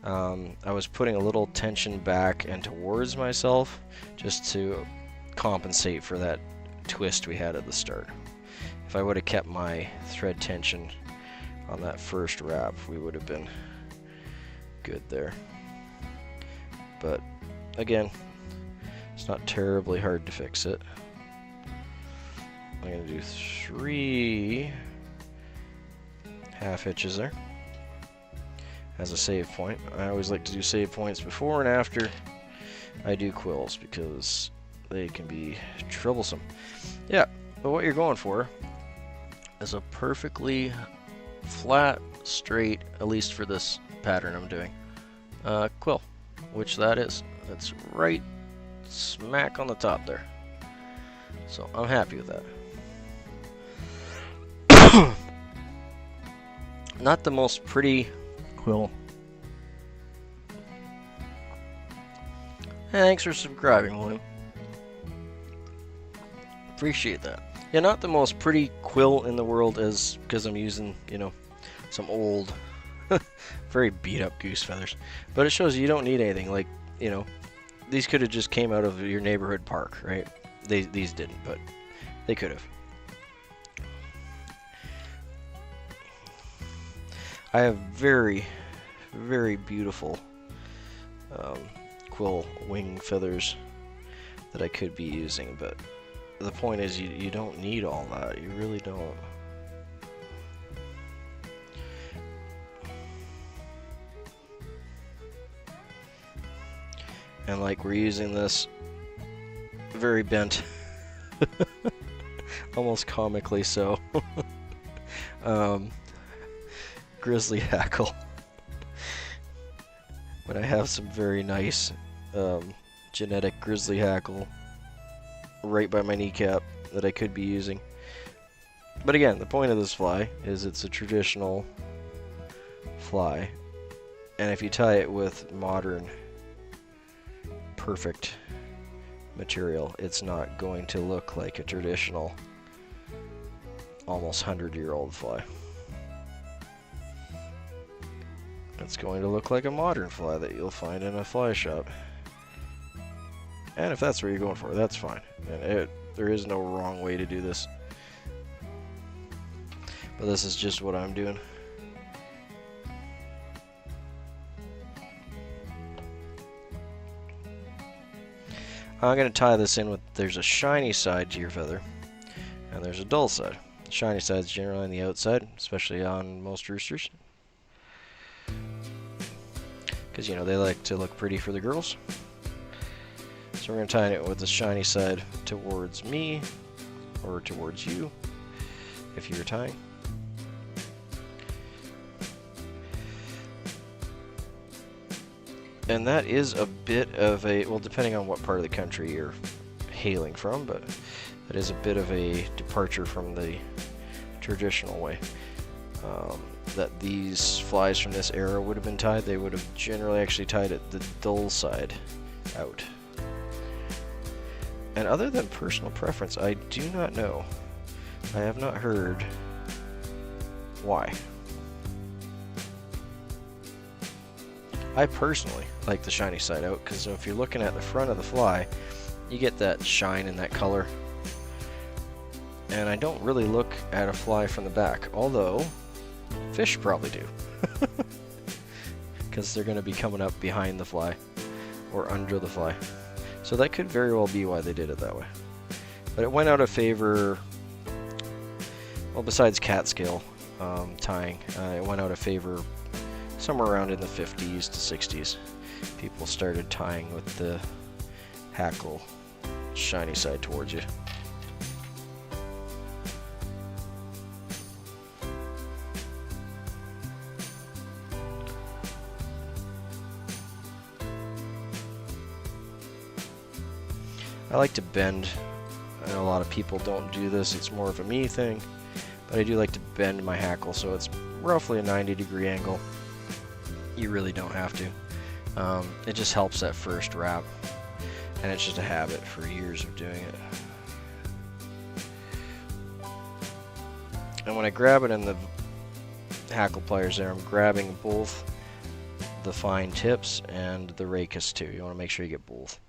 I was putting a little tension back and towards myself just to compensate for that twist we had at the start. If I would have kept my thread tension on that first wrap, we would have been good there. But again, it's not terribly hard to fix it. I'm going to do 3 half hitches there as a save point. I always like to do save points before and after I do quills because they can be troublesome. Yeah, but what you're going for is a perfectly flat, straight, at least for this pattern I'm doing, quill, which that is. That's right smack on the top there. So I'm happy with that. Not the most pretty quill. Thanks for subscribing, William. Appreciate that. Yeah, not the most pretty quill in the world, is because I'm using, you know, some old, very beat up goose feathers. But it shows you don't need anything. Like, you know, these could have just came out of your neighborhood park, right? These didn't, but they could have. I have very, very beautiful quill wing feathers that I could be using, but the point is you don't need all that. You really don't. And like we're using this very bent, almost comically so, grizzly hackle. But I have some very nice genetic grizzly hackle right by my kneecap that I could be using. But again, the point of this fly is it's a traditional fly, and if you tie it with modern perfect material, it's not going to look like a traditional almost 100-year-old fly. It's going to look like a modern fly that you'll find in a fly shop. And if that's what you're going for, that's fine. And there is no wrong way to do this. But this is just what I'm doing. I'm going to tie this in with, there's a shiny side to your feather, and there's a dull side. The shiny side is generally on the outside, especially on most roosters. Because, you know, they like to look pretty for the girls. So we're going to tie it with the shiny side towards me, or towards you, if you're tying. And that is a bit of a, well, depending on what part of the country you're hailing from, but that is a bit of a departure from the traditional way that these flies from this era would have been tied. They would have generally actually tied it the dull side out. And other than personal preference, I do not know. I have not heard why. I personally like the shiny side out because if you're looking at the front of the fly, you get that shine and that color. And I don't really look at a fly from the back, although fish probably do. Because they're going to be coming up behind the fly or under the fly. So that could very well be why they did it that way. But it went out of favor, well, besides catscale tying, it went out of favor somewhere around in the 50s to 60s. People started tying with the hackle shiny side towards you. I like to bend. I know a lot of people don't do this, it's more of a me thing, but I do like to bend my hackle so it's roughly a 90-degree angle. You really don't have to. It just helps that first wrap, and it's just a habit for years of doing it. And when I grab it in the hackle pliers there, I'm grabbing both the fine tips and the rachis too. You want to make sure you get both.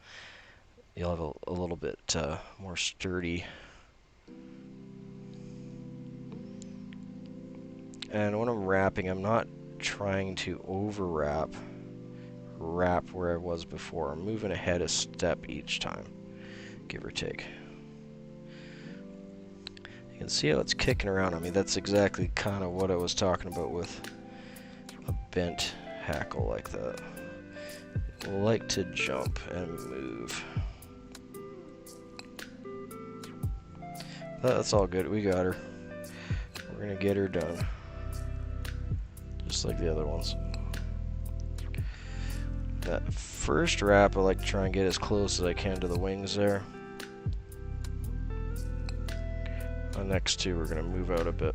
You'll have a little bit more sturdy. And when I'm wrapping, I'm not trying to wrap where I was before. I'm moving ahead a step each time, give or take. You can see how it's kicking around on me. That's exactly kind of what I was talking about with a bent hackle like that. I like to jump and move. That's all good. We got her. We're gonna get her done. Just like the other ones. That first wrap, I like to try and get as close as I can to the wings there. The next two, we're gonna move out a bit.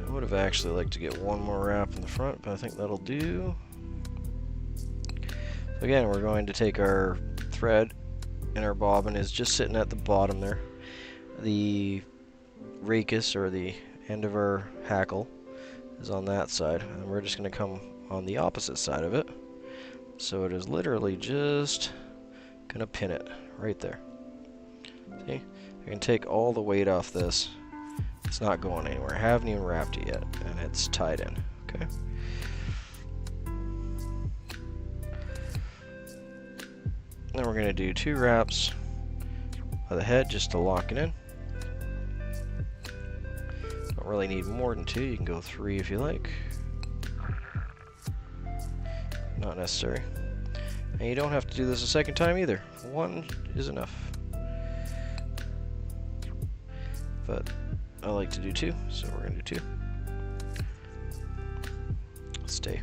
I would have actually liked to get one more wrap in the front, but I think that'll do. So again, we're going to take our thread, and our bobbin is just sitting at the bottom there. The rachis, or the end of our hackle, is on that side, and we're just going to come on the opposite side of it. So it is literally just going to pin it right there. See? I can take all the weight off this. It's not going anywhere. I haven't even wrapped it yet, and it's tied in. Okay. Then we're going to do 2 wraps of the head just to lock it in. But really need more than 2. You can go 3 if you like. Not necessary. And you don't have to do this a second time either. 1 is enough. But I like to do 2, so we're going to do 2. Stay.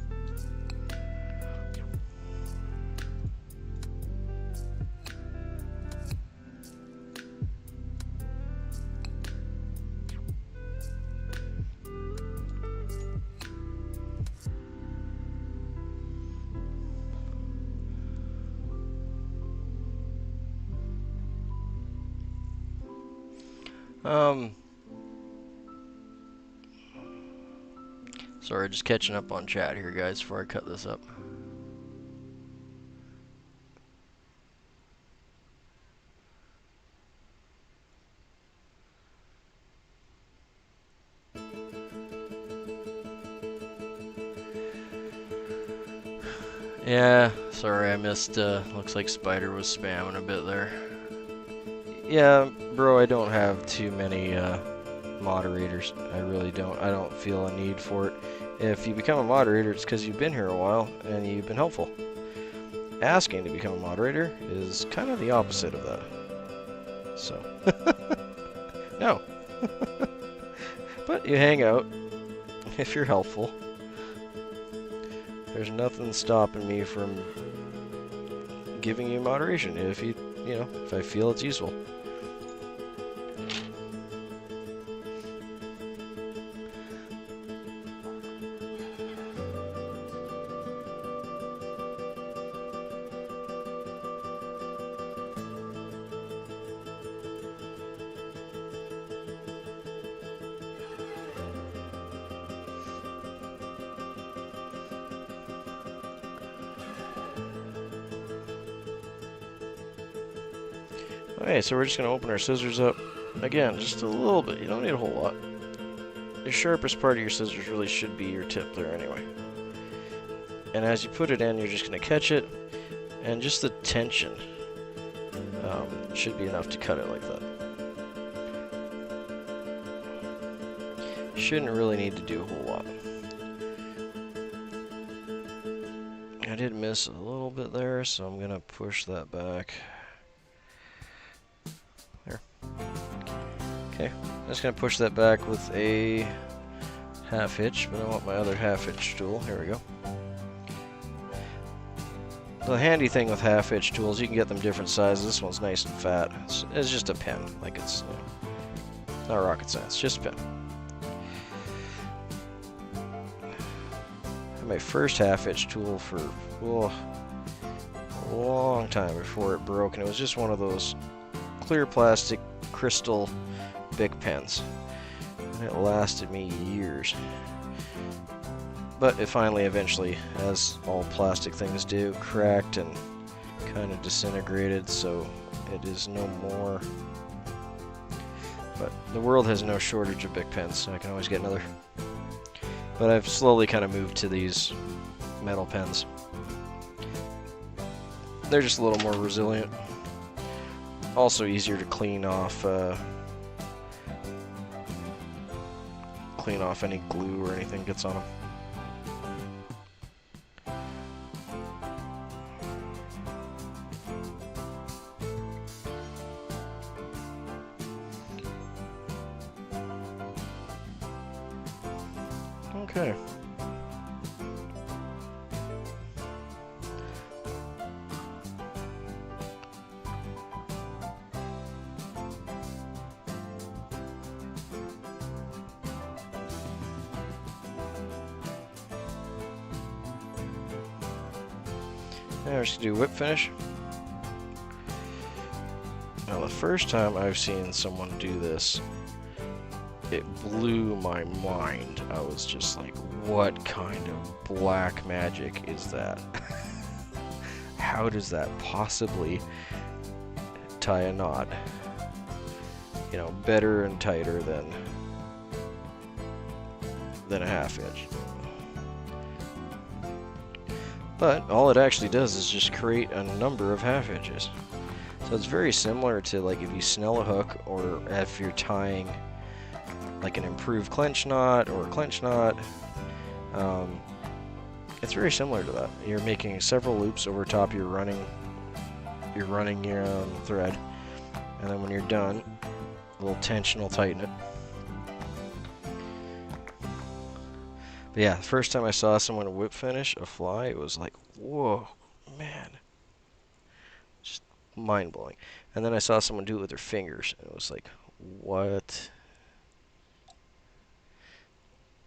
Sorry, just catching up on chat here, guys, before I cut this up. Yeah, sorry I missed, looks like Spider was spamming a bit there. Yeah, bro, I don't have too many, moderators. I really don't. I don't feel a need for it. If you become a moderator, it's because you've been here a while and you've been helpful. Asking to become a moderator is kind of the opposite of that. So, no. But you hang out if you're helpful. There's nothing stopping me from giving you moderation if you know, if I feel it's useful. Okay, so we're just going to open our scissors up. Again, just a little bit. You don't need a whole lot. The sharpest part of your scissors really should be your tip there anyway. And as you put it in, you're just going to catch it, and just the tension should be enough to cut it like that. You shouldn't really need to do a whole lot. I did miss a little bit there, so I'm going to push that back. There. Okay, I'm just going to push that back with a half hitch, but I want my other half hitch tool. Here we go. The handy thing with half hitch tools, you can get them different sizes. This one's nice and fat. It's just a pen, like it's not rocket science, just a pen. I had my first half hitch tool for a long time before it broke, and it was just one of those clear plastic crystal Bic pens, and it lasted me years. But it finally, eventually, as all plastic things do, cracked and kind of disintegrated, so it is no more. But the world has no shortage of Bic pens, so I can always get another. But I've slowly kind of moved to these metal pens. They're just a little more resilient. Also easier to clean off any glue or anything gets on them. Okay. Now we're just gonna do whip finish. Now the first time I've seen someone do this, it blew my mind. I was just like, what kind of black magic is that? How does that possibly tie a knot? You know, better and tighter than a half hitch. But all it actually does is just create a number of half hitches. So it's very similar to like if you snell a hook or if you're tying like an improved clench knot or a clench knot. It's very similar to that. You're making several loops over top your running thread, and then when you're done, a little tension will tighten it. But yeah, the first time I saw someone whip finish a fly, it was like, whoa, man. Just mind-blowing. And then I saw someone do it with their fingers, and it was like, what?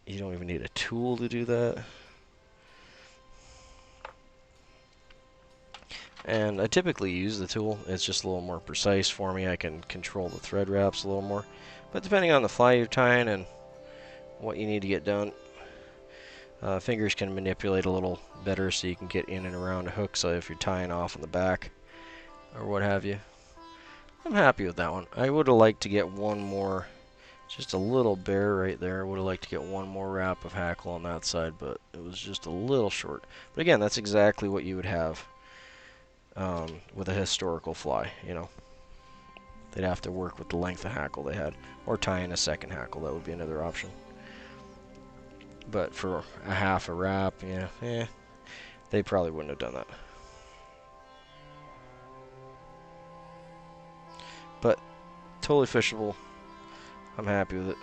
You don't even need a tool to do that. And I typically use the tool. It's just a little more precise for me. I can control the thread wraps a little more. But depending on the fly you're tying and what you need to get done, fingers can manipulate a little better so you can get in and around a hook. So if you're tying off on the back or what have you. I'm happy with that one. I would have liked to get one more, just a little bare right there. I would have liked to get one more wrap of hackle on that side, but it was just a little short. But again, that's exactly what you would have with a historical fly, you know. They'd have to work with the length of hackle they had, or tie in a second hackle. That would be another option. But for a half a wrap, yeah, they probably wouldn't have done that. But totally fishable. I'm happy with it.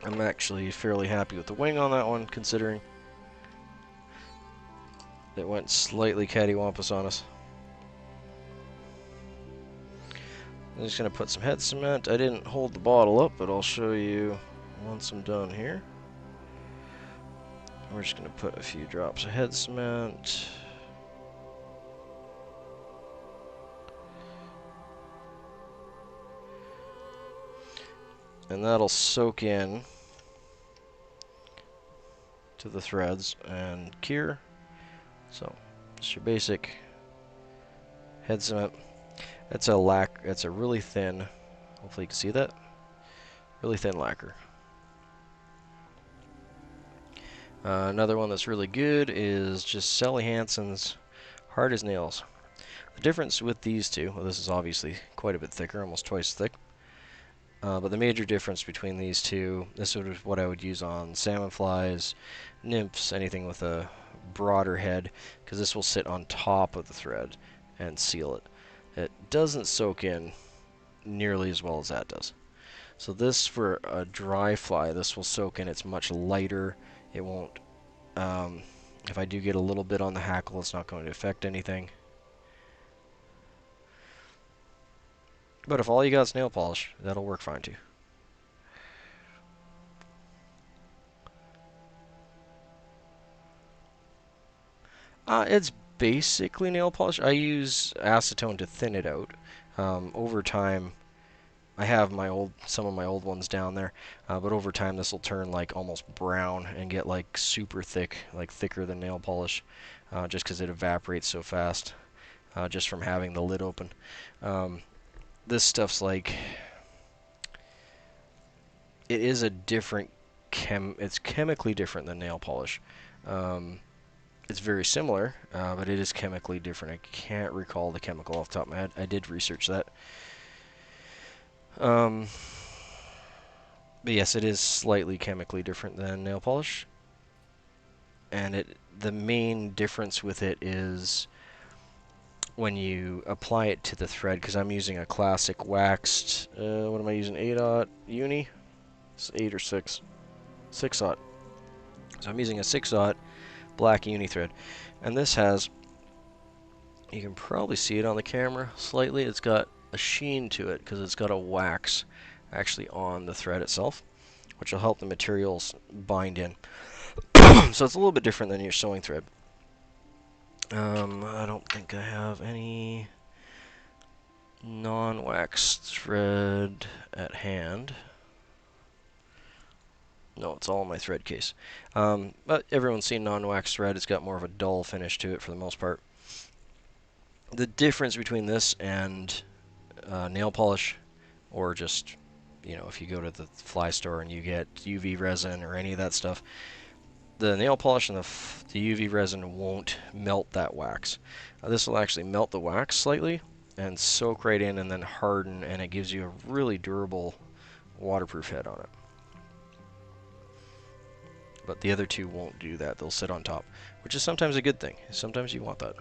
I'm actually fairly happy with the wing on that one, considering it went slightly cattywampus on us. I'm just going to put some head cement. I didn't hold the bottle up, but I'll show you once I'm done here. We're just going to put a few drops of head cement. And that'll soak in to the threads and cure. So, just your basic head cement. It's a really thin, hopefully you can see that, really thin lacquer. Another one that's really good is just Sally Hansen's Hard as Nails. The difference with these two, well, this is obviously quite a bit thicker, almost twice thick. But the major difference between these two, this is what I would use on salmon flies, nymphs, anything with a broader head, because this will sit on top of the thread and seal it. It doesn't soak in nearly as well as that does. So this, for a dry fly, this will soak in. It's much lighter. It won't, if I do get a little bit on the hackle, it's not going to affect anything. But if all you got is nail polish, that'll work fine too. It's basically nail polish. I use acetone to thin it out. Over time, I have some of my old ones down there, but over time this will turn like almost brown and get like super thick, like thicker than nail polish, just because it evaporates so fast, just from having the lid open. This stuff's like, it is a different it's chemically different than nail polish. It's very similar, but it is chemically different. I can't recall the chemical off the top of my head. I did research that. But yes, it is slightly chemically different than nail polish. And the main difference with it is when you apply it to the thread, because I'm using a classic waxed, what am I using, 8/0 uni? It's 8 or 6. 6/0. So I'm using a 6/0 black uni thread. And this has, you can probably see it on the camera slightly, it's got a sheen to it because it's got a wax actually on the thread itself, which will help the materials bind in. So it's a little bit different than your sewing thread. I don't think I have any non-waxed thread at hand. No, it's all in my thread case. But everyone's seen non-wax thread. It's got more of a dull finish to it for the most part. The difference between this and nail polish, or just, you know, if you go to the fly store and you get UV resin or any of that stuff, the nail polish and the UV resin won't melt that wax. This will actually melt the wax slightly and soak right in and then harden, and it gives you a really durable waterproof head on it. But the other two won't do that. They'll sit on top, which is sometimes a good thing. Sometimes you want that.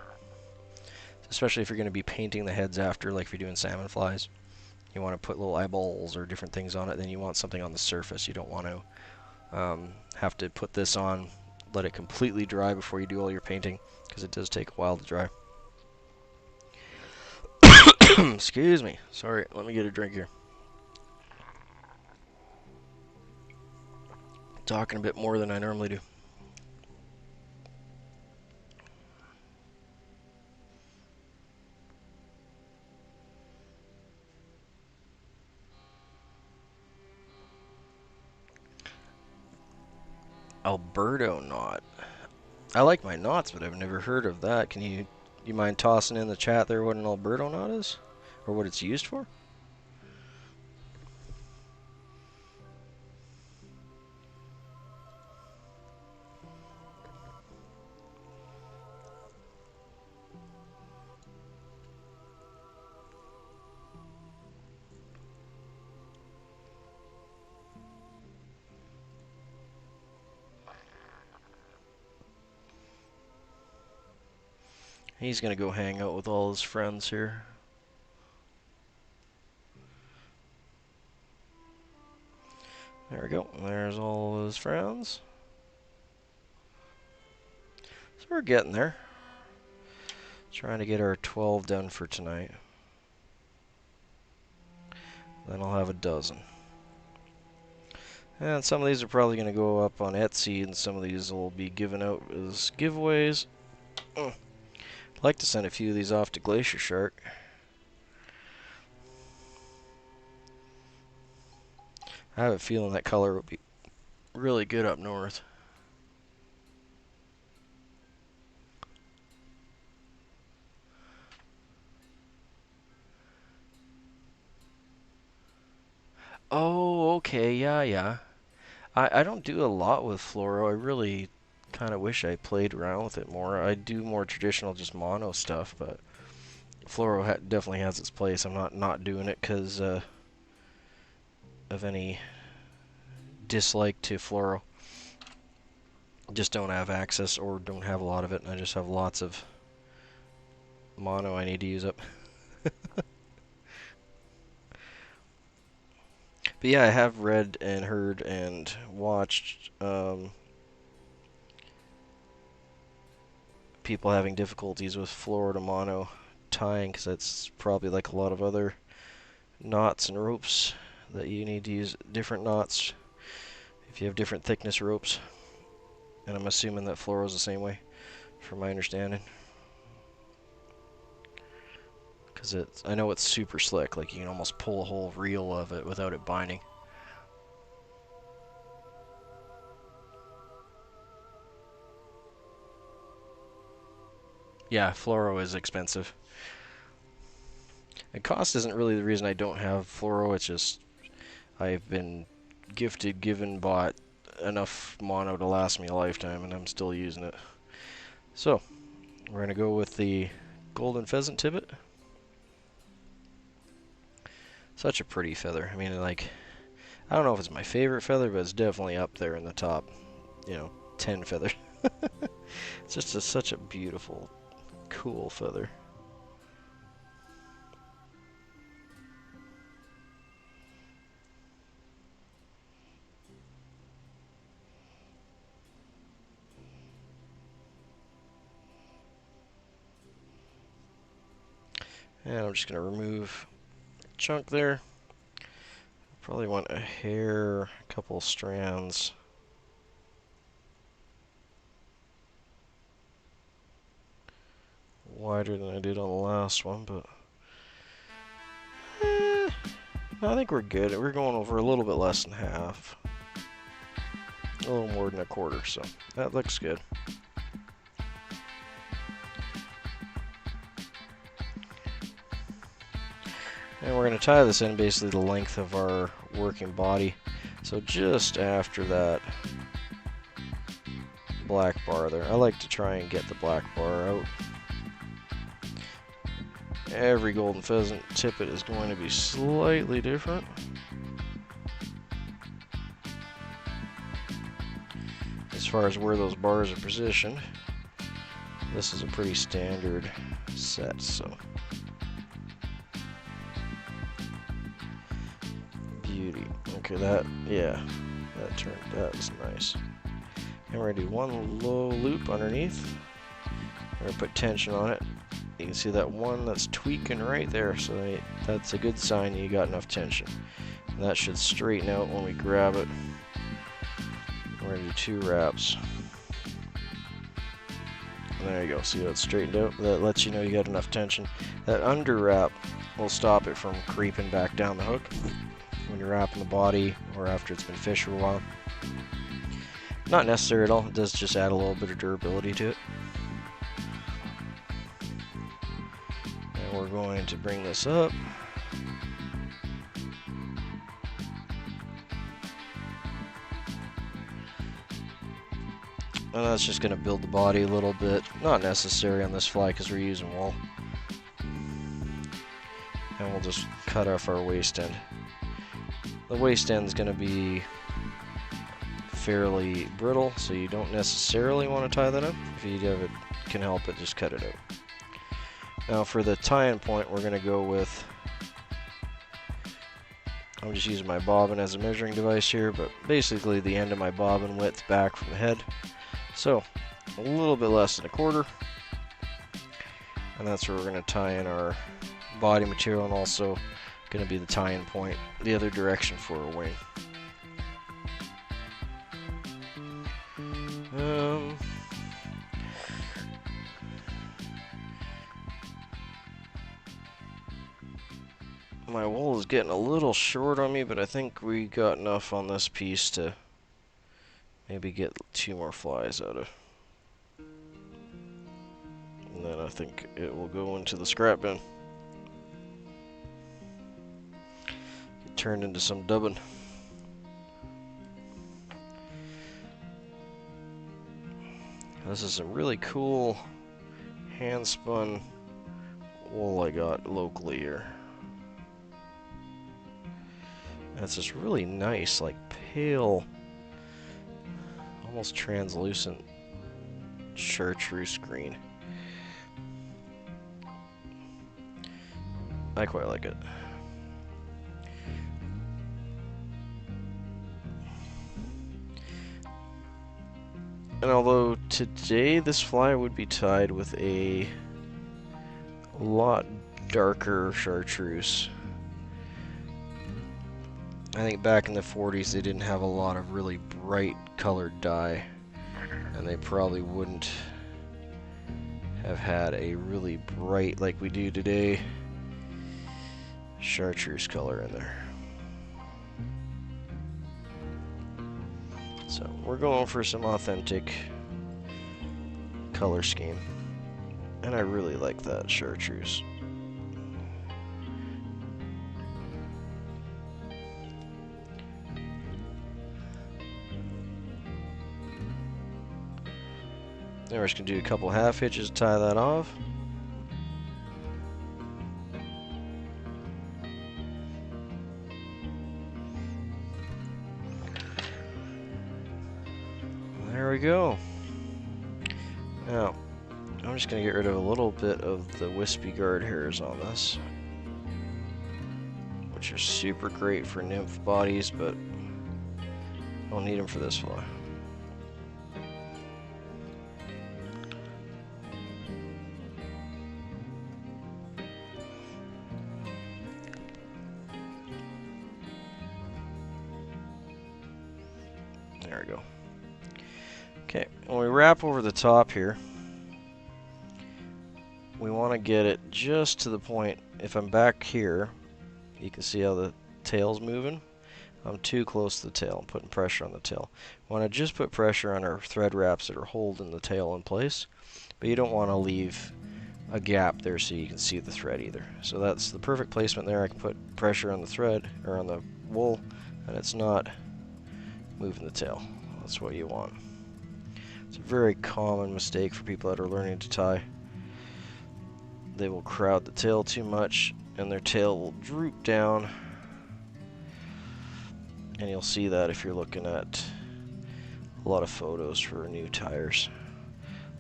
Especially if you're going to be painting the heads after, like if you're doing salmon flies. You want to put little eyeballs or different things on it, then you want something on the surface. You don't want to have to put this on, let it completely dry before you do all your painting, because it does take a while to dry. Excuse me. Sorry, let me get a drink here. Talking a bit more than I normally do. Alberto knot. I like my knots, but I've never heard of that. Can you mind tossing in the chat there what an Alberto knot is? Or what it's used for? He's gonna go hang out with all his friends here. There we go. There's all his friends. So we're getting there. Trying to get our 12 done for tonight. Then I'll have a dozen. And some of these are probably going to go up on Etsy, and some of these will be given out as giveaways. I'd like to send a few of these off to Glacier Shark. I have a feeling that color will be really good up north. Oh, okay, yeah. I don't do a lot with fluoro. I really kind of wish I played around with it more. I do more traditional, just mono stuff, but fluoro definitely has its place. I'm not doing it because of any dislike to fluoro. Just don't have access or don't have a lot of it, and I just have lots of mono I need to use up. But yeah, I have read and heard and watched people having difficulties with fluoro to mono tying, because that's probably like a lot of other knots and ropes that you need to use different knots if you have different thickness ropes. And I'm assuming that fluoro is the same way, from my understanding. Because I know it's super slick, like you can almost pull a whole reel of it without it binding. Yeah, fluoro is expensive. And cost isn't really the reason I don't have fluoro, it's just I've been bought enough mono to last me a lifetime, and I'm still using it. So, we're going to go with the golden pheasant tippet. Such a pretty feather. I mean, like, I don't know if it's my favorite feather, but it's definitely up there in the top, 10 feathers. It's just such a beautiful, cool feather. And I'm just going to remove a chunk there. Probably want a hair, a couple strands. Wider than I did on the last one, but I think we're good. We're going over a little bit less than half. A little more than a quarter, so that looks good. And we're going to tie this in basically the length of our working body. So just after that black bar there. I like to try and get the black bar out. Every golden pheasant tippet is going to be slightly different. far as where those bars are positioned, this is a pretty standard set, so beauty. Okay, that was nice. And we're gonna do one low loop underneath. We're gonna put tension on it. You can see that one that's tweaking right there, so that's a good sign you got enough tension. And that should straighten out when we grab it. We're gonna do 2 wraps. And there you go, see how it's straightened out? That lets you know you got enough tension. That under wrap will stop it from creeping back down the hook when you're wrapping the body or after it's been fished for a while. Not necessary at all, it does just add a little bit of durability to it. And we're going to bring this up. And that's just going to build the body a little bit. Not necessary on this fly because we're using wool. And we'll just cut off our waist end. The waist end is going to be fairly brittle, so you don't necessarily want to tie that up. If you can help it, just cut it out. Now for the tie-in point, we're going to go with, I'm just using my bobbin as a measuring device here, but basically the end of my bobbin width back from the head. So a little bit less than 1/4. And that's where we're going to tie in our body material, and also going to be the tie-in point the other direction for a wing. My wool is getting a little short on me, but I think we got enough on this piece to maybe get 2 more flies out of. And then I think it will go into the scrap bin. Get turned into some dubbin. This is a really cool hand spun wool I got locally here. And it's this really nice, like pale, almost translucent chartreuse green. I quite like it. And although today this fly would be tied with a lot darker chartreuse, I think back in the 40s they didn't have a lot of really bright colored dye, and they probably wouldn't have had a really bright, like we do today, chartreuse color in there. So we're going for some authentic color scheme, and I really like that chartreuse. Then we're just going to do a couple half hitches to tie that off. There we go. Now, I'm just going to get rid of a little bit of the wispy guard hairs on this, which are super great for nymph bodies, but I don't need them for this fly. There we go. Okay, when we wrap over the top here, we want to get it just to the point. If I'm back here, you can see how the tail's moving. I'm too close to the tail. I'm putting pressure on the tail. I want to just put pressure on our thread wraps that are holding the tail in place, but you don't want to leave a gap there so you can see the thread either. So that's the perfect placement there. I can put pressure on the thread, or on the wool, and it's not moving the tail. That's what you want. It's a very common mistake for people that are learning to tie. They will crowd the tail too much, and their tail will droop down. And you'll see that if you're looking at a lot of photos for new tires.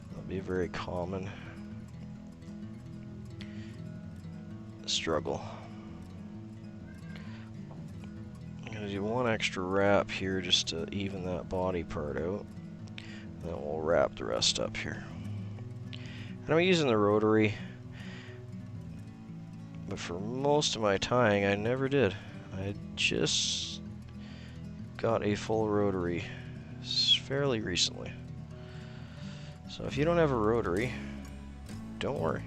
That'll be a very common struggle. I'm going to do one extra wrap here just to even that body part out. And then we'll wrap the rest up here. And I'm using the rotary, but for most of my tying I never did. I just got a full rotary fairly recently. So if you don't have a rotary, don't worry.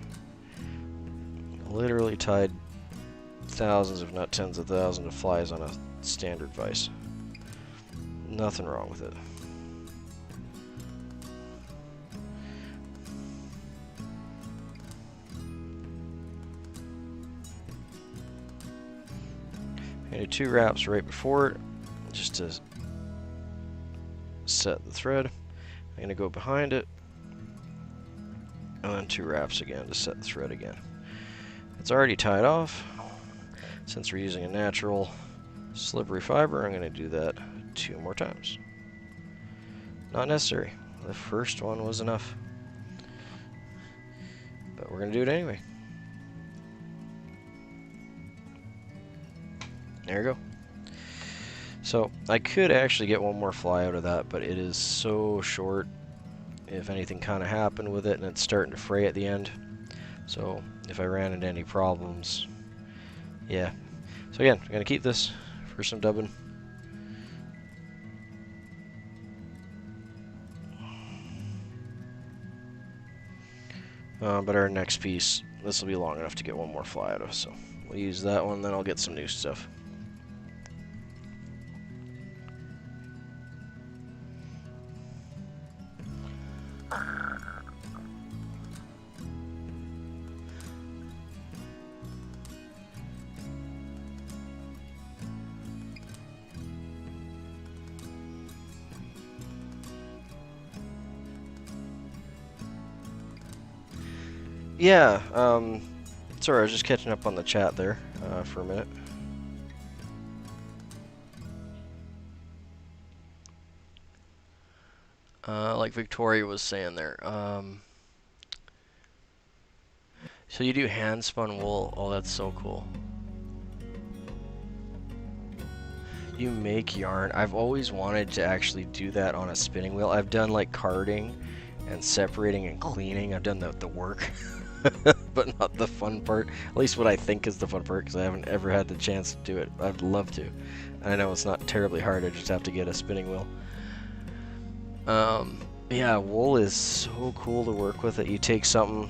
Literally tied thousands, if not tens of thousands of flies on a standard vise. Nothing wrong with it. I do 2 wraps right before it, just to set the thread. I'm going to go behind it, and then 2 wraps again to set the thread again. It's already tied off. Since we're using a natural slippery fiber, I'm going to do that 2 more times. Not necessary. The first one was enough. But we're going to do it anyway. There you go. So I could actually get one more fly out of that, but it is so short. If anything kind of happened with it and it's starting to fray at the end. So if I ran into any problems, yeah. So again, I'm going to keep this for some dubbing. But our next piece, this will be long enough to get one more fly out of, so we'll use that one, then I'll get some new stuff. Yeah, sorry, I was just catching up on the chat there for a minute. Like Victoria was saying there. So you do hand spun wool. Oh, that's so cool. You make yarn. I've always wanted to actually do that on a spinning wheel. I've done like carding and separating and cleaning. I've done the work. But not the fun part. At least what I think is the fun part, because I haven't ever had the chance to do it. I'd love to. I know it's not terribly hard. I just have to get a spinning wheel. Yeah, wool is so cool to work with. That you take something,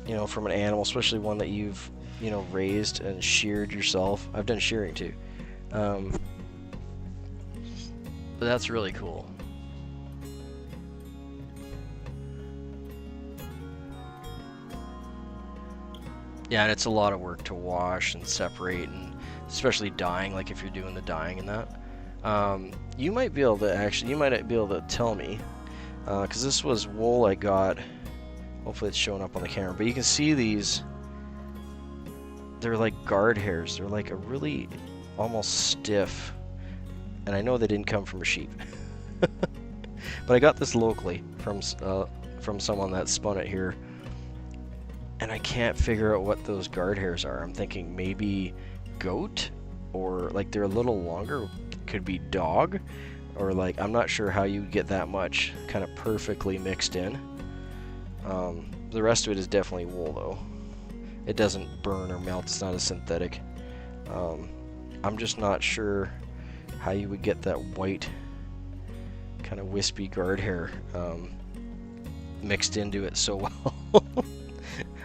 you know, from an animal, especially one that you've, you know, raised and sheared yourself. I've done shearing too. But that's really cool. Yeah, and it's a lot of work to wash and separate, and especially dyeing, like if you're doing the dyeing and that. You might be able to tell me, because this was wool I got. Hopefully it's showing up on the camera, but you can see these. They're like guard hairs. They're like a really almost stiff, and I know they didn't come from a sheep. But I got this locally from someone that spun it here. And I can't figure out what those guard hairs are. I'm thinking maybe goat, or like they're a little longer, could be dog, or like I'm not sure how you get that much kind of perfectly mixed in. The rest of it is definitely wool though. It doesn't burn or melt, it's not a synthetic. I'm just not sure how you would get that white kind of wispy guard hair mixed into it so well.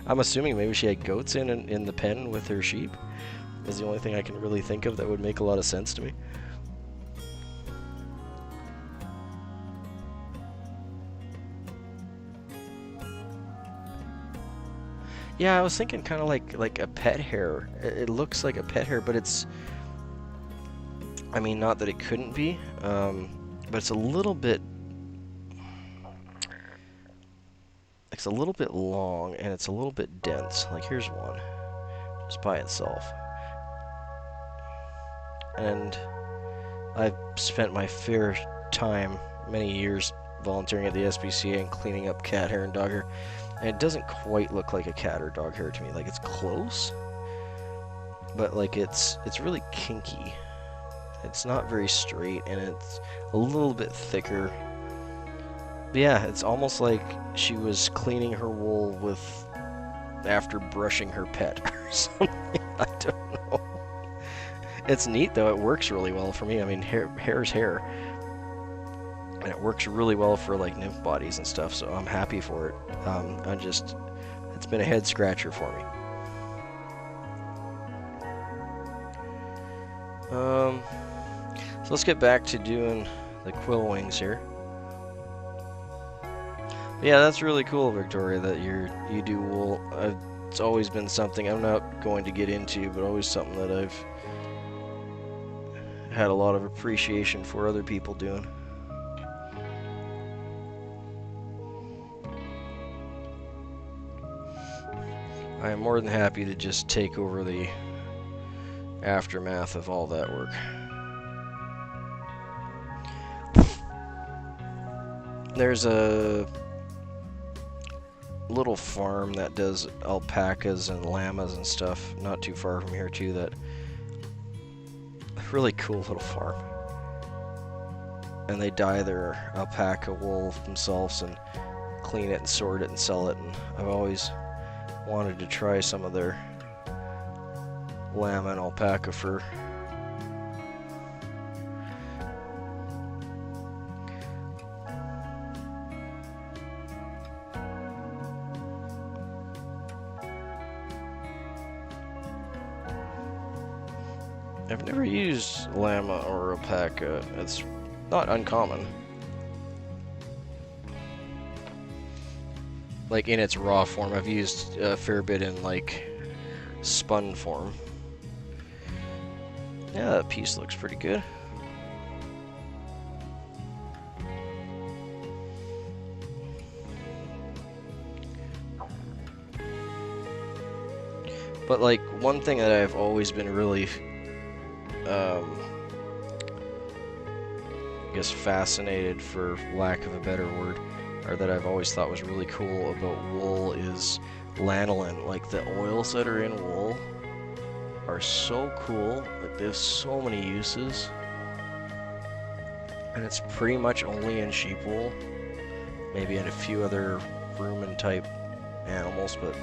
I'm assuming maybe she had goats in the pen with her sheep. Is the only thing I can really think of that would make a lot of sense to me. Yeah, I was thinking kind of like a pet hair. It looks like a pet hair, but it's, I mean, not that it couldn't be, but it's a little bit long, and it's a little bit dense. Like here's one, just by itself. And I've spent my fair time many years volunteering at the SPCA and cleaning up cat hair and dog hair, and it doesn't quite look like a cat or dog hair to me. Like, it's close, but like it's really kinky. It's not very straight, and it's a little bit thicker. But yeah, it's almost like she was cleaning her wool with after brushing her pet or something. I don't know. It's neat though. It works really well for me. I mean, hair's hair, and it works really well for like nymph bodies and stuff. So I'm happy for it. It's been a head scratcher for me. So let's get back to doing the quill wings here. Yeah, that's really cool, Victoria, that you do wool. It's always been something I'm not going to get into, but always something that I've had a lot of appreciation for other people doing. I am more than happy to just take over the aftermath of all that work. There's a little farm that does alpacas and llamas and stuff not too far from here too. That really cool little farm, and they dye their alpaca wool themselves and clean it and sort it and sell it. And I've always wanted to try some of their llama and alpaca fur. I've never used llama or alpaca. It's not uncommon. Like in its raw form, I've used a fair bit in like spun form. Yeah, that piece looks pretty good. But like one thing that I've always been really I guess fascinated, for lack of a better word, or that I've always thought was really cool about wool is lanolin. Like the oils that are in wool are so cool. Like they have so many uses, and it's pretty much only in sheep wool, maybe in a few other rumen type animals, but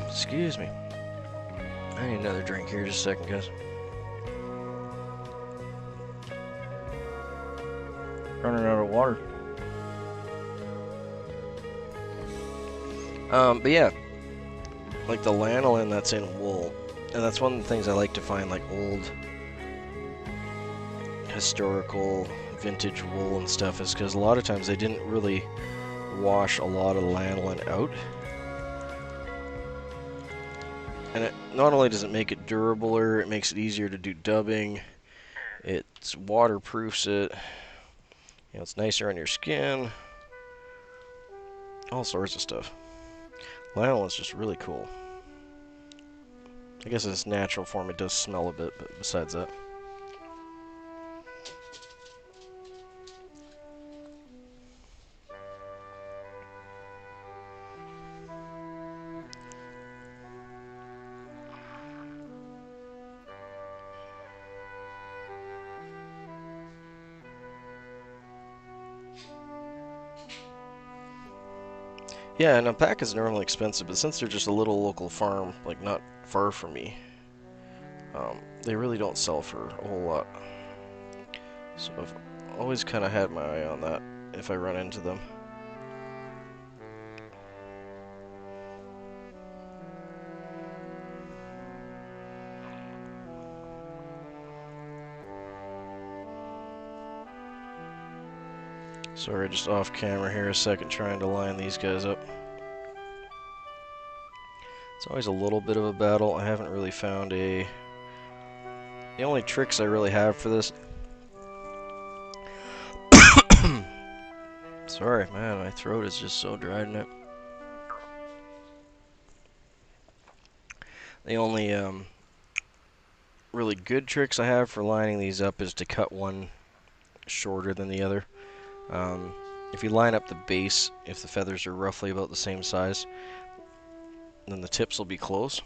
excuse me. I need another drink here, just a second, guys. Running out of water. But yeah, like the lanolin that's in wool, and that's one of the things I like to find, like old historical vintage wool and stuff, is because a lot of times they didn't really wash a lot of lanolin out. And it not only does it make it durabler, it makes it easier to do dubbing. It waterproofs it. You know, it's nicer on your skin. All sorts of stuff. Lanolin's just really cool. I guess in its natural form it does smell a bit, but besides that. Yeah, and alpaca is normally expensive, but since they're just a little local farm, like not far from me, they really don't sell for a whole lot. So I've always kind of had my eye on that if I run into them. Sorry, just off camera here a second, trying to line these guys up. It's always a little bit of a battle. I haven't really found the only tricks I really have for this. Sorry, man, my throat is just so dry tonight. The only really good tricks I have for lining these up is to cut one shorter than the other. If you line up the base, if the feathers are roughly about the same size, then the tips will be close.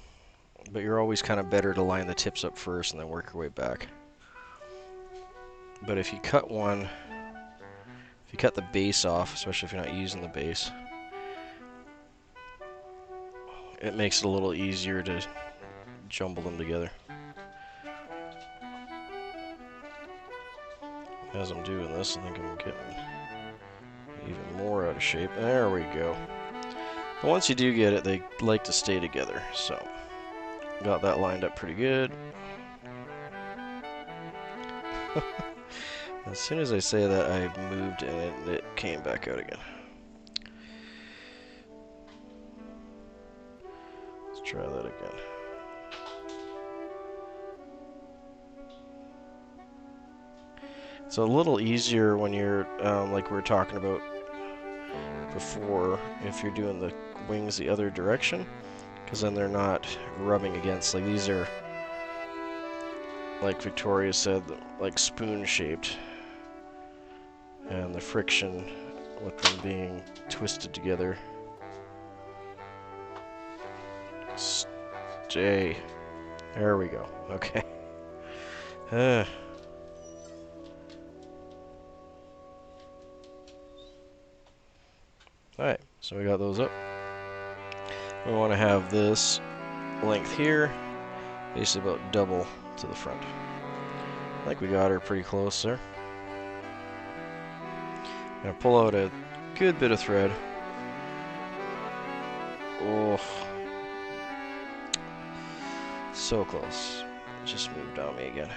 But you're always kind of better to line the tips up first and then work your way back. But if you cut one, if you cut the base off, especially if you're not using the base, it makes it a little easier to jumble them together. As I'm doing this, I think I'm getting even more out of shape. There we go. But once you do get it, they like to stay together. So, got that lined up pretty good. As soon as I say that, I moved and it came back out again. Let's try that again. It's a little easier when you're, like we were talking about before, if you're doing the wings the other direction, because then they're not rubbing against. Like these are, like Victoria said, like spoon-shaped, and the friction with them being twisted together. Stay. There we go. Okay. Alright, so we got those up. We want to have this length here, basically about double to the front. I think we got her pretty close there. I'm going to pull out a good bit of thread. Oh, so close. Just moved on me again.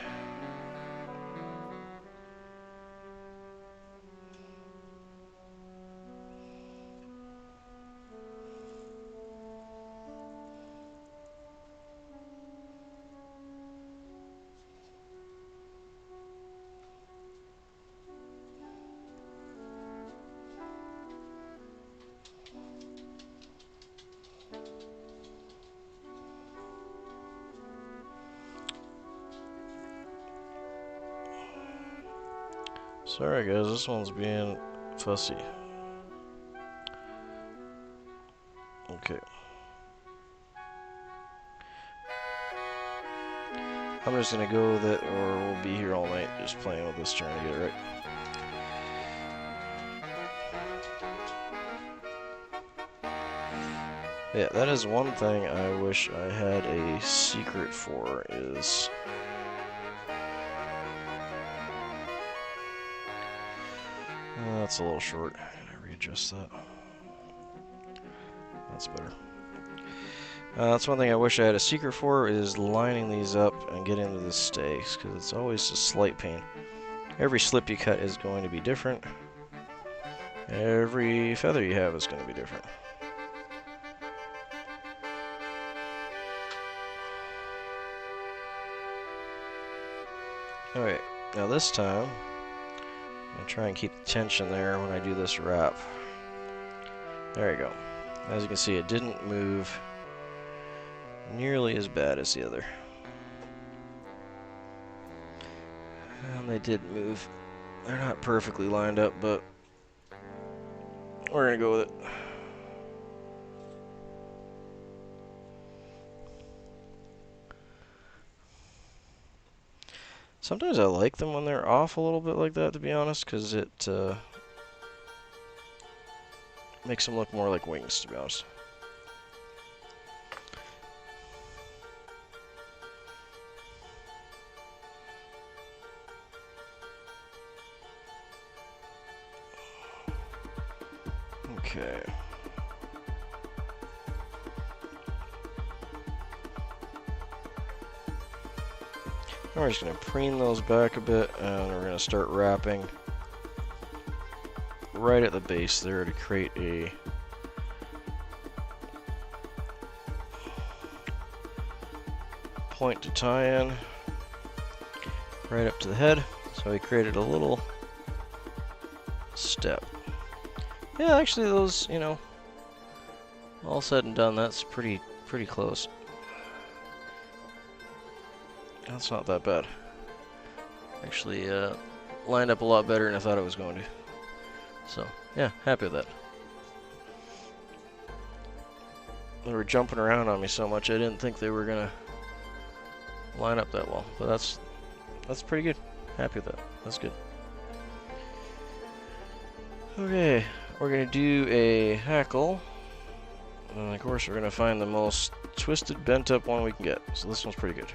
Sorry guys, this one's being fussy. Okay. I'm just gonna go with it, or we'll be here all night just playing with this, trying to get it right. Yeah, that is one thing I wish I had a secret for, is that's a little short. I'm gonna readjust that. That's better. That's one thing I wish I had a secret for, is lining these up and getting into the stakes, because it's always a slight pain. Every slip you cut is going to be different. Every feather you have is going to be different. Alright, now this time, I'm going to try and keep the tension there when I do this wrap. There you go. As you can see, it didn't move nearly as bad as the other. And they did move. They're not perfectly lined up, but we're going to go with it. Sometimes I like them when they're off a little bit like that, to be honest, because it makes them look more like wings, to be honest. Okay. We're just going to preen those back a bit, and we're going to start wrapping right at the base there to create a point to tie in right up to the head. So we created a little step. Yeah, actually those, you know, all said and done, that's pretty close. That's not that bad. Actually, lined up a lot better than I thought it was going to. So, yeah, happy with that. They were jumping around on me so much I didn't think they were gonna line up that well. But that's pretty good. Happy with that. That's good. Okay, we're gonna do a hackle. And of course we're gonna find the most twisted, bent up one we can get. So this one's pretty good.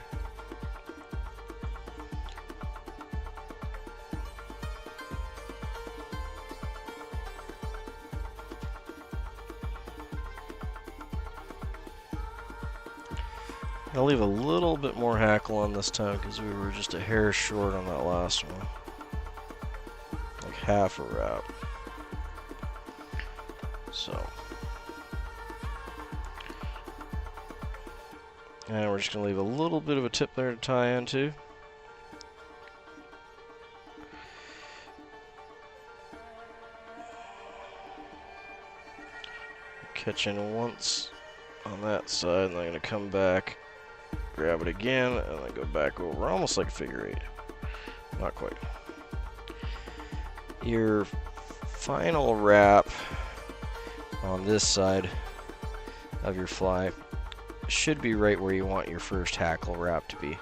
I'll leave a little bit more hackle on this time because we were just a hair short on that last one. Like half a wrap. So. And we're just going to leave a little bit of a tip there to tie into. Catching once on that side, and I'm going to come back, grab it again, and then go back over, almost like a figure eight. Not quite. Your final wrap on this side of your fly should be right where you want your first hackle wrap to be.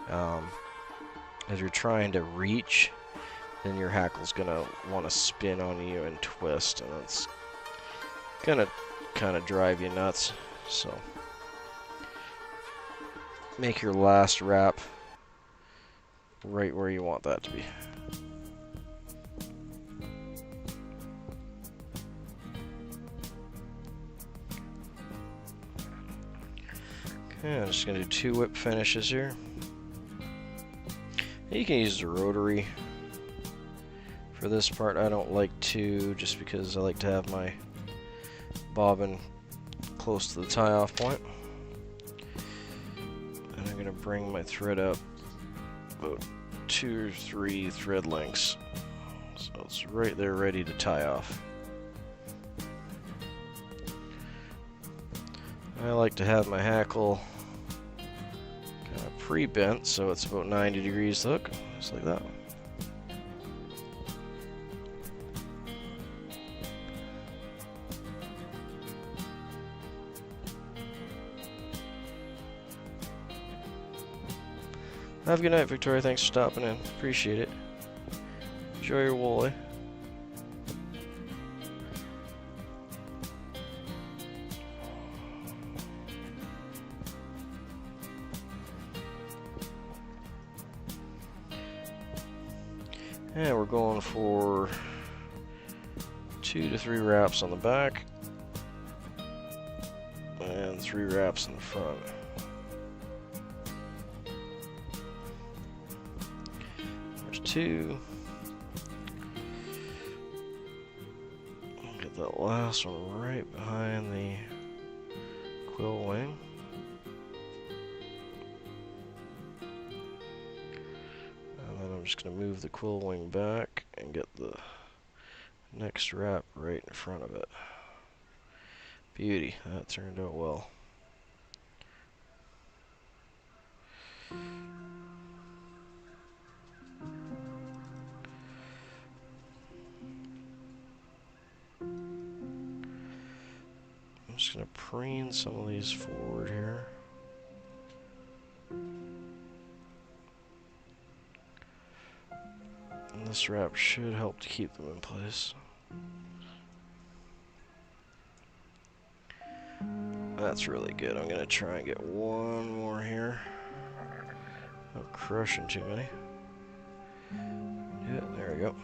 As you're trying to reach, then your hackle's gonna want to spin on you and twist, and it's gonna kind of drive you nuts. So make your last wrap right where you want that to be. Okay, I'm just going to do 2 whip finishes here. You can use the rotary for this part. I don't like to, just because I like to have my bobbin close to the tie-off point. And I'm going to bring my thread up about 2 or 3 thread lengths. So it's right there ready to tie off. I like to have my hackle kind of pre-bent, so it's about 90 degrees hook, just like that. Have a good night, Victoria. Thanks for stopping in. Appreciate it. Enjoy your woolley. And we're going for 2 to 3 wraps on the back and 3 wraps in the front. There's 2. Get that last one right behind the quill wing. I'm just going to move the quill wing back and get the next wrap right in front of it. Beauty, that turned out well. I'm just going to preen some of these forward here. And this wrap should help to keep them in place. That's really good. I'm going to try and get one more here. Not crushing too many. Yeah, there we go.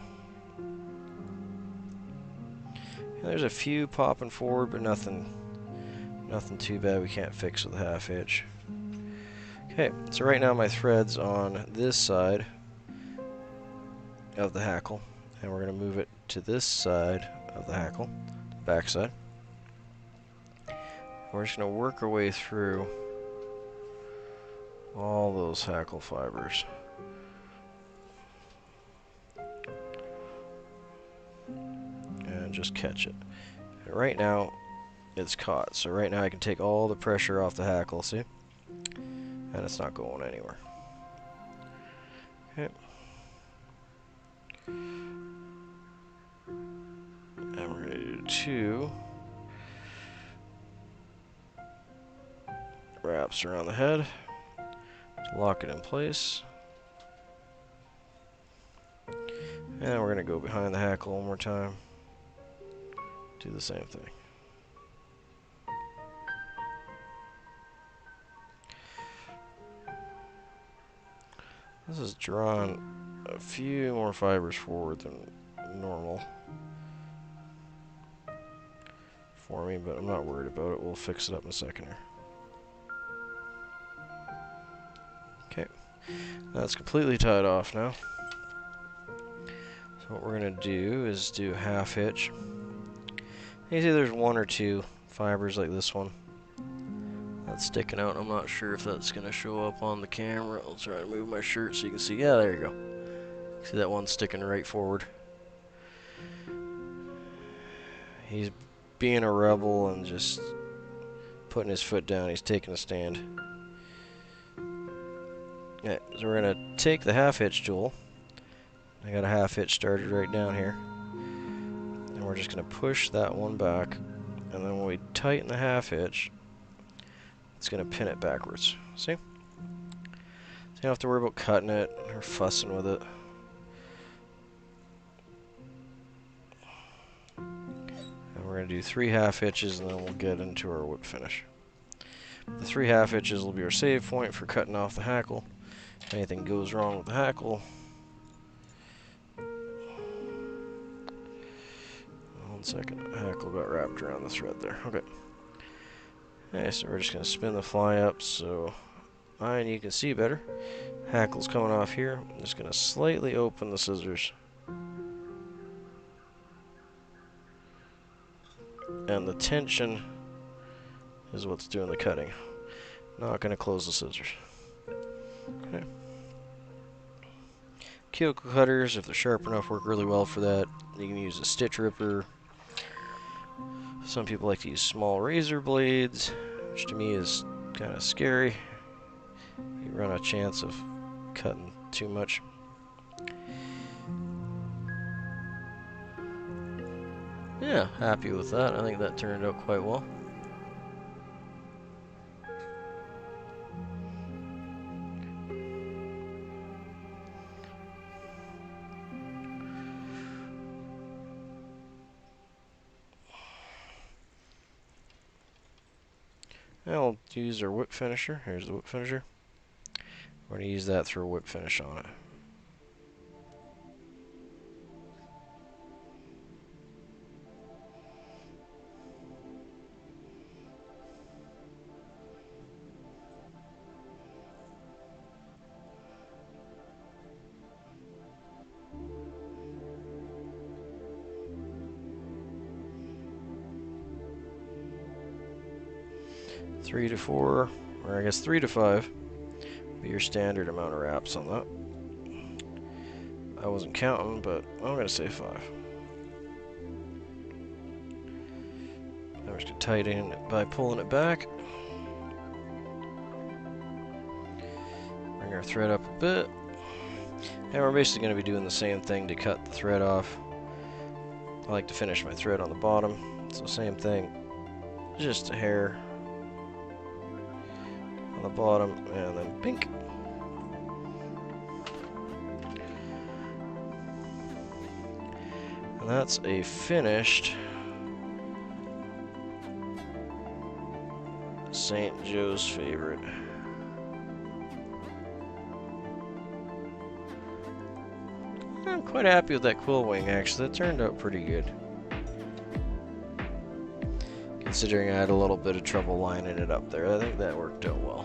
Yeah, there's a few popping forward, but nothing too bad we can't fix with a half hitch. Okay, so right now my thread's on this side of the hackle, and we're going to move it to this side of the hackle, back side. We're just going to work our way through all those hackle fibers. And just catch it. And right now, it's caught. So right now I can take all the pressure off the hackle, see? And it's not going anywhere. Okay. And we're going to do 2 wraps around the head to lock it in place. And we're going to go behind the hackle one more time. Do the same thing. This is drawn a few more fibers forward than normal for me, but I'm not worried about it. We'll fix it up in a second here. Okay, that's completely tied off now. So what we're going to do is do a half hitch. You see there's 1 or 2 fibers like this one that's sticking out. I'm not sure if that's going to show up on the camera. I'll try to move my shirt so you can see. Yeah, there you go. See that one sticking right forward. He's being a rebel and just putting his foot down. He's taking a stand. Yeah, so we're going to take the half hitch tool. I got a half hitch started right down here. And we're just going to push that one back. And then when we tighten the half hitch, it's going to pin it backwards. See? So you don't have to worry about cutting it or fussing with it. And we're going to do 3 half hitches and then we'll get into our whip finish. The 3 half hitches will be our save point for cutting off the hackle. If anything goes wrong with the hackle. One second, the hackle got wrapped around the thread there. Okay. Okay, so we're just going to spin the fly up so you can see better. Hackle's coming off here. I'm just going to slightly open the scissors. And the tension is what's doing the cutting. Not going to close the scissors. Okay. Cuticle cutters, if they're sharp enough, work really well for that. You can use a stitch ripper. Some people like to use small razor blades, which to me is kind of scary. You run a chance of cutting too much. Yeah, happy with that. I think that turned out quite well. Now we'll use our whip finisher. Here's the whip finisher. We're going to use that, throw a whip finish on it. Three to 4, or I guess 3 to 5, be your standard amount of wraps on that. I wasn't counting, but I'm going to say 5. Now we're just going to tighten it by pulling it back. Bring our thread up a bit. And we're basically going to be doing the same thing to cut the thread off. I like to finish my thread on the bottom, so same thing, just a hair on the bottom, and then pink. And that's a finished St. Joe's favorite. I'm quite happy with that quill wing, actually. That turned out pretty good. Considering I had a little bit of trouble lining it up there, I think that worked out well.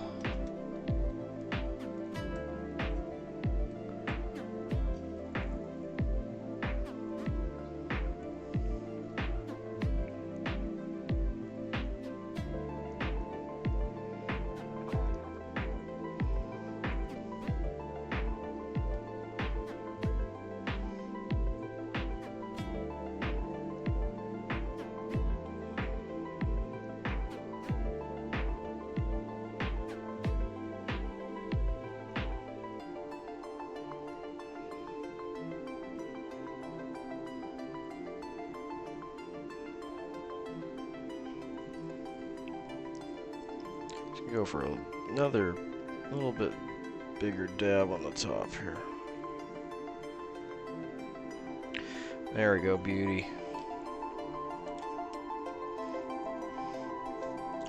Just go for another little bit bigger dab on the top here. There we go, beauty.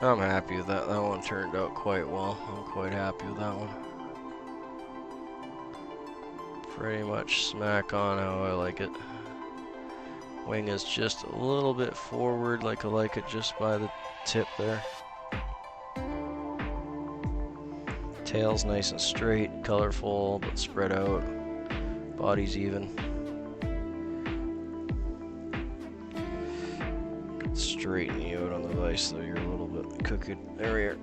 I'm happy with that. That one turned out quite well. I'm quite happy with that one. Pretty much smack on how I like it. Wing is just a little bit forward, like I like it just by the tip there. Tail's nice and straight, colorful, but spread out. Body's even. Straighten you out on the vise though, you're a little bit crooked. There we are.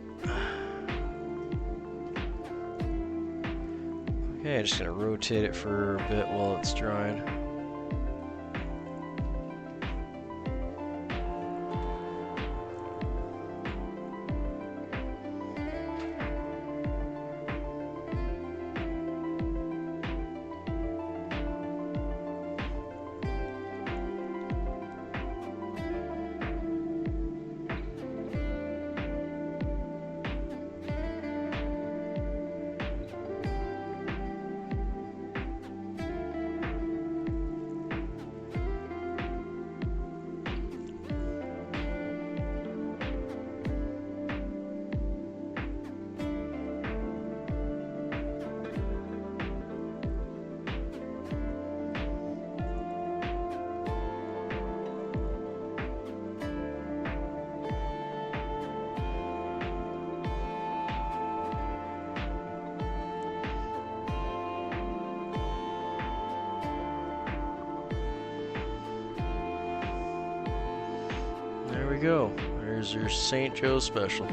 Okay, I'm just gonna rotate it for a bit while it's drying. There we go. There's your St. Joe special.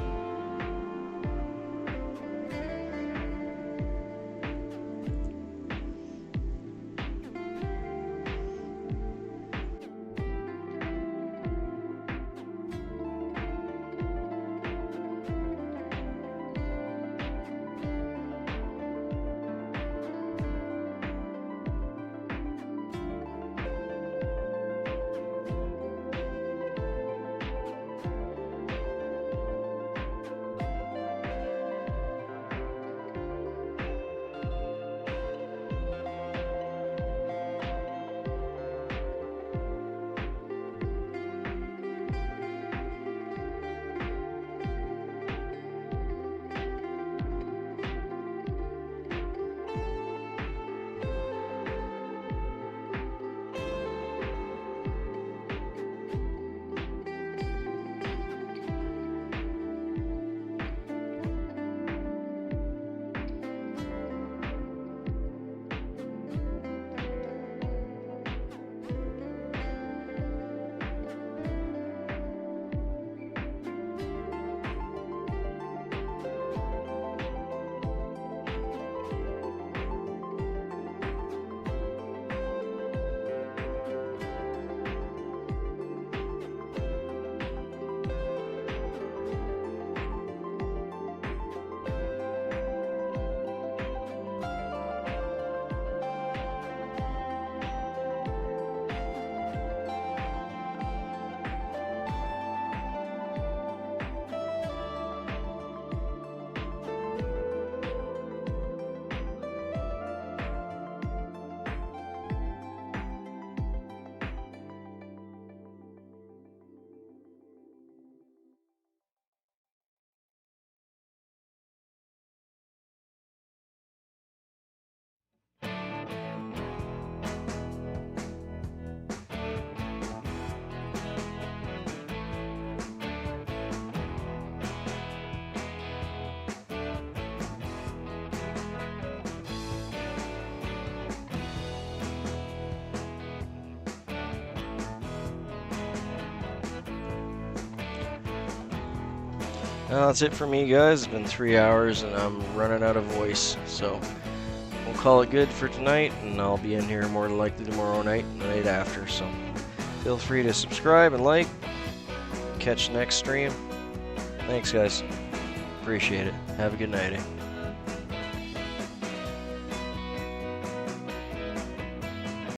Well, that's it for me, guys. It's been 3 hours and I'm running out of voice, so we'll call it good for tonight, and I'll be in here more than likely tomorrow night and the night after, so feel free to subscribe and like. Catch the next stream. Thanks, guys. Appreciate it. Have a good night.